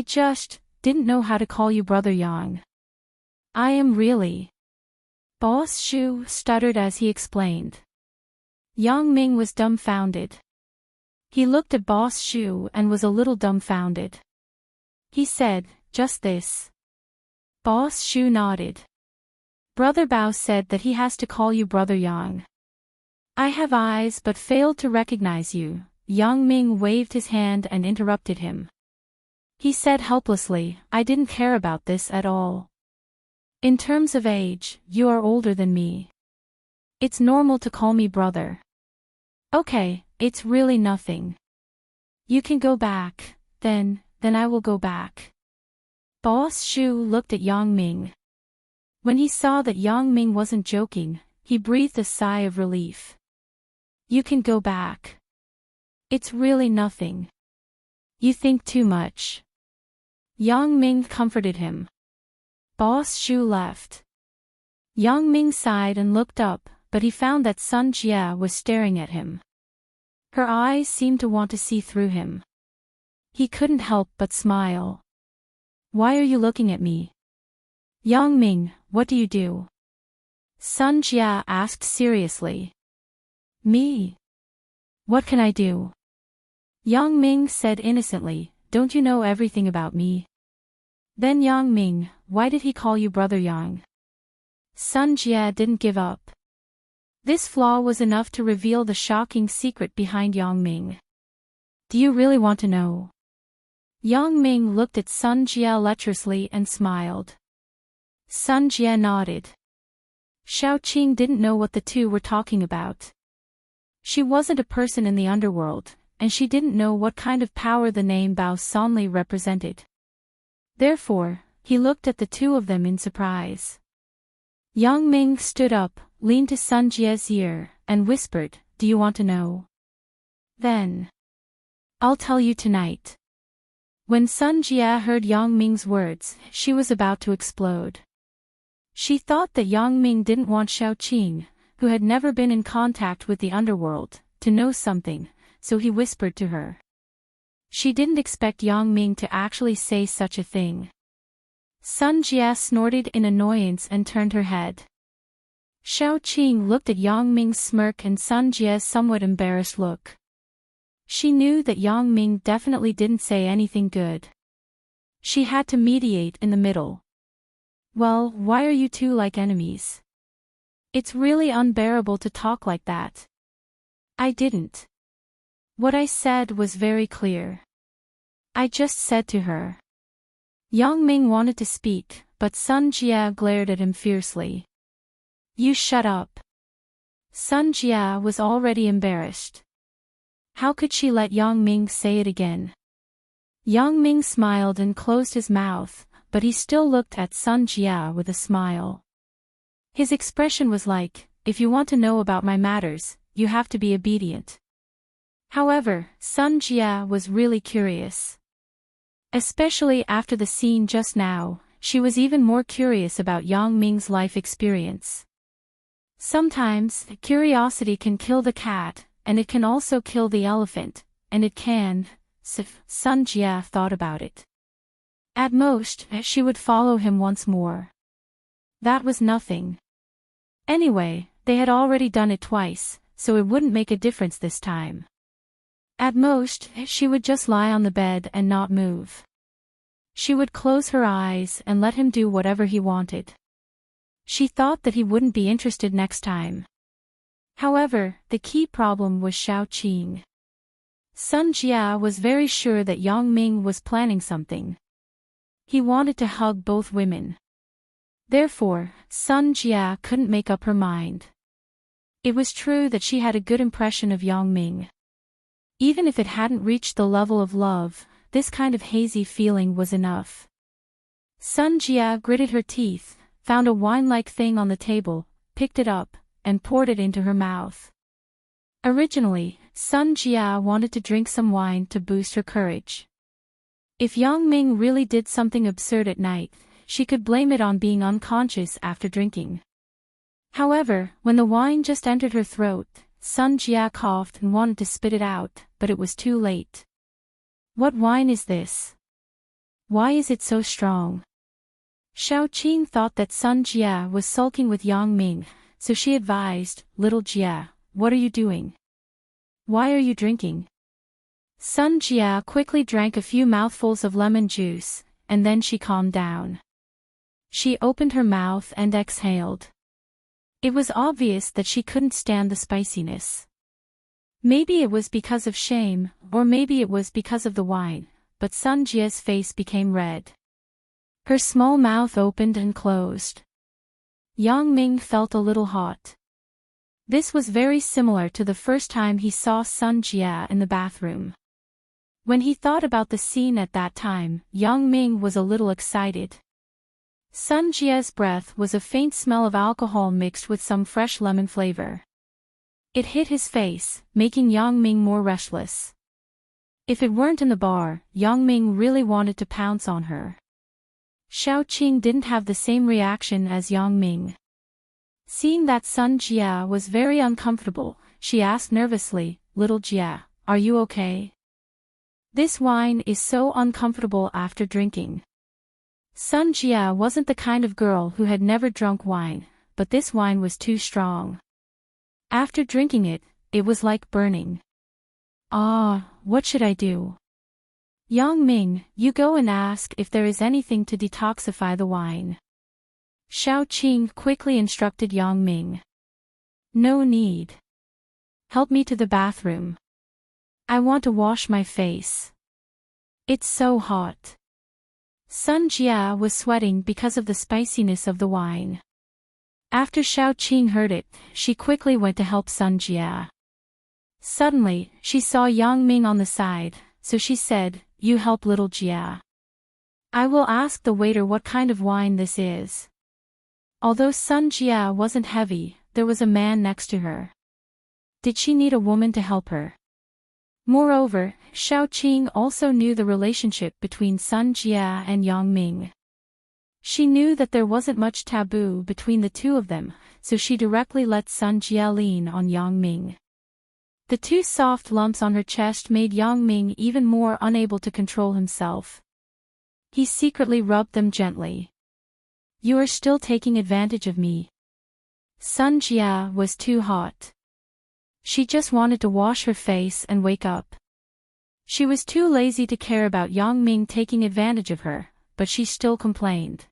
just didn't know how to call you Brother Yang. I am really. Boss Shu stuttered as he explained. Yang Ming was dumbfounded. He looked at Boss Shu and was a little dumbfounded. He said, just this. Boss Shu nodded. Brother Bao said that he has to call you Brother Yang. I have eyes but failed to recognize you. Yang Ming waved his hand and interrupted him. He said helplessly, I didn't care about this at all. In terms of age, you are older than me. It's normal to call me brother. Okay, it's really nothing. You can go back, then I will go back. Boss Shu looked at Yang Ming. When he saw that Yang Ming wasn't joking, he breathed a sigh of relief. You can go back. It's really nothing. You think too much. Yang Ming comforted him. Boss Shu left. Yang Ming sighed and looked up, but he found that Sun Jia was staring at him. Her eyes seemed to want to see through him. He couldn't help but smile. Why are you looking at me? Yang Ming, what do you do? Sun Jia asked seriously. Me? What can I do? Yang Ming said innocently, don't you know everything about me? Then Yang Ming, why did he call you Brother Yang? Sun Jia didn't give up. This flaw was enough to reveal the shocking secret behind Yang Ming. Do you really want to know? Yang Ming looked at Sun Jia lecherously and smiled. Sun Jia nodded. Xiao Qing didn't know what the two were talking about. She wasn't a person in the underworld, and she didn't know what kind of power the name Bao Sanli represented. Therefore, he looked at the two of them in surprise. Yang Ming stood up, leaned to Sun Jia's ear, and whispered, do you want to know? Then. I'll tell you tonight. When Sun Jia heard Yang Ming's words, she was about to explode. She thought that Yang Ming didn't want Xiao Qing, who had never been in contact with the underworld, to know something, so he whispered to her. She didn't expect Yang Ming to actually say such a thing. Sun Jia snorted in annoyance and turned her head. Xiao Qing looked at Yang Ming's smirk and Sun Jia's somewhat embarrassed look. She knew that Yang Ming definitely didn't say anything good. She had to mediate in the middle. Well, why are you two like enemies? It's really unbearable to talk like that. I didn't. What I said was very clear. I just said to her. Yang Ming wanted to speak, but Sun Jia glared at him fiercely. You shut up. Sun Jia was already embarrassed. How could she let Yang Ming say it again? Yang Ming smiled and closed his mouth, but he still looked at Sun Jia with a smile. His expression was like, if you want to know about my matters, you have to be obedient. However, Sun Jia was really curious. Especially after the scene just now, she was even more curious about Yang Ming's life experience. Sometimes, curiosity can kill the cat, and it can also kill the elephant, and it can, Sun Jia thought about it. At most, she would follow him once more. That was nothing. Anyway, they had already done it twice, so it wouldn't make a difference this time. At most, she would just lie on the bed and not move. She would close her eyes and let him do whatever he wanted. She thought that he wouldn't be interested next time. However, the key problem was Xiao Qing. Sun Jia was very sure that Yang Ming was planning something. He wanted to hug both women. Therefore, Sun Jia couldn't make up her mind. It was true that she had a good impression of Yang Ming. Even if it hadn't reached the level of love, this kind of hazy feeling was enough. Sun Jia gritted her teeth, found a wine-like thing on the table, picked it up, and poured it into her mouth. Originally, Sun Jia wanted to drink some wine to boost her courage. If Yang Ming really did something absurd at night, she could blame it on being unconscious after drinking. However, when the wine just entered her throat, Sun Jia coughed and wanted to spit it out, but it was too late. What wine is this? Why is it so strong? Xiao Qing thought that Sun Jia was sulking with Yang Ming, so she advised, Little Jia, what are you doing? Why are you drinking? Sun Jia quickly drank a few mouthfuls of lemon juice, and then she calmed down. She opened her mouth and exhaled. It was obvious that she couldn't stand the spiciness. Maybe it was because of shame, or maybe it was because of the wine, but Sun Jie's face became red. Her small mouth opened and closed. Yang Ming felt a little hot. This was very similar to the first time he saw Sun Jie in the bathroom. When he thought about the scene at that time, Yang Ming was a little excited. Sun Jie's breath was a faint smell of alcohol mixed with some fresh lemon flavor. It hit his face, making Yang Ming more restless. If it weren't in the bar, Yang Ming really wanted to pounce on her. Xiao Qing didn't have the same reaction as Yang Ming. Seeing that Sun Jie was very uncomfortable, she asked nervously, "Little Jie, are you okay? This wine is so uncomfortable after drinking." Sun Jie wasn't the kind of girl who had never drunk wine, but this wine was too strong. After drinking it, it was like burning. What should I do? Yang Ming, you go and ask if there is anything to detoxify the wine. Xiao Qing quickly instructed Yang Ming. No need. Help me to the bathroom. I want to wash my face. It's so hot. Sun Jie was sweating because of the spiciness of the wine. After Xiao Qing heard it, she quickly went to help Sun Jie. Suddenly, she saw Yang Ming on the side, so she said, "You help little Jie. I will ask the waiter what kind of wine this is." Although Sun Jie wasn't heavy, there was a man next to her. Did she need a woman to help her? Moreover, Xiao Qing also knew the relationship between Sun Jie and Yang Ming. She knew that there wasn't much taboo between the two of them, so she directly let Sun Jie lean on Yang Ming. The two soft lumps on her chest made Yang Ming even more unable to control himself. He secretly rubbed them gently. You are still taking advantage of me. Sun Jie was too hot. She just wanted to wash her face and wake up. She was too lazy to care about Yang Ming taking advantage of her, but she still complained.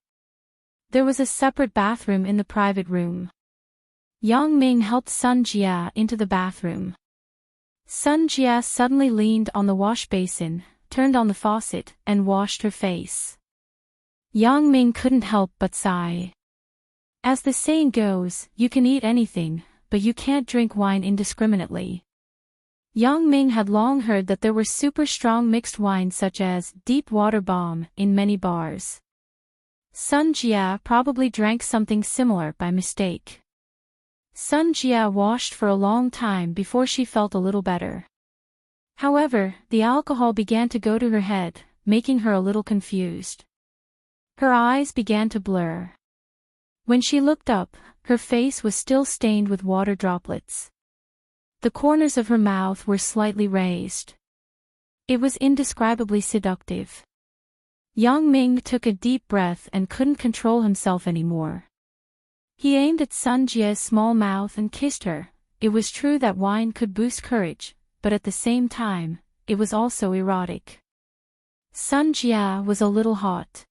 There was a separate bathroom in the private room. Yang Ming helped Sun Jie into the bathroom. Sun Jie suddenly leaned on the wash basin, turned on the faucet, and washed her face. Yang Ming couldn't help but sigh. As the saying goes, you can eat anything, but you can't drink wine indiscriminately. Yang Ming had long heard that there were super strong mixed wines such as Deep Water Bomb in many bars. Sun Jie probably drank something similar by mistake. Sun Jie washed for a long time before she felt a little better. However, the alcohol began to go to her head, making her a little confused. Her eyes began to blur. When she looked up, her face was still stained with water droplets. The corners of her mouth were slightly raised. It was indescribably seductive. Yang Ming took a deep breath and couldn't control himself anymore. He aimed at Sun Jie's small mouth and kissed her. It was true that wine could boost courage, but at the same time, it was also erotic. Sun Jie was a little hot.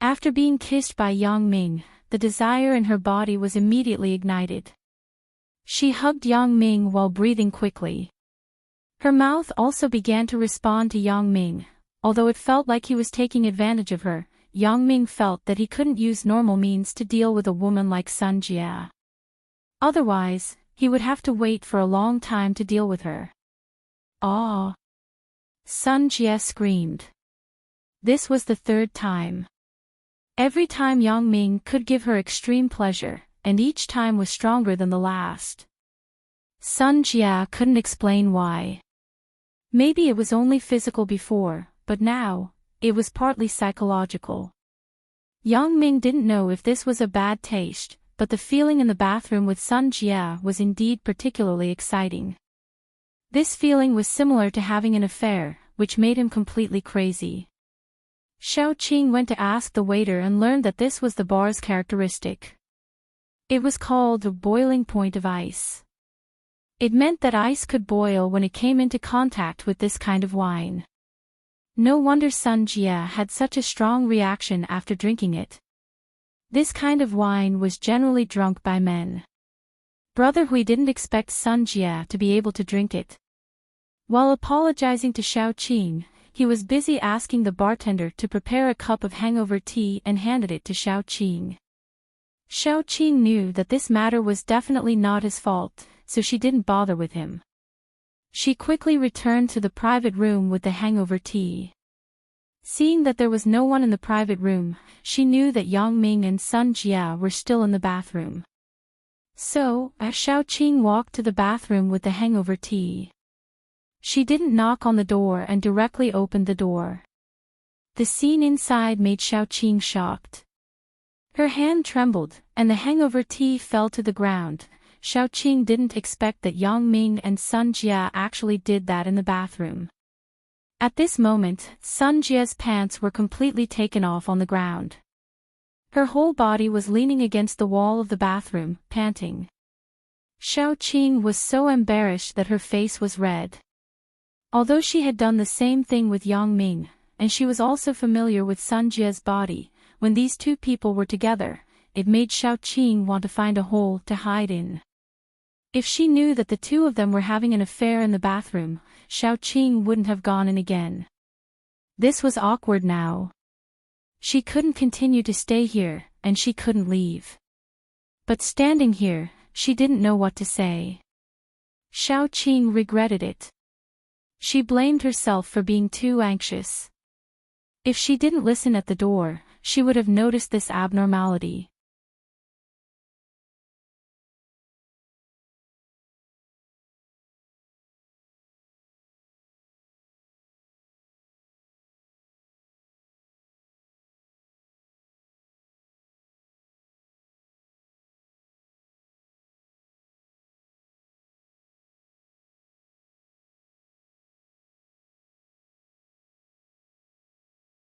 After being kissed by Yang Ming, the desire in her body was immediately ignited. She hugged Yang Ming while breathing quickly. Her mouth also began to respond to Yang Ming. Although it felt like he was taking advantage of her, Yang Ming felt that he couldn't use normal means to deal with a woman like Sun Jie. Otherwise, he would have to wait for a long time to deal with her. Ah! Sun Jie screamed. This was the third time. Every time Yang Ming could give her extreme pleasure, and each time was stronger than the last. Sun Jie couldn't explain why. Maybe it was only physical before, but now, it was partly psychological. Yang Ming didn't know if this was a bad taste, but the feeling in the bathroom with Sun Jie was indeed particularly exciting. This feeling was similar to having an affair, which made him completely crazy. Xiao Qing went to ask the waiter and learned that this was the bar's characteristic. It was called the boiling point of ice. It meant that ice could boil when it came into contact with this kind of wine. No wonder Sun Jie had such a strong reaction after drinking it. This kind of wine was generally drunk by men. Brother Hui didn't expect Sun Jia to be able to drink it. While apologizing to Xiaoqing, he was busy asking the bartender to prepare a cup of hangover tea and handed it to Xiaoqing. Xiaoqing knew that this matter was definitely not his fault, so she didn't bother with him. She quickly returned to the private room with the hangover tea. Seeing that there was no one in the private room, she knew that Yang Ming and Sun Jia were still in the bathroom. So, as Xiaoqing walked to the bathroom with the hangover tea, she didn't knock on the door and directly opened the door. The scene inside made Xiaoqing shocked. Her hand trembled, and the hangover tea fell to the ground. Xiaoqing didn't expect that Yang Ming and Sun Jia actually did that in the bathroom. At this moment, Sun Jia's pants were completely taken off on the ground. Her whole body was leaning against the wall of the bathroom, panting. Xiaoqing was so embarrassed that her face was red. Although she had done the same thing with Yang Ming, and she was also familiar with Sun Jia's body, when these two people were together, it made Xiaoqing want to find a hole to hide in. If she knew that the two of them were having an affair in the bathroom, Xiaoqing wouldn't have gone in again. This was awkward now. She couldn't continue to stay here, and she couldn't leave. But standing here, she didn't know what to say. Xiaoqing regretted it. She blamed herself for being too anxious. If she didn't listen at the door, she would have noticed this abnormality.